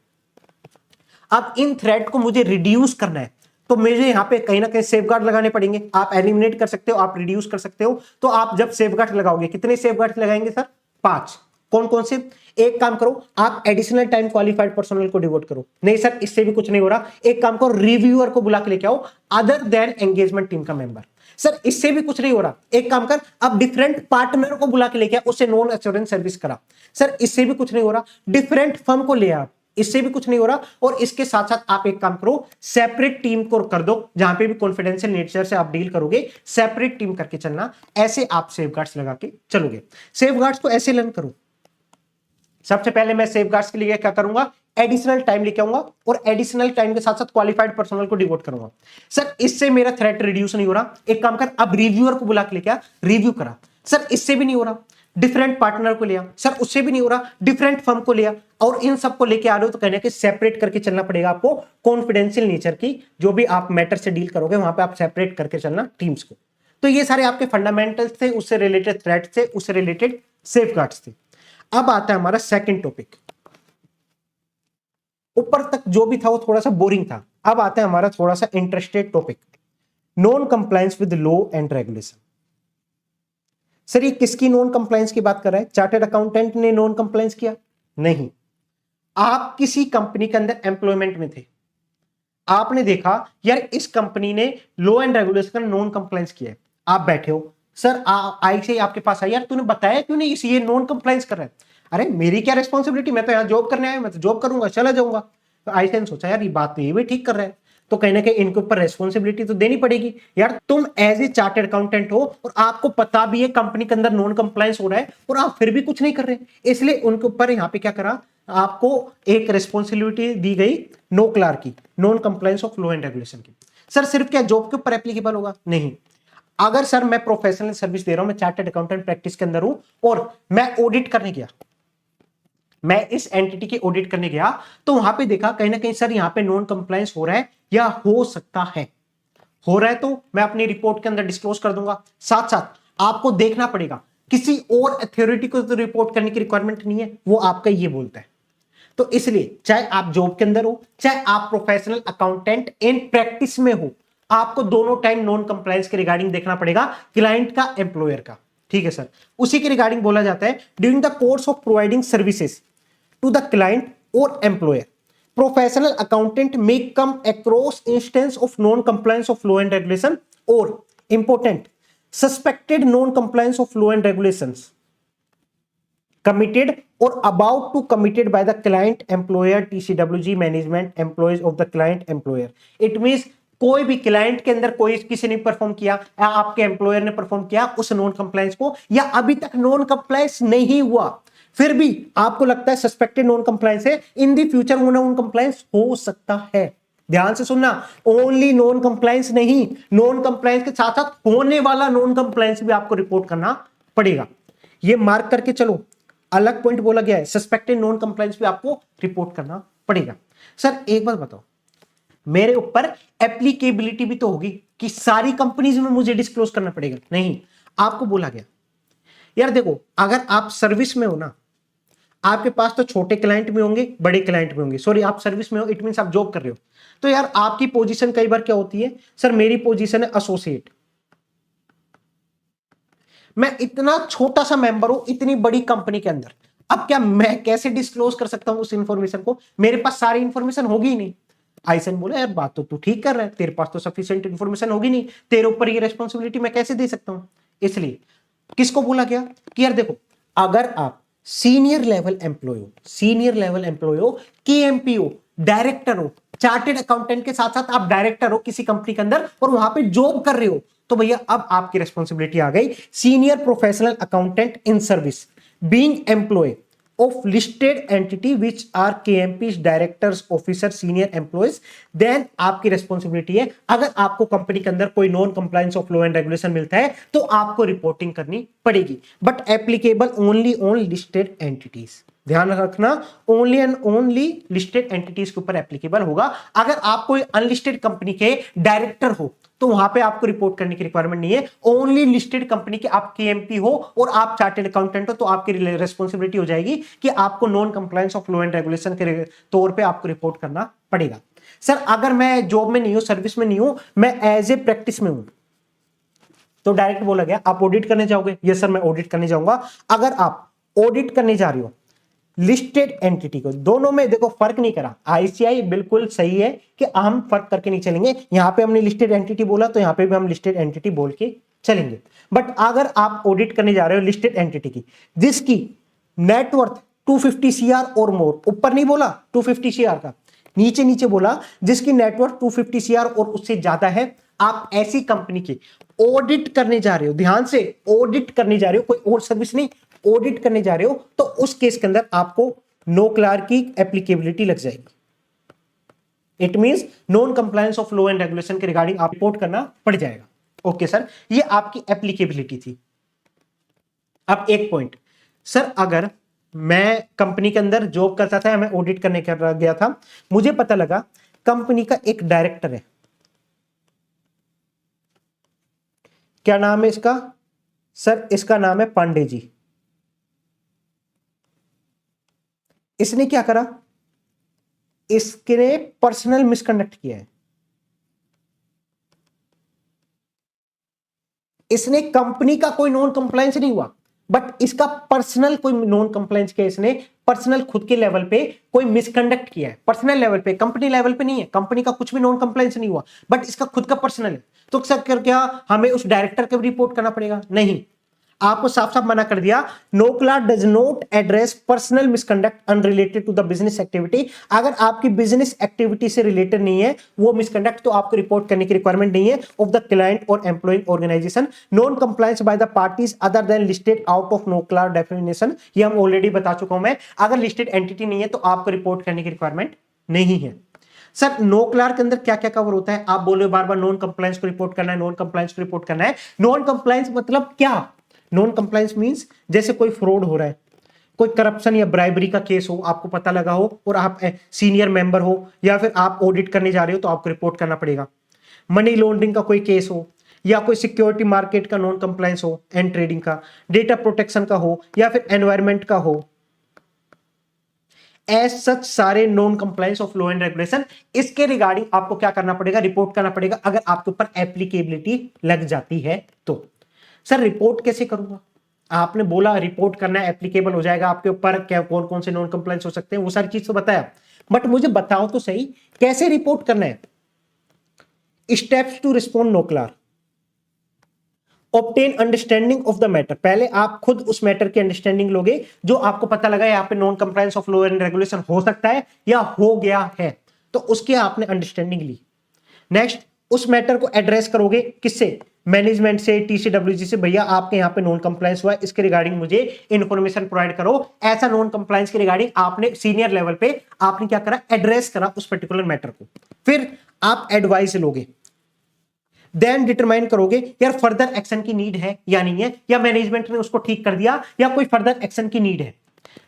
अब इन थ्रेट को मुझे रिड्यूस करना है, तो मुझे यहां पे कहीं ना कहीं सेफगार्ड लगाने पड़ेंगे। आप एलिमिनेट कर सकते हो, आप रिड्यूस कर सकते हो। तो आप जब सेफगार्ड लगाओगे, कितने सेफगार्ड लगाएंगे सर? 5। कौन कौन से? एक काम करो, आप एडिशनल टाइम क्वालिफाइड पर्सनल को डिवोट करो। नहीं सर, इससे भी कुछ नहीं हो रहा, एक काम करो, रिव्यूअर को बुला के लेके आओ, अदर देन एंगेजमेंट टीम का मेंबर। सर इससे भी कुछ नहीं हो रहा, एक काम कर, अब डिफरेंट पार्टनर को बुला के लेके आ, उससे नॉन एश्योरेंस सर्विस करा। सर इससे भी कुछ नहीं हो रहा, डिफरेंट फर्म को ले आ, इससे भी कुछ नहीं हो रहा। और इसके साथ साथ आप एक काम करो, सेपरेट टीम को कर दो, जहां पे भी कॉन्फिडेंशियल नेचर से आप डील करोगे, सेपरेट टीम करके चलना। ऐसे आप सेफगार्ड्स लगा के चलोगे। सेफगार्ड्स को ऐसे लर्न करो। सबसे पहले मैं सेफगार्ड्स के लिए क्या करूंगा, एडिशनल टाइम लेके आऊंगा और एडिशनल टाइम के साथ साथ क्वालिफाइड पर्सनल को डिवोट करूंगा। सर इससे मेरा थ्रेट रिड्यूस नहीं हो रहा, एक काम कर, अब रिव्यूअर को बुला के लेके आ, रिव्यू करा। सर इससे भी नहीं हो रहा, डिफरेंट पार्टनर को लिया। सर उससे भी नहीं हो रहा, डिफरेंट फर्म को लिया। और इन सबको लेके आ रहे हो तो कहने के सेपरेट करके चलना पड़ेगा आपको। कॉन्फिडेंशियल नेचर की जो भी आप मैटर से डील करोगे वहां पे आप सेपरेट करके चलना टीम्स को। तो ये सारे आपके फंडामेंटल्स थे, उससे रिलेटेड थ्रेट थे, उससे रिलेटेड सेफगार्ड्स थे। अब आता है हमारा सेकंड टॉपिक। ऊपर तक जो भी था वो थोड़ा सा बोरिंग था। अब आता है हमारा थोड़ा सा interested topic, non compliance with law and regulation. Sir ये किसकी नॉन कंप्लायंस की बात कर रहा है? चार्टर्ड अकाउंटेंट ने नॉन कंप्लायंस किया? नहीं। आप किसी कंपनी के अंदर एम्प्लॉयमेंट में थे, आपने देखा यार इस कंपनी ने लॉ एंड रेगुलेशन का नॉन कंप्लायंस किया है। आप बैठे हो, सर आई से आपके पास आया, यार तूने बताया क्यों नहीं ये नॉन कंप्लायंस कर रहा है? अरे मेरी क्या रिस्पॉन्सिबिलिटी, मैं तो यहाँ जॉब करने आया, मैं तो जॉब करूंगा, चला जाऊंगा। तो आई से सोचा यार ये बात तो ये भी ठीक कर रहा है, तो कहीं ना कहीं इनके ऊपर रेस्पॉन्सिबिलिटी तो देनी पड़ेगी। यार तुम एज ए चार्टर्ड अकाउंटेंट हो और आपको पता भी है कंपनी के अंदर नॉन कंप्लायंस हो रहा है और आप फिर भी कुछ नहीं कर रहे, इसलिए उनके ऊपर यहाँ पे क्या करा, आपको एक रेस्पॉन्सिबिलिटी दी गई नो क्लार की, non compliance of law and regulation की। सर सिर्फ क्या जॉब के ऊपर एप्लीकेबल होगा? नहीं। अगर सर मैं प्रोफेशनल सर्विस दे रहा हूं, मैं चार्टर्ड अकाउंटेंट प्रैक्टिस के अंदर हूं और मैं ऑडिट करने गया, मैं इस एंटिटी की ऑडिट करने गया, तो वहां पे देखा कहीं ना कहीं सर यहां पे नॉन कंप्लायंस हो रहा है या हो सकता है, हो रहा है तो मैं अपनी रिपोर्ट के अंदर डिस्क्लोज कर दूंगा। साथ साथ आपको देखना पड़ेगा, किसी और अथॉरिटी को तो रिपोर्ट करने की रिक्वायरमेंट नहीं है, वो आपका ये बोलता है। तो इसलिए चाहे आप जॉब के अंदर हो, चाहे आप प्रोफेशनल अकाउंटेंट इन प्रैक्टिस में हो, आपको दोनों टाइम नॉन कंप्लायंस के रिगार्डिंग देखना पड़ेगा, क्लाइंट का, एम्प्लॉयर का। ठीक है सर। उसी के रिगार्डिंग बोला जाता है, during the course of providing services to the client or employer, professional accountant may come across instance of non-compliance of law and regulation or important suspected non-compliance of law and regulations committed or about to committed by the client employer, TCWG management, employees of the client employer. It means कोई भी क्लाइंट के अंदर कोई किसी ने परफॉर्म किया या आपके एम्प्लॉयर ने परफॉर्म किया उस नॉन कंप्लायंस को, या अभी तक नॉन कंप्लायंस नहीं हुआ फिर भी आपको लगता है सस्पेक्टेड नॉन कंप्लायंस है, इन दी फ्यूचर वो नॉन कंप्लायंस हो सकता है। ध्यान से सुनना, ओनली नॉन कंप्लायंस नहीं, नॉन कंप्लायंस के साथ साथ होने वाला नॉन कंप्लायंस भी आपको रिपोर्ट करना पड़ेगा। ये मार्क करके चलो, अलग पॉइंट बोला गया है, सस्पेक्टेड नॉन कंप्लायंस भी आपको रिपोर्ट करना पड़ेगा। सर एक बात बताओ, मेरे ऊपर एप्लीकेबिलिटी भी तो होगी कि सारी कंपनीज में मुझे डिस्क्लोज करना पड़ेगा? नहीं, आपको बोला गया यार देखो अगर आप सर्विस में हो ना, आपके पास तो छोटे क्लाइंट में होंगे, बड़े क्लाइंट में होंगे, सॉरी आप सर्विस में हो, इट मींस आप जॉब कर रहे हो, तो यार आपकी पोजीशन कई बार क्या होती है, सर मेरी पोजीशन है एसोसिएट, मैं इतना छोटा सा मेंबर हूं इतनी बड़ी कंपनी के अंदर, अब क्या मैं कैसे डिस्क्लोज कर सकता हूं उस इंफॉर्मेशन को? मेरे पास सारी इंफॉर्मेशन होगी ही नहीं। आइसन बोला यार बात तो तू ठीक कर रहा है, तेरे पास तो सफिशिएंट इंफॉर्मेशन होगी नहीं, तेरे ऊपर ये रिस्पॉन्सिबिलिटी मैं कैसे दे सकता हूं? इसलिए किसको बोला गया कि यार देखो अगर आप सीनियर लेवल एम्प्लॉय हो, सीनियर लेवल एम्प्लॉय हो, केएमपी हो, डायरेक्टर हो, चार्टेड अकाउंटेंट के साथ साथ आप डायरेक्टर हो किसी कंपनी के अंदर और वहां पे जॉब कर रहे हो, तो भैया अब आपकी रिस्पॉन्सिबिलिटी आ गई, senior professional accountant in service being employ of listed entity which are KMPs, directors, officers, senior employees, then आपकी रिस्पॉन्सिबिलिटी है, अगर आपको कंपनी के अंदर कोई non compliance of law and regulation मिलता है तो आपको रिपोर्टिंग करनी पड़ेगी, but applicable only on listed entities. ध्यान रखना, only and only listed entities के ऊपर एप्लीकेबल होगा। अगर आप कोई अनलिस्टेड कंपनी के डायरेक्टर हो तो वहां पे आपको रिपोर्ट करने की रिक्वायरमेंट नहीं है, ओनली लिस्टेड कंपनी के आप केएमपी हो और आप चार्टेड अकाउंटेंट हो तो आपकी रिस्पॉन्सिबिलिटी हो जाएगी कि आपको non compliance of law and regulation के तौर पे आपको रिपोर्ट करना पड़ेगा। सर अगर मैं जॉब में नहीं हूं, सर्विस में नहीं हूं, मैं एज ए प्रैक्टिस में हूं, तो डायरेक्ट बोला गया आप ऑडिट करने जाओगे? यस सर मैं ऑडिट करने जाऊंगा। अगर आप ऑडिट करने जा रहे हो लिस्टेड एंटिटी को, दोनों में देखो फर्क नहीं करा, आईसीआई बिल्कुल सही है कि हम फर्क करके नहीं चलेंगे, यहां पे हमने लिस्टेड एंटिटी बोला तो यहां पे भी हम लिस्टेड एंटिटी बोल के चलेंगे। बट अगर आप ऑडिट करने जा रहे हो लिस्टेड एंटिटी की जिसकी नेटवर्थ 250 सीआर और मोर, ऊपर नहीं बोला 250 सीआर का, नीचे नीचे बोला जिसकी नेटवर्थ 250 सीआर और उससे ज्यादा है, आप ऐसी कंपनी की ऑडिट करने जा रहे हो, ध्यान से ऑडिट करने जा रहे हो, कोई और सर्विस नहीं, ऑडिट करने जा रहे हो, तो उस केस के अंदर आपको नो क्लार की एप्लीकेबिलिटी लग जाएगी। It means non compliance of law and regulation के रिगार्डिंग आप रिपोर्ट करना पड़ जाएगा। ओके सर, ये आपकी एप्लीकेबिलिटी थी। अब एक पॉइंट सर, अगर मैं कंपनी के अंदर जॉब करता था, मैं ऑडिट करने कर गया था, मुझे पता लगा कंपनी का एक डायरेक्टर है, क्या नाम है इसका सर? इसका नाम है पांडे जी। इसने क्या करा? इसने पर्सनल मिसकंडक्ट किया है, इसने कंपनी का कोई नॉन कंप्लायंस नहीं हुआ, बट इसका पर्सनल कोई नॉन कंप्लायंस किया, इसने पर्सनल खुद के लेवल पे कोई मिसकंडक्ट किया है, पर्सनल लेवल पे, कंपनी लेवल पे नहीं है, कंपनी का कुछ भी नॉन कंप्लायंस नहीं हुआ, बट इसका खुद का पर्सनल है, तो सर क्या हमें उस डायरेक्टर को रिपोर्ट करना पड़ेगा? नहीं, आपको साफ साफ मना कर दिया, NOCLAR does not address personal misconduct unrelated to the business activity. अगर आपकी बिजनेस एक्टिविटी से रिलेटेड नहीं है वो मिसकंडक्ट, तो आपको रिपोर्ट करने की रिक्वायरमेंट नहीं है ऑफ द क्लाइंट और employing organisation. Non compliance by the parties other than listed out of NOCLAR definition, ये हम ऑलरेडी बता चुका हूं मैं। अगर लिस्टेड एंटिटी नहीं है तो आपको रिपोर्ट करने की रिक्वायरमेंट नहीं है। सर नो क्लार के अंदर क्या क्या कवर होता है? आप बोले बार बार नॉन कंप्लायंस को रिपोर्ट करना है, नॉन कंप्लायंस को रिपोर्ट करना है। नॉन कंप्लायंस मतलब क्या? नॉन कंप्लायंस मींस जैसे कोई फ्रॉड हो रहा है, कोई करप्शन या ब्राइबरी का केस हो, आपको पता लगा हो और आप सीनियर मेंबर हो, या फिर आप ऑडिट करने जा रहे हो तो आपको रिपोर्ट करना पड़ेगा। मनी लॉन्ड्रिंग का कोई केस हो, या कोई सिक्योरिटी मार्केट का नॉन कंप्लायंस हो एंड ट्रेडिंग का, डेटा प्रोटेक्शन का हो, या फिर एनवायरमेंट का हो, एज सच सारे non compliance of law and regulation, इसके रिगार्डिंग आपको क्या करना पड़ेगा? रिपोर्ट करना पड़ेगा, अगर आपके ऊपर एप्लीकेबिलिटी लग जाती है तो। सर रिपोर्ट कैसे करूंगा? आपने बोला रिपोर्ट करना है, एप्लीकेबल हो जाएगा आपके ऊपर, क्या कौन कौन से नॉन कंप्लायंस हो सकते हैं, वो सारी चीज तो बताया, बट मुझे बताओ तो सही कैसे रिपोर्ट करना है। Steps to respond NOCLAR, obtain understanding of the matter, पहले आप खुद उस मैटर की अंडरस्टैंडिंग लोगे जो आपको पता लगा यहाँ पे non compliance of law and regulation हो सकता है या हो गया है, तो उसकी आपने अंडरस्टैंडिंग ली। नेक्स्ट उस मैटर को एड्रेस करोगे किससे? मैनेजमेंट से, टीसीडब्ल्यूजी से, भैया आपके यहाँ पे नॉन कंप्लायंस हुआ है, इसके रिगार्डिंग मुझे इंफॉर्मेशन प्रोवाइड करो। ऐसा नॉन कंप्लायंस के रिगार्डिंग आपने सीनियर लेवल पे आपने क्या करा? एड्रेस करा उस पर्टिकुलर मैटर को। फिर आप एडवाइस लोगे, देन डिटरमाइन करोगे यार फर्दर एक्शन की नीड है या नहीं है, या मैनेजमेंट ने उसको ठीक कर दिया, या कोई फर्दर एक्शन की नीड है।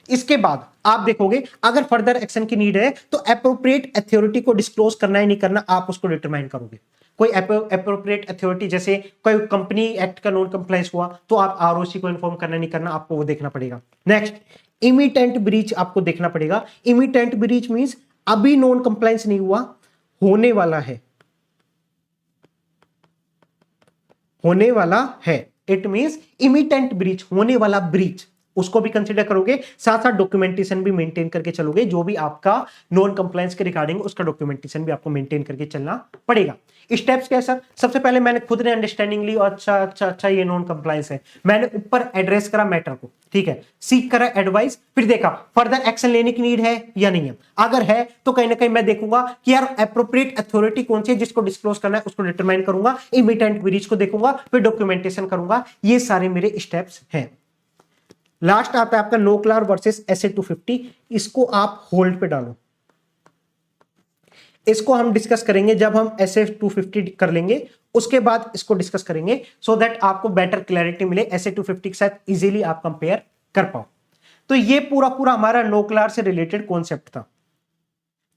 इसके बाद आप देखोगे अगर फर्दर एक्शन की नीड है तो एप्रोप्रिएट अथॉरिटी को डिस्क्लोज करना है नहीं करना, आप उसको डिटरमाइन करोगे। कोई एप्रोप्रिएट अथॉरिटी, जैसे कोई कंपनी एक्ट का नॉन कंप्लायंस हुआ तो आप आरओसी को इन्फॉर्म करना नहीं करना, आपको वो देखना पड़ेगा। नेक्स्ट इमिटेंट ब्रीच आपको देखना पड़ेगा। इमिटेंट ब्रीच मींस अभी नॉन कंप्लायंस नहीं हुआ, होने वाला है, होने वाला है। इट मींस इमिटेंट ब्रीच, होने वाला ब्रीच, उसको भी कंसीडर करोगे। साथ साथ डॉक्यूमेंटेशन भी मेंटेन करके चलोगे, जो भी आपका नॉन कंप्लायंस के रिगार्डिंग उसका डॉक्यूमेंटेशन भी आपको मेंटेन करके चलना पड़ेगा। स्टेप्स क्या है सर? सबसे पहले मैंने खुद ने अंडरस्टैंडिंग ली, अच्छा अच्छा अच्छा ये नॉन कंप्लायंस है, मैंने ऊपर एड्रेस करा मैटर को, ठीक है, सीख करा एडवाइस, फिर देखा फर्दर एक्शन लेने की नीड है या नहीं है। अगर है तो कहीं ना कहीं मैं देखूंगा कि यार एप्रोप्रिएट अथॉरिटी कौन सी है जिसको डिस्क्लोज करना है, उसको डिटरमाइन करूंगा, इमिटेंट ब्रीच को देखूंगा, फिर डॉक्यूमेंटेशन करूंगा। ये सारे मेरे स्टेप्स हैं। लास्ट आता है आपका नो क्लार वर्सेस SA 250, इसको आप होल्ड पे डालो, इसको हम डिस्कस करेंगे जब हम SA 250 कर लेंगे, उसके बाद इसको डिस्कस करेंगे, सो दैट आपको बेटर क्लैरिटी मिले, SA 250 के साथ इजीली आप कंपेयर कर पाओ। तो ये पूरा पूरा हमारा नो क्लार से रिलेटेड कॉन्सेप्ट था।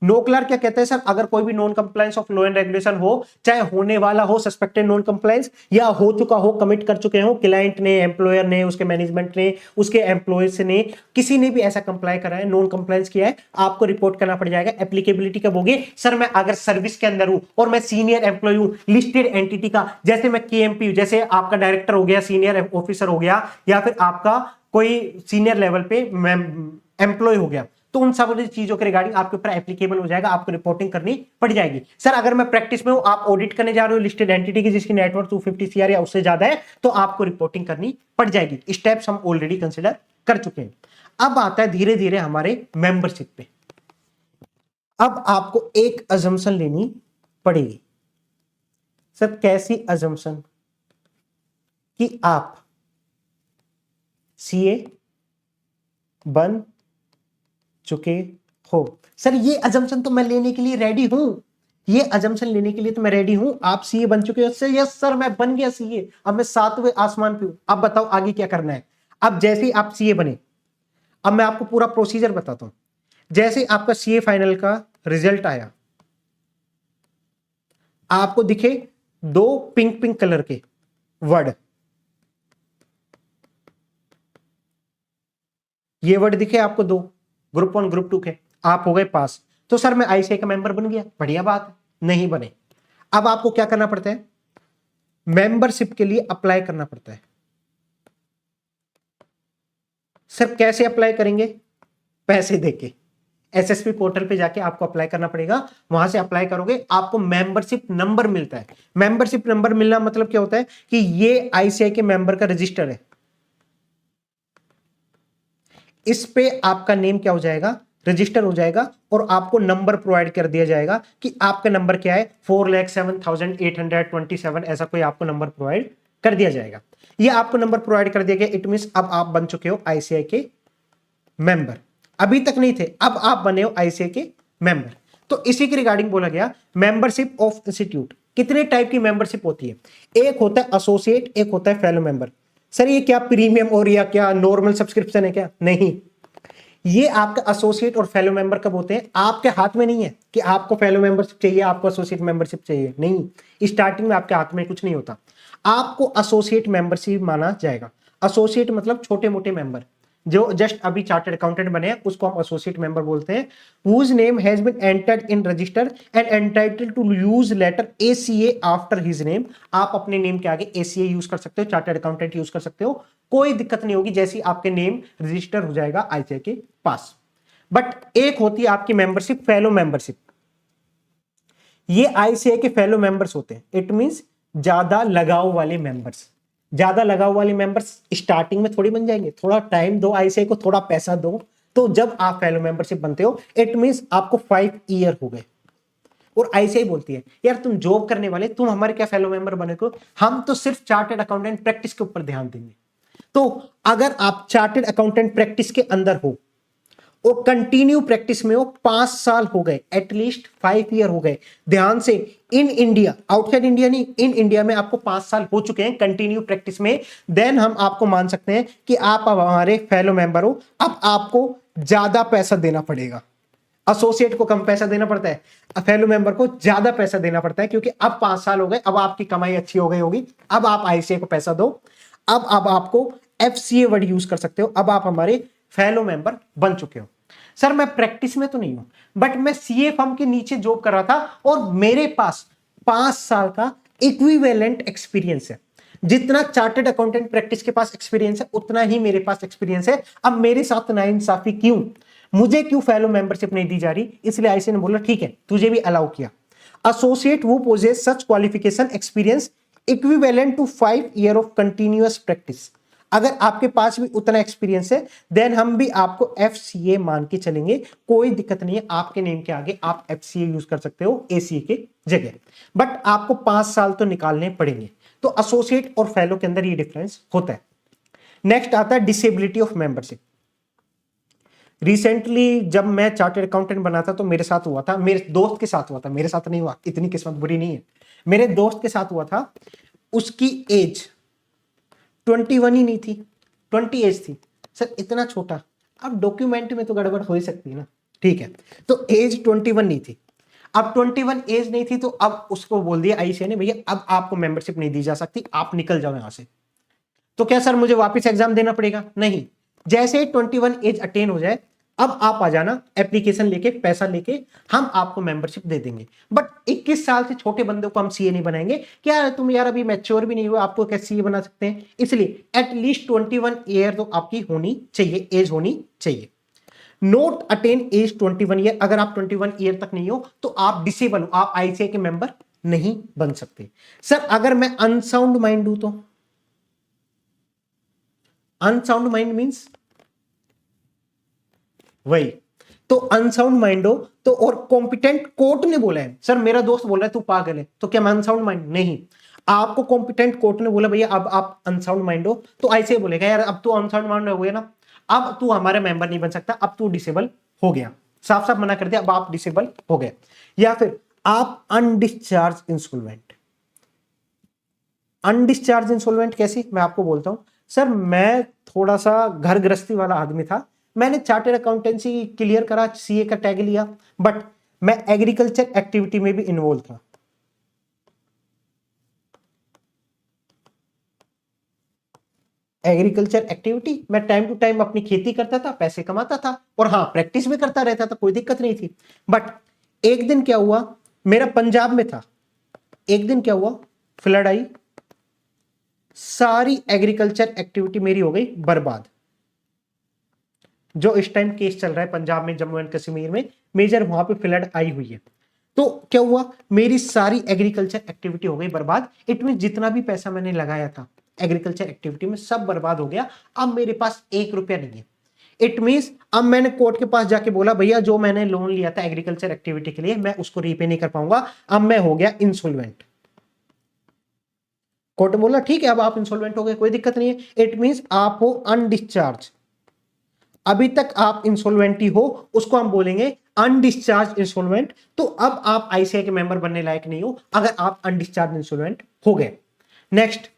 नो क्लार क्या कहता है सर? अगर कोई भी non compliance of law and regulation हो, चाहे होने वाला हो सस्पेक्टेड नॉन कंप्लायंस, या हो चुका हो, कमिट कर चुके हो, क्लाइंट ने, एम्प्लॉयर ने, उसके मैनेजमेंट ने, उसके एम्प्लॉयज ने, किसी ने भी ऐसा कंप्लाई करा है, नॉन कंप्लायंस किया है, आपको रिपोर्ट करना पड़ जाएगा। एप्लीकेबिलिटी कब होगी? सर मैं अगर सर्विस के अंदर हूं और मैं सीनियर एम्प्लॉय हूं लिस्टेड एंटिटी का, जैसे मैं KMP, जैसे आपका डायरेक्टर हो गया, सीनियर ऑफिसर हो गया, या फिर आपका कोई सीनियर लेवल पे एम्प्लॉय हो गया, तो उन सब चीजों के रिगार्डिंग आपके ऊपर एप्लीकेबल हो जाएगा, आपको रिपोर्टिंग करनी पड़ जाएगी। सर अगर मैं प्रैक्टिस में हूं, आप ऑडिट करने जा रहे हो लिस्टेड एंटिटी की जिसकी नेटवर्थ 250 CR या उससे ज्यादा है, तो आपको रिपोर्टिंग करनी पड़ जाएगी। स्टेप्स हम ऑलरेडी कंसीडर कर चुके हैं। अब आता है धीरे धीरे हमारे मेंबरशिप पे। अब आपको एक अजम्पशन लेनी पड़ेगी। सर कैसी अजम्पशन? कि आप सीए बन चुके हो। सर ये अजम्पशन तो मैं लेने के लिए रेडी हूं, ये अजम्पशन लेने के लिए तो मैं रेडी हूं। आप सीए बन चुके हो? सर यस सर मैं बन गया सीए, अब मैं 7वें आसमान पे हूं। अब बताओ आगे क्या करना है। अब जैसे ही आप सीए बने, अब मैं आपको पूरा प्रोसीजर बताता हूं। जैसे आपका सीए फाइनल का रिजल्ट आया, आपको दिखे 2 पिंक पिंक कलर के वर्ड, ये वर्ड दिखे आपको 2, ग्रुप 1 ग्रुप 2 के, आप हो गए पास। तो सर मैं आईसीआई का मेंबर बन गया, बढ़िया बात है। नहीं बने। अब आपको क्या करना पड़ता है? मेंबरशिप के लिए अप्लाई करना पड़ता है। सर कैसे अप्लाई करेंगे? पैसे देके एसएसपी पोर्टल पे जाके आपको अप्लाई करना पड़ेगा। वहां से अप्लाई करोगे, आपको मेंबरशिप नंबर मिलता है। मेंबरशिप नंबर मिलना मतलब क्या होता है कि ये आईसीआई के मेंबर का रजिस्टर है, इस पे आपका नेम क्या हो जाएगा? रजिस्टर हो जाएगा, और आपको नंबर प्रोवाइड कर दिया जाएगा कि आपका नंबर क्या है, 4,07,827, ऐसा कोई आपको नंबर प्रोवाइड कर दिया जाएगा। ये आपको नंबर प्रोवाइड कर दिया गया, इट मींस अब आप बन चुके हो आईसीआई के मेंबर। अभी तक नहीं थे, अब आप बने हो आईसीआई के मेंबर। तो इसी के रिगार्डिंग बोला गया मेंबरशिप ऑफ इंस्टीट्यूट। कितने टाइप की मेंबरशिप होती है? एक होता है एसोसिएट, एक होता है फेलो मेंबर। सर ये क्या प्रीमियम और या क्या नॉर्मल सब्सक्रिप्शन है क्या? नहीं, ये आपका एसोसिएट और फेलो मेंबर कब होते हैं? आपके हाथ में नहीं है कि आपको फेलो मेंबरशिप चाहिए, आपको एसोसिएट मेंबरशिप चाहिए, नहीं। स्टार्टिंग में आपके हाथ में कुछ नहीं होता, आपको एसोसिएट मेंबरशिप माना जाएगा। एसोसिएट मतलब छोटे मोटे मेंबर, जो जस्ट अभी चार्टर्ड अकाउंटेंट बने हैं, उसको हम एसोसिएट मेंबर बोलते हैं। whose name has been entered in register and entitled to use letter ACA after his name। आप अपने नेम के आगे ACA यूज कर सकते हो, चार्टर्ड अकाउंटेंट यूज कर सकते हो, कोई दिक्कत नहीं होगी जैसे आपके नेम रजिस्टर हो जाएगा आईसीआई के पास। बट एक होती है आपकी मेंबरशिप फेलो मेंबरशिप। ये आईसीआई के फेलो मेंबर्स होते हैं, इट मींस ज्यादा लगाव वाले मेंबर्स। ज्यादा लगाव वाले मेंबर्स स्टार्टिंग में थोड़ी बन जाएंगे, थोड़ा टाइम दो आईसीआई को, थोड़ा पैसा दो, तो जब आप फेलो मेंबरशिप बनते हो इट मींस आपको 5 ईयर हो गए। और आईसीआई बोलती है यार तुम जॉब करने वाले, तुम हमारे क्या फेलो मेंबर बने को, हम तो सिर्फ चार्टर्ड अकाउंटेंट प्रैक्टिस के ऊपर ध्यान देंगे। तो अगर आप चार्टर्ड अकाउंटेंट प्रैक्टिस के अंदर हो और कंटिन्यू प्रैक्टिस में हो, 5 साल हो गए, एटलीस्ट 5 ईयर हो गए, ध्यान से, इन इंडिया, आउटसाइड इंडिया नहीं, इन इंडिया में आपको 5 साल हो चुके हैं कंटिन्यू प्रैक्टिस में, देन हम आपको मान सकते हैं कि आप अब हमारे फेलो मेंबर हो। अब आपको ज्यादा पैसा देना पड़ेगा। एसोसिएट को कम पैसा देना पड़ता है, फेलो मेंबर को ज्यादा पैसा देना पड़ता है, क्योंकि अब 5 साल हो गए, अब आपकी कमाई अच्छी हो गई होगी, अब आप आईसीआई को पैसा दो। अब आपको एफसीए वर्ड यूज कर सकते हो, अब आप हमारे फेलो मेंबर बन चुके हो। सर मैं प्रैक्टिस में तो नहीं हूं, बट मैं सीए फर्म के नीचे जॉब कर रहा था और मेरे पास 5 साल का इक्विवेलेंट एक्सपीरियंस है। जितना चार्टर्ड अकाउंटेंट प्रैक्टिस के पास एक्सपीरियंस है, उतना ही मेरे पास एक्सपीरियंस है। अब मेरे साथ नाइंसाफी क्यों? मुझे क्यों फेलो मेंबरशिप नहीं दी जा रही? इसलिए आईसीए ने बोला ठीक है तुझे भी अलाउ किया। Associate who possess such qualification experience equivalent to 5 year of continuous practice. अगर आपके पास भी उतना एक्सपीरियंस है देन हम भी आपको एफसीए मान के चलेंगे, कोई दिक्कत नहीं है। आपके नेम के आगे आप एफसीए यूज कर सकते हो एसीए के जगह, बट आपको 5 साल तो निकालने पड़ेंगे। तो एसोसिएट और फेलो के अंदर ये डिफरेंस होता है। नेक्स्ट आता है डिसेबिलिटी ऑफ मेंबरशिप। रिसेंटली जब मैं चार्टर्ड अकाउंटेंट बना था तो मेरे साथ हुआ था, मेरे दोस्त के साथ हुआ था, मेरे साथ नहीं हुआ, इतनी किस्मत बुरी नहीं है, मेरे दोस्त के साथ हुआ था। उसकी एज 21 ही नहीं थी, 20 एज थी। सर इतना छोटा, अब डॉक्यूमेंट में तो गड़बड़ हो ही सकती है ना, ठीक है। तो एज 21 नहीं थी। अब 21 एज नहीं थी तो अब उसको बोल दिया आईसीआई ने भैया अब आपको मेंबरशिप नहीं दी जा सकती, आप निकल जाओ यहां से। तो क्या सर मुझे वापस एग्जाम देना पड़ेगा? नहीं, जैसे 21 एज अटेन हो जाए अब आप आ जाना एप्लीकेशन लेके, पैसा लेके, हम आपको मेंबरशिप दे देंगे। बट 21 साल से छोटे बंदे को हम सीए नहीं बनाएंगे। क्या तुम यार अभी मैच्योर भी नहीं हुआ, आपको कैसे सीए बना सकते हैं? इसलिए एटलीस्ट 21 ईयर तो आपकी होनी चाहिए, एज होनी चाहिए। नोट अटेन एज 21 ईयर, अगर आप 21 ईयर तक नहीं हो तो आप डिसेबल हो, आप आईसीआई के मेंबर नहीं बन सकते। सर अगर मैं अनसाउंड माइंड हूं तो? अनसाउंड माइंड मींस वही तो अनसाउंड माइंड हो तो, और कॉम्पिटेंट कोर्ट ने बोला है, सर मेरा दोस्त बोल रहा है तू पागल है, तो क्या मैं अनसाउंड माइंड? नहीं, आपको कॉम्पिटेंट कोर्ट ने बोला भैया अब आप अनसाउंड माइंड हो, तो ऐसे ही बोलेगा यार अब तू अनसाउंड माइंड हो गया ना, अब तू हमारा मेंबर नहीं बन सकता, अब तू डिसेबल हो गया, साफ साफ मना कर दिया, अब आप डिसेबल हो गए। या फिर आप अनडिस्चार्ज इंसॉल्वेंट। अनडिस्चार्ज इंसॉल्वेंट कैसी, मैं आपको बोलता हूं। सर मैं थोड़ा सा घर गृहस्थी वाला आदमी था, मैंने चार्टर्ड अकाउंटेंसी क्लियर करा, सीए का टैग लिया, बट मैं एग्रीकल्चर एक्टिविटी में भी इन्वॉल्व था। एग्रीकल्चर एक्टिविटी, मैं टाइम टू टाइम अपनी खेती करता था, पैसे कमाता था, और हाँ प्रैक्टिस भी करता रहता था, कोई दिक्कत नहीं थी। बट एक दिन क्या हुआ, मेरा पंजाब में था, एक दिन क्या हुआ, फ्लड आई, सारी एग्रीकल्चर एक्टिविटी मेरी हो गई बर्बाद। जो इस टाइम केस चल रहा है पंजाब में, जम्मू एंड कश्मीर में, मेजर वहां पे फ्लड आई हुई है। तो क्या हुआ, मेरी सारी एग्रीकल्चर एक्टिविटी हो गई बर्बाद। इट मीन जितना भी पैसा मैंने लगाया था एग्रीकल्चर एक्टिविटी में सब बर्बाद हो गया। अब मेरे पास 1 रुपया नहीं है। इट मीन्स अब मैंने कोर्ट के पास जाके बोला भैया जो मैंने लोन लिया था एग्रीकल्चर एक्टिविटी के लिए मैं उसको रीपे नहीं कर पाऊंगा, अब मैं हो गया इंसॉल्वेंट। कोर्ट ने बोला ठीक है अब आप इंसॉल्वेंट हो गए, कोई दिक्कत नहीं है। इट मीन्स आप हो अनडिस्चार्ज, अभी तक आप इंसॉल्वेंटी हो, उसको हम बोलेंगे अनडिस्चार्ज इंसॉल्वेंट। तो अब आप आईसीआई के मेंबर बनने लायक नहीं हो अगर आप अनडिस्चार्ज इंसॉल्वेंट हो गए। नेक्स्ट,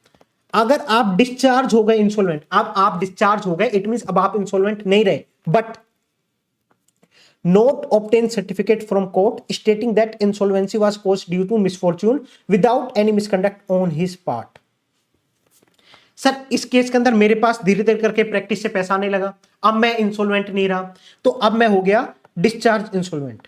अगर आप डिस्चार्ज हो गए इंसॉल्वेंट, अब आप डिस्चार्ज हो गए, इट मींस अब आप इंसॉल्वेंट नहीं रहे, but not obtain certificate from court stating that insolvency was caused due to misfortune without any misconduct on his part. Sir इस केस के अंदर मेरे पास धीरे धीरे करके प्रैक्टिस से पैसा आने लगा, अब मैं इंसॉल्वेंट नहीं रहा, तो अब मैं हो गया डिस्चार्ज इंसॉल्वेंट।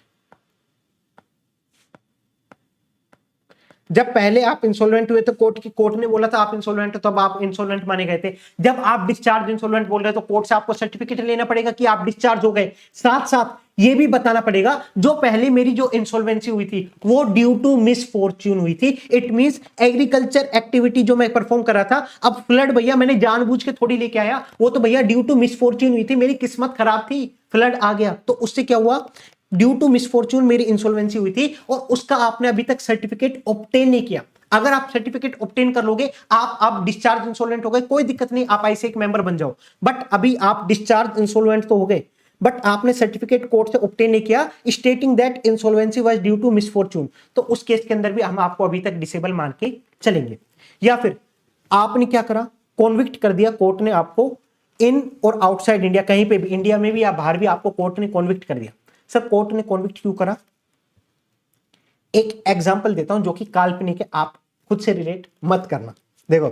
जब पहले आप इंसॉल्वेंट हुए तो कोर्ट ने बोला था आप इंसॉल्वेंट हो, तब आप इंसॉल्वेंट माने गए थे। जब आप डिस्चार्ज इंसॉल्वेंट बोल रहे हो तो कोर्ट से आपको सर्टिफिकेट लेना पड़ेगा कि आप डिस्चार्ज हो गए। साथ साथ ये भी बताना पड़ेगा जो पहले मेरी जो इंसॉल्वेंसी हुई थी वो ड्यू टू मिसफॉर्च्यून हुई थी। इट मींस एग्रीकल्चर एक्टिविटी जो मैं परफॉर्म कर रहा था, अब फ्लड भैया मैंने जानबूझ के थोड़ी लेके आया, वो तो भैया ड्यू टू मिसफॉर्च्यून हुई थी, मेरी किस्मत खराब थी, फ्लड आ गया, तो उससे क्या हुआ, ड्यू टू मिसफॉर्च्यून मेरी इंसॉल्वेंसी हुई थी और उसका आपने अभी तक सर्टिफिकेट ऑब्टेन नहीं किया। अगर आप सर्टिफिकेट ऑब्टेन कर लोगे आप डिस्चार्ज इंसॉल्वेंट हो गए, कोई दिक्कत नहीं, आप आईसीआई मेंबर बन जाओ। बट अभी आप डिस्चार्ज इंसॉल्वेंट तो हो गए, बट आपने सर्टिफिकेट कोर्ट से ऑब्टेन नहीं किया stating that insolvency was due to misfortune, तो उस केस के अंदर भी हम आपको अभी तक डिसेबल मान के चलेंगे। या फिर आपने क्या करा, कॉन्विक्ट कर दिया कोर्ट ने आपको, इन और आउटसाइड इंडिया, कहीं पे भी, इंडिया में भी या बाहर भी आपको कोर्ट ने कॉन्विक्ट कर दिया। सर कोर्ट ने कॉन्विक्ट क्यों करा, एक एग्जांपल देता हूं जो कि काल्पनिक है, आप खुद से रिलेट मत करना। देखो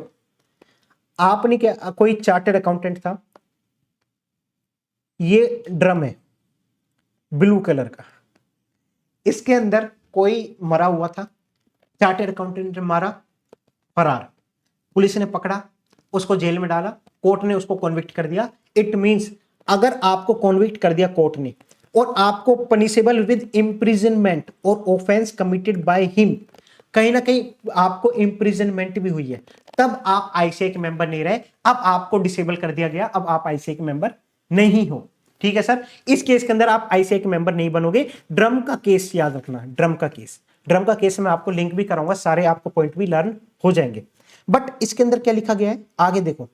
आपने क्या, कोई चार्टर्ड अकाउंटेंट था, ये ड्रम है ब्लू कलर का, इसके अंदर कोई मरा हुआ था, चार्टर्ड अकाउंटेंट ने मारा, फरार, पुलिस ने पकड़ा, उसको जेल में डाला, कोर्ट ने उसको कॉन्विक्ट कर दिया। इट मींस अगर आपको कॉन्विक्ट कर दिया कोर्ट ने और आपको पनिशेबल विद इम्प्रिजनमेंट और ऑफेंस कमिटेड बाय हिम, कहीं ना कहीं आपको इम्प्रिजनमेंट भी हुई है, तब आप आईसीआई के मेंबर नहीं रहे, अब आपको डिसेबल कर दिया गया, अब आप आईसीआई के मेंबर नहीं हो। ठीक है सर, इस केस के अंदर आप आईसीआई के मेंबर नहीं बनोगे। ड्रम का केस याद रखना, ड्रम का केस, ड्रम का केस मैं आपको लिंक भी कराऊंगा, सारे आपको पॉइंट भी लर्न हो जाएंगे। बट इसके अंदर क्या लिखा गया है आगे देखो,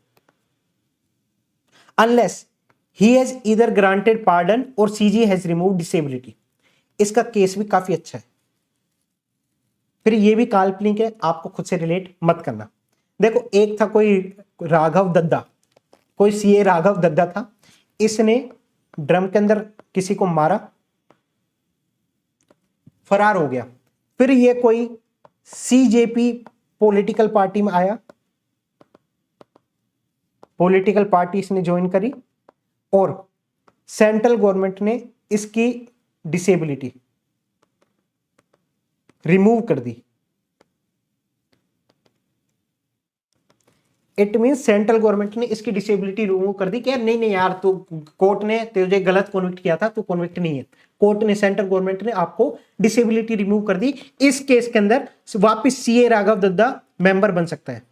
unless he has either granted pardon or CG has removed disability। इसका केस भी काफी अच्छा है, फिर ये भी काल्पनिक है, आपको खुद से रिलेट मत करना। देखो एक था कोई राघव दद्दा, कोई सीए राघव दद्दा था, इसने ड्रम के अंदर किसी को मारा, फरार हो गया। फिर ये कोई सीजेपी पॉलिटिकल पार्टी में आया, पॉलिटिकल पार्टी इसने ज्वाइन करी और सेंट्रल गवर्नमेंट ने इसकी डिसेबिलिटी रिमूव कर दी। इट मीन सेंट्रल गवर्नमेंट ने इसकी डिसेबिलिटी रिमूव कर दी कि यार नहीं नहीं यार तू, कोर्ट ने तुझे गलत कॉन्विक्ट किया था, तू कॉन्विक्ट नहीं है। कोर्ट ने, सेंट्रल गवर्नमेंट ने आपको डिसेबिलिटी रिमूव कर दी। इस केस के अंदर वापिस सीए राघव दद्दा मेंबर बन सकता है।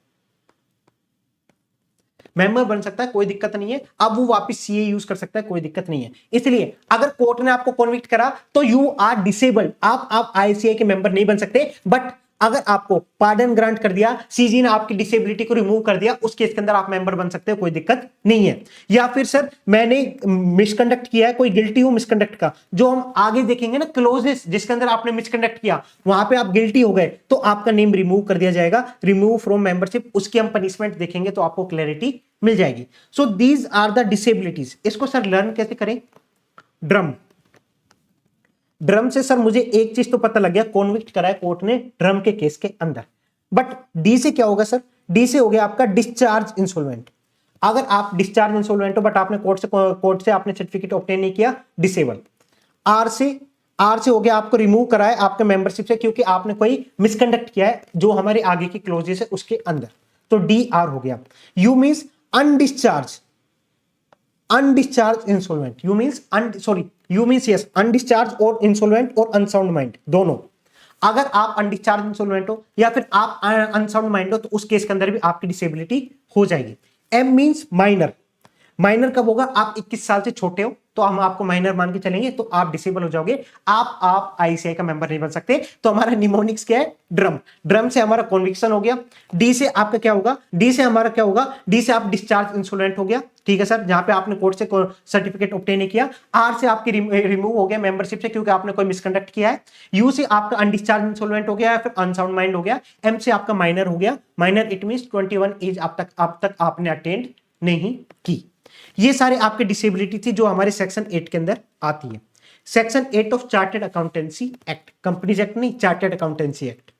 मेंबर बन सकता है, कोई दिक्कत नहीं है। अब वो वापस सीए यूज कर सकता है, कोई दिक्कत नहीं है। इसलिए अगर कोर्ट ने आपको कन्विक्ट करा तो यू आर डिसेबल्ड, आप आईसीआई के मेंबर नहीं बन सकते। बट अगर आपको पार्डन ग्रांट कर दिया, सीजी ने आपकी डिसेबिलिटी को रिमूव कर दिया, उस केस के अंदर आप मेंबर बन सकते हो, कोई दिक्कत नहीं है। या फिर सर मैंने मिसकंडक्ट किया है, कोई गिल्टी हो मिसकंडक्ट का, जो हम आगे देखेंगे ना क्लोजेस जिसके अंदर आपने मिसकंडक्ट किया, वहां पे आप गिल्टी हो गए तो आपका नेम रिमूव कर दिया जाएगा, रिमूव फ्रॉम मेंबरशिप। उसकी हम पनिशमेंट देखेंगे तो आपको क्लैरिटी मिल जाएगी। So these are the disabilities. इसको सर लर्न कैसे करें? ड्रम से सर मुझे एक चीज तो पता लग गया, कॉन्विक्ट करा है कोर्ट ने ड्रम के केस के अंदर। बट डी से क्या होगा सर? डी से हो गया आपका डिस्चार्ज इंसॉल्वेंट। अगर आप डिस्चार्ज इंसॉल्वेंट हो बट आपने कोर्ट से आपने सर्टिफिकेट ऑब्टेन नहीं किया, डिसेबल। आर से हो गया आपको रिमूव करा है आपके मेंबरशिप से, क्योंकि आपने कोई मिसकंडक्ट किया है जो हमारे आगे की क्लोजेस है उसके अंदर, तो डी आर हो गया। You means undischarged insolvent, you means yes undischarged और इंसॉल्वेंट और अनसाउंड माइंड दोनों। अगर आप अनडिस्चार्ज इंसॉल्वेंट हो या फिर आप अनसाउंड माइंड हो तो उस केस के अंदर भी आपकी डिसेबिलिटी हो जाएगी। M means minor. माइनर कब होगा? आप 21 साल से छोटे हो तो हम आपको माइनर मान के चलेंगे, तो आप डिसेबल हो जाओगे, आप आईसीआई का मेंबर नहीं बन सकते। तो हमारा निमोनिक्स क्या है? ड्रम से हमारा कॉन्विक्शन हो गया। डी से आपका क्या होगा? डी से हमारा क्या होगा? डी से आप डिस्चार्ज इंसॉल्वेंट हो गया, ठीक है सर, जहां पे आपने कोर्ट से सर्टिफिकेट ऑब्टेन नहीं किया। आर से आपकी रिमूव हो गया मेंबरशिप से, क्योंकि आपने कोई मिसकंडक्ट किया है। यू से आपका अनडिस्चार्ज इंसॉल्वेंट हो गया या फिर अनसाउंड माइंड हो गया। एम से आपका माइनर हो गया। माइनर इट मींस 21 एज अब तक आपने अटेंड नहीं की। ये सारे आपके डिसेबिलिटी थी जो हमारे सेक्शन 8 के अंदर आती है। Section 8 of chartered accountancy act, companies act नहीं, चार्टर्ड अकाउंटेंसी एक्ट।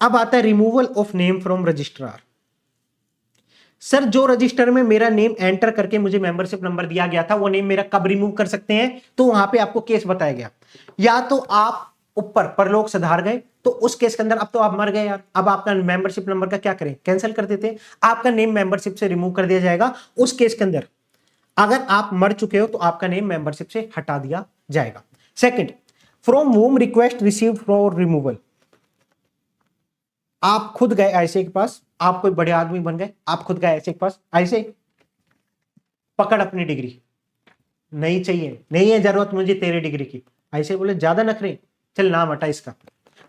अब आता है removal of name from registrar. Sir जो रजिस्टर में मेरा नेम एंटर करके मुझे मेंबरशिप नंबर दिया गया था, वो नेम मेरा कब रिमूव कर सकते हैं? तो वहां पे आपको केस बताया गया, या तो आप ऊपर परलोक सुधार गए तो उस केस के अंदर अब तो आप मर गए यार, अब आपका मेंबरशिप नंबर का क्या करें? कैंसिल कर देते, आपका नेम मेंबरशिप से रिमूव कर दिया जाएगा। उस केस के अंदर अगर आप मर चुके हो तो आपका नेम मेंबरशिप से हटा दिया जाएगा। Second, from home request received for removal. आप खुद गए आईसीआई के पास, आप कोई बड़े आदमी बन गए, आप खुद गए आईसीआई के पास, आईसीआई पकड़ अपनी डिग्री, नहीं चाहिए, नहीं है जरूरत मुझे तेरी डिग्री की। आईसीआई बोले ज्यादा नखरे, चल नाम हटा इसका,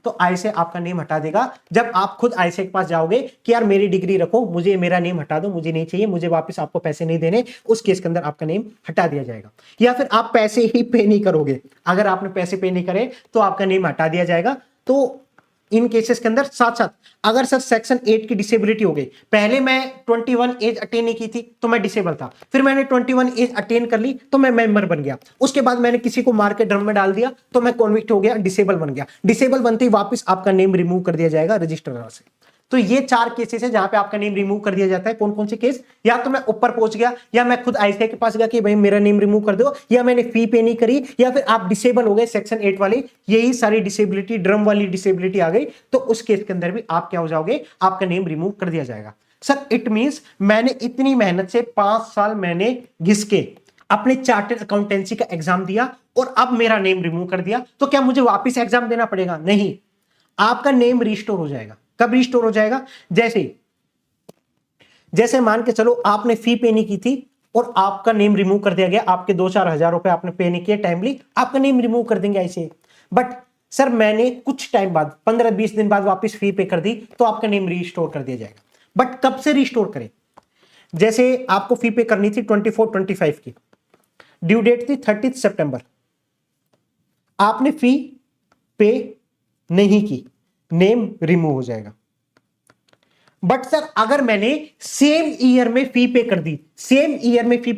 तो आईसीआई आपका नेम हटा देगा। जब आप खुद आईसीआई के पास जाओगे कि यार मेरी डिग्री रखो, मुझे मेरा नेम हटा दो, मुझे नहीं चाहिए, मुझे वापस आपको पैसे नहीं देने, उस केस के अंदर आपका नेम हटा दिया जाएगा। या फिर आप पैसे ही पे नहीं करोगे, अगर आपने पैसे पे नहीं करे तो आपका नेम हटा दिया जाएगा। तो इन केसेस के अंदर साथ साथ अगर सर सेक्शन 8 की डिसेबिलिटी हो गई, पहले मैं 21 एज अटेन नहीं की थी तो मैं डिसेबल था, फिर मैंने 21 एज अटेन कर ली तो मैं मेंबर बन गया, उसके बाद मैंने किसी को मार के ड्रम में डाल दिया तो मैं कॉन्विक्ट हो गया, डिसेबल बन गया। डिसेबल बनते ही वापस आपका नेम रिमूव कर दिया जाएगा रजिस्ट्रार से। तो ये 4 केसेस है जहां पे आपका नेम रिमूव कर दिया जाता है। कौन कौन से केस? या तो मैं ऊपर पहुंच गया, या मैं खुद आईसीआई के पास गया कि भाई मेरा नेम रिमूव कर दो, या मैंने फी पे नहीं करी, या फिर आप डिसेबल हो गए सेक्शन 8 वाली, यही सारी डिसेबिलिटी, ड्रम वाली डिसेबिलिटी आ गई, तो उस केस के अंदर भी आप क्या हो जाओगे? आपका नेम रिमूव कर दिया जाएगा। सर इट मींस मैंने इतनी मेहनत से 5 साल मैंने घिस के अपने चार्टर्ड अकाउंटेंसी का एग्जाम दिया और अब मेरा नेम रिमूव कर दिया, तो क्या मुझे वापस एग्जाम देना पड़ेगा? नहीं, आपका नेम रिस्टोर हो जाएगा। कब रिस्टोर हो जाएगा? जैसे मान के चलो आपने फी पे नहीं की थी और आपका नेम रिमूव कर दिया गया, आपके 2-4 हजार रुपए आपने पे नहीं किए टाइमली, आपका नेम रिमूव कर देंगे ऐसे। बट सर मैंने कुछ टाइम बाद 15-20 दिन बाद वापस फी पे कर दी तो आपका नेम रिस्टोर कर दिया जाएगा। बट कब से रिस्टोर करें? जैसे आपको फी पे करनी थी 24-25 की, ड्यू डेट थी 30 सितंबर, आपने फी पे नहीं की, नेम रिमूव हो जाएगा। बट सर अगर मैंने सेम ईयर में फी पे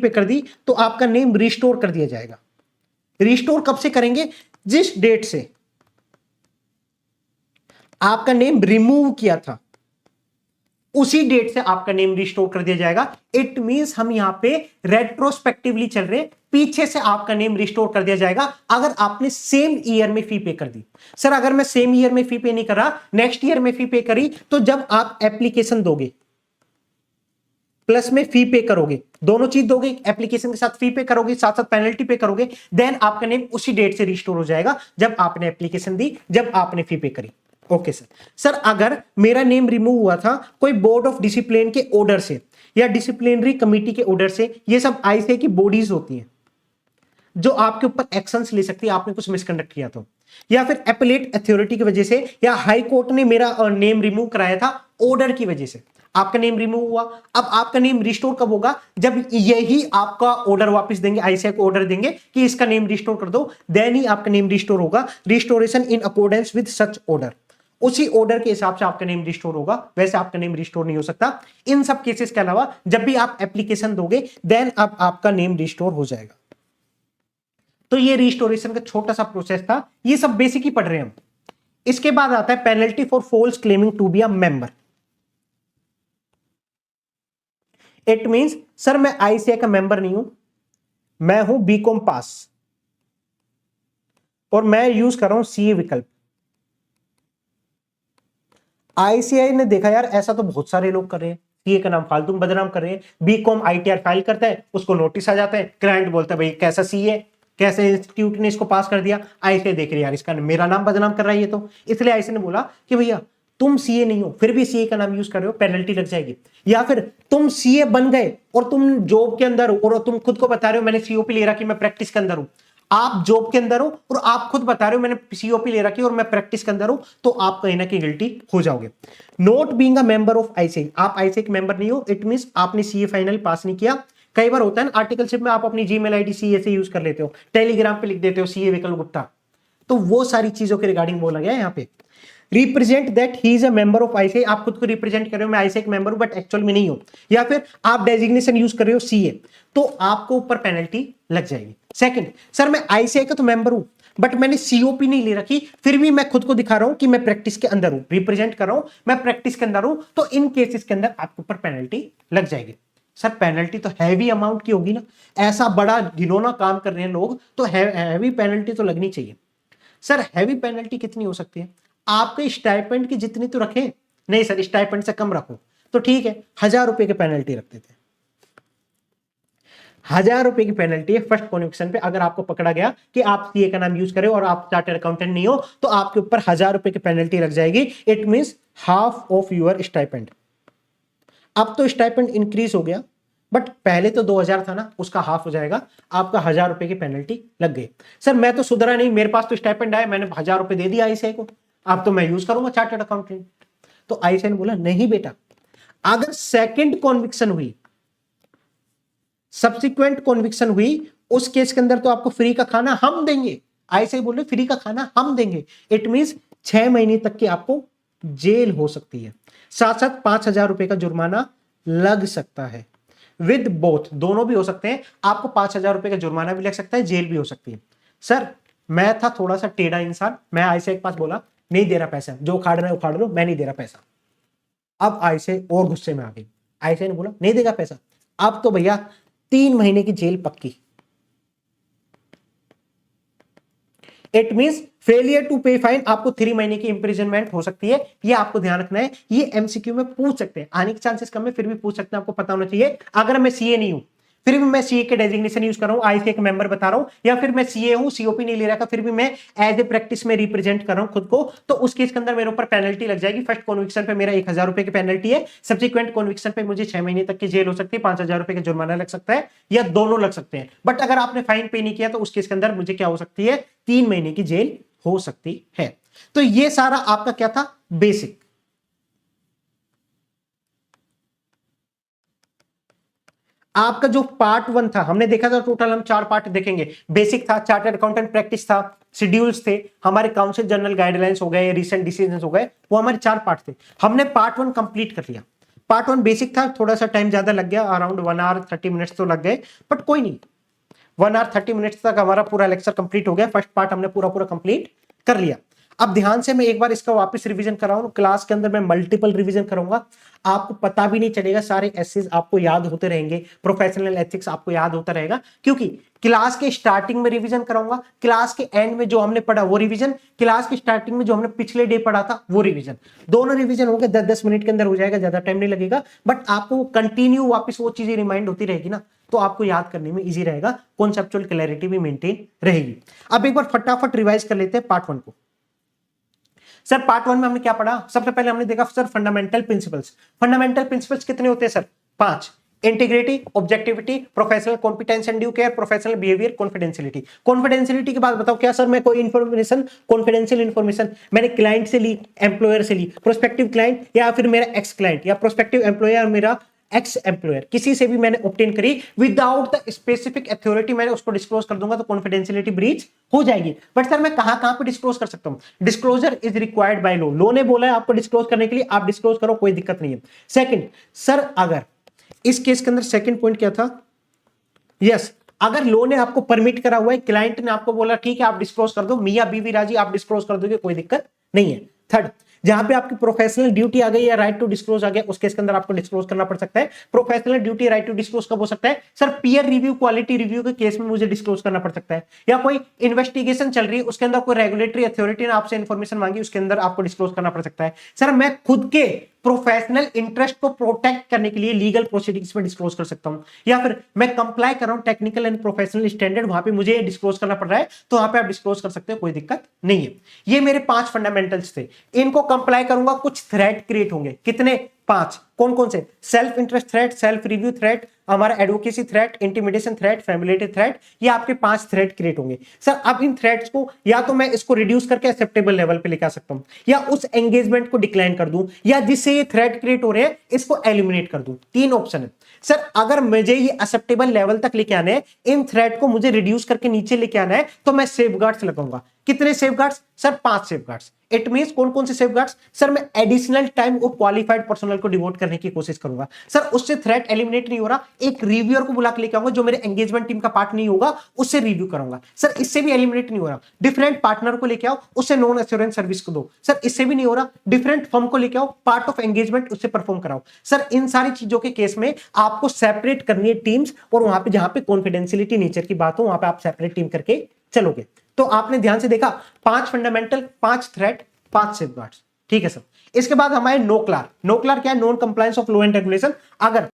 कर दी, तो आपका नेम रिस्टोर कर दिया जाएगा। रिस्टोर कब से करेंगे? जिस डेट से आपका नेम रिमूव किया था उसी डेट से आपका नेम रिस्टोर कर दिया जाएगा। इट मींस हम यहां पे रेट्रोस्पेक्टिवली चल रहे, पीछे से आपका नेम रिस्टोर कर दिया जाएगा अगर आपने सेम ईयर में फी पे कर दी। सर अगर मैं सेम ईयर में फी पे नहीं कर रहा, नेक्स्ट ईयर में फी पे करी, तो जब आप एप्लीकेशन दोगे प्लस में फी पे करोगे, दोनों चीज दोगे, एप्लीकेशन के साथ फी पे करोगे, साथ साथ पेनल्टी पे करोगे, देन आपका नेम उसी डेट से रिस्टोर हो जाएगा जब आपने एप्लीकेशन दी, जब आपने फी पे करी। Okay sir. सर अगर मेरा नेम रिमूव हुआ था कोई बोर्ड ऑफ डिसिप्लिन के ऑर्डर से या डिसिप्लिनरी कमिटी के ऑर्डर से, ये सब आईसीए की बॉडीज होती हैं जो आपके ऊपर एक्शंस ले सकती है आपने कुछ मिसकंडक्ट किया तो, या फिर एपेलेट अथॉरिटी की वजह से, या हाई कोर्ट ने मेरा नेम रिमूव कराया था ऑर्डर की वजह से, आपका नेम रिमूव हुआ। अब आपका नेम रिस्टोर कब होगा? जब यही आपका ऑर्डर वापस देंगे, आईसीआई को ऑर्डर देंगे कि इसका नेम रिस्टोर कर दो, देन ही आपका नेम रिस्टोर होगा। Restoration in accordance with such order, उसी ऑर्डर के हिसाब से आपका नेम रिस्टोर होगा, वैसे आपका नेम रिस्टोर नहीं हो सकता। इन सब केसेस के अलावा जब भी आप एप्लीकेशन दोगे देन अब आपका नेम रिस्टोर हो जाएगा। तो ये रिस्टोरेशन का छोटा सा प्रोसेस था, ये सब बेसिक ही पढ़ रहे हैं हम। इसके बाद आता है penalty for false claiming to be a member. It means sir मैं आईसीआई का मेंबर नहीं हूं, मैं हूं बीकॉम पास और मैं यूज कर रहा हूं सीए विकल्प। आईसीआई ने देखा यार ऐसा तो बहुत सारे लोग कर रहे हैं, सीए का नाम फालतू में बदनाम कर रहे हैं। बीकॉम आईटीआर फाइल करता है, उसको नोटिस आ जाता है, क्लाइंट बोलता है भाई कैसा सीए, कैसे इंस्टीट्यूट ने इसको पास कर दिया। आईसीआई देख रही है यार इसका मेरा नाम बदनाम कर रहा है ये तो, इसलिए आईसीआई ने बोला कि भैया तुम सीए नहीं हो फिर भी सीए का नाम यूज कर रहे हो, पेनल्टी लग जाएगी। या फिर तुम सीए बन गए और तुम जॉब के अंदर हो और तुम खुद को बता रहे हो मैंने सीओपी ले रखी मैं प्रैक्टिस के अंदर हूं, आप जॉब के अंदर हो और आप खुद बता रहे हो मैंने सीओपी ले रखी और मैं प्रैक्टिस के अंदर हूं, तो आप कहीं ना कहीं गिल्टी हो जाओगे। Not being a member of ICI, आप आईसीआई के मेंबर नहीं हो, इट मींस आपने सीए फाइनल पास नहीं किया। कई बार होता है ना आर्टिकलशिप में आप अपनी जीमेल आईडी सीए से यूज कर लेते हो, टेलीग्राम पे लिख देते हो सीए विकल्प गुप्ता, तो वो सारी चीजों के रिगार्डिंग बोला गया है यहाँ पे। Represent that he is a member of ICI, आप खुद को रिप्रेजेंट कर रहे हो मैं आईसीआई मेंबर हूं बट एक्चुअल में नहीं हो, या फिर आप डेजिग्नेशन यूज कर रहे हो सीए, तो आपको ऊपर पेनल्टी लग जाएगी। सेकंड, सर मैं आईसीआई का तो मेंबर हूं बट मैंने सीओपी नहीं ले रखी, फिर भी मैं खुद को दिखा रहा हूं कि मैं प्रैक्टिस के अंदर हूं, रिप्रेजेंट कर रहा हूं मैं प्रैक्टिस के अंदर हूं, तो इन केसेस के अंदर आपके ऊपर पेनल्टी लग जाएगी। सर पेनल्टी तो हैवी अमाउंट की होगी ना, ऐसा बड़ा घिनौना काम कर रहे हैं लोग, तो हैवी पेनल्टी तो लगनी चाहिए। सर हैवी पेनल्टी कितनी हो सकती है? आपके स्टाइपेंड की जितनी तो रखें, नहीं सर स्टाइपेंड से कम रखो, तो ठीक है 1000 रुपए की पेनल्टी रख देते हैं। 1000 रुपए की पेनल्टी है फर्स्ट कॉन्विक्शन पे, अगर आपको पकड़ा गया कि आप सीए का नाम यूज करें और आप चार्टर्ड अकाउंटेंट नहीं हो, तो आपके ऊपर 1000 रुपए की पेनल्टी लग जाएगी। It means half of your stipend. अब तो स्टाइपेंड इंक्रीज हो गया बट पहले तो 2000 था ना, उसका हाफ हो जाएगा, आपका 1000 रुपए की पेनल्टी लग गई। सर मैं तो सुधरा नहीं, मेरे पास तो स्टाइपेंड आया, मैंने 1000 रुपए दे दिया आईसीआई को, अब तो मैं यूज करूंगा चार्टर्ड अकाउंटेंट। तो आईसीआई ने बोला नहीं बेटा, अगर सेकंड कॉन्विक्शन हुई, सब्सिक्वेंट कॉन्विक्शन हुई, उस केस के अंदर तो आपको फ्री का खाना हम देंगे। आईसीआई बोल रहे फ्री का खाना हम देंगे, इट मींस 6 महीने तक की आपको जेल हो सकती है, साथ साथ 5000 रुपए का जुर्माना लग सकता है। विद बोथ, दोनों भी हो सकते हैं, आपको 5000 रुपए का जुर्माना भी लग सकता है, जेल भी हो सकती है। सर मैं था थोड़ा सा टेढ़ा इंसान, मैं आईसीआई के पास बोला नहीं दे रहा पैसा, जो उखाड़ना है उखाड़ लो, मैं नहीं दे रहा पैसा। अब आईसीआई और गुस्से में आ गई, आईसीआई ने बोला नहीं देगा पैसा, अब तो भैया 3 महीने की जेल पक्की। इट मींस फेलियर टू पे फाइन, आपको 3 महीने की इंप्रिजनमेंट हो सकती है, ये आपको ध्यान रखना है। ये एमसीक्यू में पूछ सकते हैं, आने के चांसेस कम है फिर भी पूछ सकते हैं, आपको पता होना चाहिए। अगर मैं सीए नहीं हूं फिर भी मैं सीए के डेजिग्नेशन यूज कर रहा हूं, आईसीआई का मेंबर बता रहा हूं, या फिर मैं सीए हूं सीओपी नहीं ले रहा था फिर भी मैं एज ए प्रैक्टिस में रिप्रेजेंट कर रहा हूं खुद को, तो उस केस के अंदर मेरे ऊपर पेनल्टी लग जाएगी। फर्स्ट कॉन्विक्शन पे मेरा 1000 रुपए की पेनल्टी है, सब्सिक्वेंट कॉन्विक्शन पे मुझे 6 महीने तक की जेल हो सकती है, 5000 रुपए का जुर्माना लग सकता है, या दोनों लग सकते हैं। बट अगर आपने फाइन पे नहीं किया तो उस केस के अंदर मुझे क्या हो सकती है, 3 महीने की जेल हो सकती है। तो ये सारा आपका क्या था, बेसिक। आपका जो पार्ट 1 था, हमने देखा था टोटल हम 4 पार्ट देखेंगे। बेसिक था, चार्टर्ड अकाउंटेंट प्रैक्टिस था, शेड्यूल्स थे, हमारे काउंसिल जनरल गाइडलाइंस हो गए, रिसेंट डिसीजंस हो गए, वो हमारे 4 पार्ट थे। हमने पार्ट 1 कंप्लीट कर लिया। पार्ट 1 बेसिक था, थोड़ा सा टाइम ज्यादा लग गया, अराउंड 1 आवर 30 मिनट्स तो लग गए, बट कोई नहीं, 1 आवर 30 मिनट्स तक हमारा पूरा लेक्चर कंप्लीट हो गया। फर्स्ट पार्ट हमने पूरा कंप्लीट कर लिया। अब ध्यान से मैं एक बार इसका वापस रिवीजन कराऊं, क्लास के अंदर मैं मल्टीपल रिवीजन करूंगा, आपको पता भी नहीं चलेगा, सारे एसेज आपको याद होते रहेंगे, प्रोफेशनल एथिक्स आपको याद होता रहेगा, क्योंकि क्लास के स्टार्टिंग में रिवीजन कराऊंगा, क्लास के एंड में जो हमने पढ़ा वो रिवीजन, क्लास के स्टार्टिंग में जो हमने पिछले डे पढ़ा था वो रिवीजन, दोनों रिवीजन होंगे, 10-10 मिनट के अंदर हो जाएगा, ज्यादा टाइम नहीं लगेगा, बट आपको कंटिन्यू वापस वो चीजें रिमाइंड होती रहेगी ना, तो आपको याद करने में इजी रहेगा, कॉन्सेप्चुअल क्लैरिटी भी मेंटेन रहेगी। अब एक बार फटाफट रिवाइज कर लेते हैं पार्ट 1 को। सर पार्ट 1 में हमने क्या पढ़ा? सबसे पहले हमने देखा sir fundamental principles. Fundamental principles कितने होते हैं sir? 5। Integrity, objectivity, professional competence and due care, professional behaviour, confidentiality. Confidentiality के बाद बताओ क्या सर, मैं कोई इन्फॉर्मेशन, कॉन्फिडेंशियल इन्फॉर्मेशन मैंने क्लाइंट से ली, एम्प्लॉयर से ली, प्रोस्पेक्टिव क्लाइंट या फिर मेरा एक्स क्लाइंट या प्रोस्पेक्टिव एम्प्लॉयर, मेरा एक्स एम्प्लॉयर, किसी से भी मैंने ऑब्टेन करी विदाउट द स्पेसिफिक अथॉरिटी, मैंने उसको डिस्क्लोज कर दूंगा तो कॉन्फिडेंशियलिटी ब्रीच हो जाएगी। बट सर मैं कहां कहां पे डिस्क्लोज कर सकता हूं? Disclosure is required by law. Law ने बोला है आपको डिस्क्लोज करने के लिए, आप डिस्क्लोज करो, कोई दिक्कत नहीं है। सेकंड सर, अगर इस केस के अंदर सेकंड पॉइंट क्या था? यस, अगर लॉ ने आपको परमिट करा हुआ है, क्लाइंट ने आपको बोला ठीक है आप डिस्क्लोज कर दो, मियां बीवी राजी, आप डिस्क्लोज कर दोगे, कोई दिक्कत नहीं है। थर्ड, जहां पे आपकी प्रोफेशनल ड्यूटी आ गई या राइट टू डिस्क्लोज आ गया, उस केस के अंदर आपको डिस्क्लोज करना पड़ सकता है। Professional duty, right to disclose कब हो सकता है? Sir peer review, quality review के केस में मुझे डिस्क्लोज करना पड़ सकता है, या कोई इन्वेस्टिगेशन चल रही है उसके अंदर कोई रेगुलेटरी अथॉरिटी ने आपसे इंफॉर्मेशन मांगी, उसके अंदर आपको डिस्क्लोज करना पड़ सकता है। सर मैं खुद के प्रोफेशनल इंटरेस्ट को प्रोटेक्ट करने के लिए लीगल प्रोसीडिंग्स में डिस्क्लोज कर सकता हूं, या फिर मैं कंप्लाई कर रहा हूं टेक्निकल एंड प्रोफेशनल स्टैंडर्ड, वहां पे मुझे डिस्क्लोज करना पड़ रहा है, तो वहां पे आप डिस्क्लोज कर सकते हो, कोई दिक्कत नहीं है। ये मेरे 5 फंडामेंटल्स थे, इनको कंप्लाई करूंगा, कुछ थ्रेट क्रिएट होंगे। कितने? 5। कौन कौन से? Self interest threat, self review threat, हमारा advocacy threat, intimidation threat, familiarity threat, ये आपके 5 थ्रेट क्रिएट होंगे। सर अब इन थ्रेट्स को या तो मैं इसको रिड्यूस करके एक्सेप्टेबल लेवल पे लेकर आ सकता हूं, या उस एंगेजमेंट को डिक्लाइन कर दूं, या जिससे ये थ्रेट क्रिएट हो रहे हैं इसको एलिमिनेट कर दूं। 3 ऑप्शन है। सर अगर मुझे ये एक्सेप्टेबल लेवल तक लेके आने हैं, इन थ्रेट को मुझे रिड्यूस करके नीचे लेके आना है, तो मैं सेफगार्ड्स लगाऊंगा। कितने safeguards? Sir 5 safeguards. It means कौन कौन से सेफगार्ड्स? सर मैं एडिशनल टाइम और क्वालिफाइड पर्सनल को डिवोट करने की कोशिश करूंगा। सर उससे थ्रेट एलिमिनेट नहीं हो रहा, एक रिव्यूअर को बुला के लेके आऊंगा जो मेरे एंगेजमेंट टीम का पार्ट नहीं होगा, उससे रिव्यू करूंगा। सर इससे भी एलिमिनेट नहीं हो रहा, डिफरेंट पार्टनर को लेके आओ, उससे नॉन एश्योरेंस सर्विस को दो। सर इससे भी नहीं हो रहा, डिफरेंट फर्म को लेके आओ, पार्ट ऑफ एंगेजमेंट उससे परफॉर्म कराओ। सर इन सारी चीजों के केस में आपको सेपरेट करनी है टीम्स, और वहां पे जहां पे कॉन्फिडेंशियलिटी नेचर की बात हो वहां पे आप सेपरेट टीम करके चलोगे। तो आपने ध्यान से देखा, 5 फंडामेंटल, 5 थ्रेट, 5 सेफगार्ड्स। ठीक है सर। इसके बाद हमारे नोक्लार। नोक्लार क्या है? Non compliance of law and regulation. अगर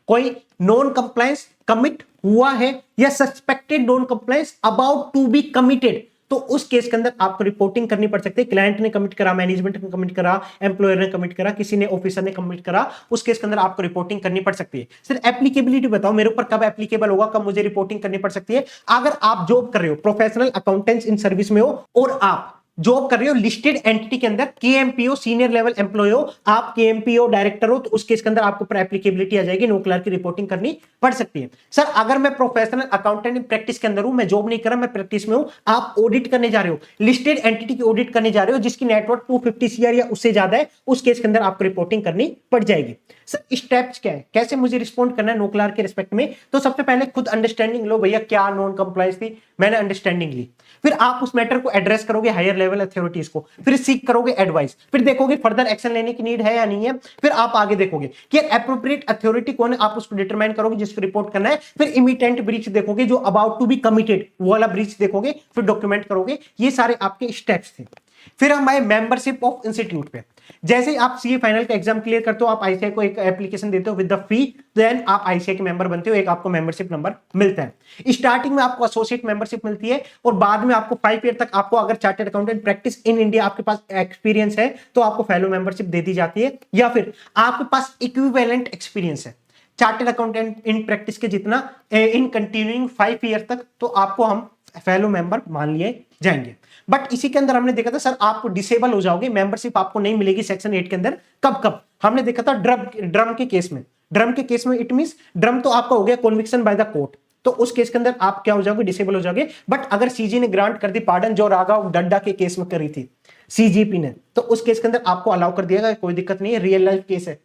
कोई नॉन कंप्लायंस कमिट हुआ है या suspected non compliance about to be committed, तो उस केस के अंदर आपको रिपोर्टिंग करनी पड़ सकती है। क्लाइंट ने कमिट करा, मैनेजमेंट ने कमिट करा, एम्प्लॉयर ने कमिट करा, किसी ने ऑफिसर ने कमिट करा, उस केस के अंदर आपको रिपोर्टिंग करनी पड़ सकती है। सर एप्लीकेबिलिटी बताओ, मेरे ऊपर कब एप्लीकेबल होगा, कब मुझे रिपोर्टिंग करनी पड़ सकती है? अगर आप जॉब कर रहे हो, प्रोफेशनल अकाउंटेंट्स इन सर्विस में हो, और आप जॉब कर रहे हो लिस्टेड एंटिटी के अंदर, केएमपीओ सीनियर लेवल एम्प्लॉय हो, आप केएमपीओ डायरेक्टर हो, तो उस केस के अंदर आपको ऊपर एप्लीकेबिलिटी आ जाएगी, नोक्लार की रिपोर्टिंग करनी पड़ सकती है। सर अगर मैं प्रोफेशनल अकाउंटेंट इन प्रैक्टिस के अंदर हूं, मैं जॉब नहीं कर रहा, मैं प्रैक्टिस में हूं, आप ऑडिट करने जा रहे हो, लिस्टेड एंटिटी की ऑडिट करने जा रहे हो जिसकी नेटवर्क 250 सीआर या उससे ज्यादा है, उस केस के अंदर आपको रिपोर्टिंग करनी पड़ जाएगी। सर स्टेप्स क्या है, कैसे मुझे रिस्पॉन्ड करना है नोक्लार के रिस्पेक्ट में? तो सबसे पहले खुद अंडरस्टैंडिंग लो, भैया क्या नॉन कंप्लायंस थी, मैंने अंडरस्टैंडिंग ली। फिर आप उस मैटर को एड्रेस करोगे हायर लेवल अथॉरिटीज को, फिर सीख करोगे एडवाइस, फिर देखोगे फर्दर एक्शन लेने की नीड है या नहीं है, फिर आप आगे देखोगे कि एप्रोप्रिएट अथॉरिटी कौन है, आप उसको डिटरमाइन करोगे जिसको रिपोर्ट करना है, फिर इमिटेंट ब्रीच देखोगे, जो अबाउट टू बी कमिटेड वो वाला ब्रीच देखोगे, फिर डॉक्यूमेंट करोगे। ये सारे आपके स्टेप्स थे। फिर हम आए मेंबरशिप ऑफ इंस्टीट्यूट पे। जैसे ही आप सीए फाइनल का एग्जाम क्लियर करते हो, आप आईसीआई को एक एप्लीकेशन देते हो विद द फी, देन आप आईसीआई के मेंबर बनते हो, एक आपको मेंबरशिप नंबर मिलता है। स्टार्टिंग में आपको एसोसिएट मेंबरशिप मिलती है, और बाद में आपको 5 ईयर तक आपको अगर chartered accountant practice in India आपके पास एक्सपीरियंस है तो आपको फेलो मेंबरशिप दे दी जाती है, या फिर आपके पास इक्विवेलेंट एक्सपीरियंस है चार्टर्ड अकाउंटेंट इन प्रैक्टिस के जितना इन कंटिन्यूइंग 5 ईयर तक, तो आपको हम फेलो मेंबर मान लिए जाएंगे। बट इसी के अंदर हमने देखा था सर आप डिसेबल हो जाओगे, मेंबरशिप आपको नहीं मिलेगी सेक्शन 8 के अंदर। कब कब? हमने देखा था ड्रम के केस में। ड्रम के केस में इट मींस ड्रम तो आपका हो गया कन्विक्शन बाय द कोर्ट, तो उस केस के अंदर आप क्या हो जाओगे? डिसेबल हो जाओगे। बट अगर सीजी ने ग्रांट कर दी पार्डन, जो राघव डड्डा के केस में करी थी सीजीपी ने, तो उस केस के अंदर आपको अलाउ कर दिया, कोई दिक्कत नहीं है, रियल लाइफ केस है,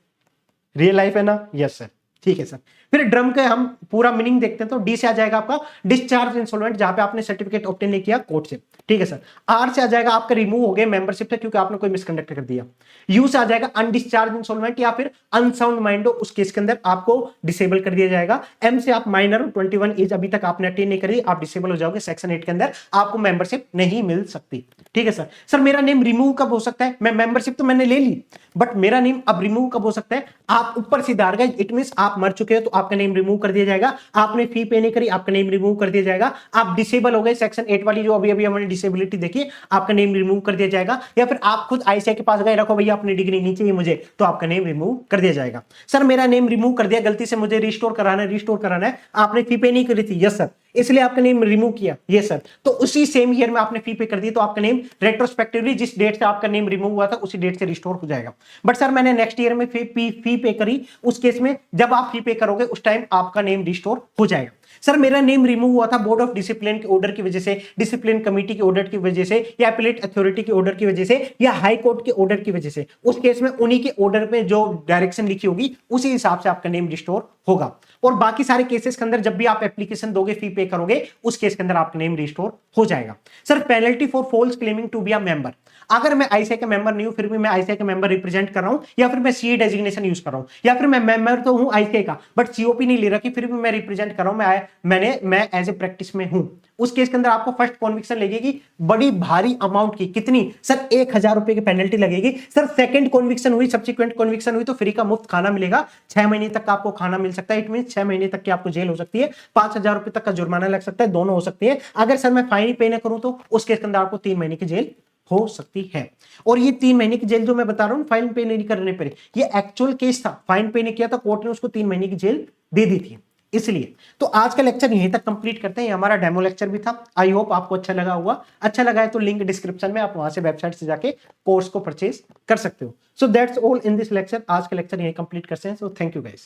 रियल लाइफ है ना? यस सर, ठीक है सर। फिर ड्रम के हम पूरा मीनिंग देखते हैं, तो डी से आ जाएगा आपका डिस्चार्ज इंसॉल्वेंट, जहां पे आपने सर्टिफिकेट ऑब्टेन नहीं किया कोर्ट से, ठीक है सर। आर से आ जाएगा आपका रिमूव हो गए मेंबरशिप से क्योंकि आपने कोई मिसकंडक्ट कर दिया। यू से आ जाएगा अनडिस्चार्ज इंसॉल्वेंट या फिर अनसाउंड माइंड हो, उस केस के अंदर आपको डिसेबल कर दिया जाएगा। एम से आप माइनर हो, 21 एज अभी तक आपने अटेन नहीं करी, आप डिसेबल हो जाओगे, सेक्शन 8 के अंदर आपको मेंबरशिप नहीं मिल सकती, ठीक है सर। सर मेरा नेम रिमूव कब हो सकता है? मैं मेंबरशिप तो मैंने ले ली, बट मेरा नेम अब रिमूव कब हो सकता है? आप ऊपर सीधा आ गए, इट मींस आप मर चुके हो तो आपका नेम रिमूव कर दिया जाएगा। आपने फी पे नहीं करी, आपका नेम रिमूव कर दिया जाएगा। आप डिसेबल हो गए, सेक्शन 8 वाली जो अभी अभी हमने डिसेबिलिटी देखी, आपका नेम रिमूव कर दिया जाएगा। या फिर आप खुद आईसीआई के पास गए, रखो भैया अपनी डिग्री नहीं चाहिए मुझे, तो आपका नेम रिमूव कर दिया जाएगा। सर मेरा नेम रिमूव कर दिया गलती से, मुझे रिस्टोर कराना है, आपने फी पे नहीं करी थी, यस सर, इसलिए आपका नेम रिमूव किया, ये सर, तो उसी सेम ईयर में आपने फी पे कर दी, तो आपका नेम रेट्रोस्पेक्टिवली जिस डेट से आपका नेम रिमूव हुआ था उसी डेट से रिस्टोर हो जाएगा। बट सर मैंने नेक्स्ट ईयर में फी पे करी, उस केस में जब आप फी पे करोगे उस टाइम आपका नेम रिस्टोर हो जाएगा। सर मेरा नेम रिमूव हुआ था बोर्ड ऑफ डिसिप्लिन के ऑर्डर की वजह से, डिसिप्लिन कमेटी के ऑर्डर की वजह से, या अपीलेट अथॉरिटी के ऑर्डर की वजह से, या हाई कोर्ट के ऑर्डर की वजह से, उस केस में उन्हीं के ऑर्डर पे जो डायरेक्शन लिखी होगी उसी हिसाब से आपका नेम रिस्टोर होगा। और बाकी सारे केसेस के अंदर जब भी आप एप्लीकेशन दोगे, फी पे करोगे, उस केस के अंदर आपका नेम रिस्टोर हो जाएगा। Sir penalty for false claiming to be a member, अगर मैं आईसीआई का मेंबर नहीं हूं फिर भी मैं आईसीआई का मेंबर रिप्रेजेंट कर रहा हूं, या फिर मैं सीए डेजिग्नेशन यूज कर रहा हूं, या फिर मैं मेंबर तो हूं आईसीआई का बट सीओपी नहीं ले रखी, फिर भी मैं रिप्रेजेंट कर रहा हूं, मैं एज ए प्रैक्टिस में हूं, उस केस के अंदर आपको फर्स्ट कॉन्विक्शन लगेगी बड़ी भारी अमाउंट की, कितनी सर 1000 रुपए की पेनल्टी लगेगी। सर सेकंड कॉन्विक्शन हुई, सब्सिक्वेंट कॉन्विक्शन हुई तो फ्री का मुफ्त खाना मिलेगा, 6 महीने तक का आपको खाना मिल सकता है, इट मीन 6 महीने तक की आपको जेल हो सकती है, 5000 रुपए तक का जुर्माना लग सकता है, दोनों हो सकती है। अगर सर मैं फाइन पे ना करूं तो उस केस के अंदर आपको 3 महीने की जेल हो सकती है। और ये 3 महीने की जेल जो मैं बता रहा हूं फाइन पे नहीं करने पर, ये एक्चुअल केस था, फाइन पे नहीं किया था, कोर्ट ने उसको 3 महीने की जेल दे दी थी इसलिए। तो आज का लेक्चर यहीं तक कंप्लीट करते हैं, हमारा डेमो लेक्चर भी था, आई होप आपको अच्छा लगा हुआ, अच्छा लगा है तो लिंक डिस्क्रिप्शन में, आप वहां से वेबसाइट से जाके कोर्स को परचेज कर सकते हो। So that's all in this lecture, आज का लेक्चर यहीं कंप्लीट करते हैं। So thank you guys.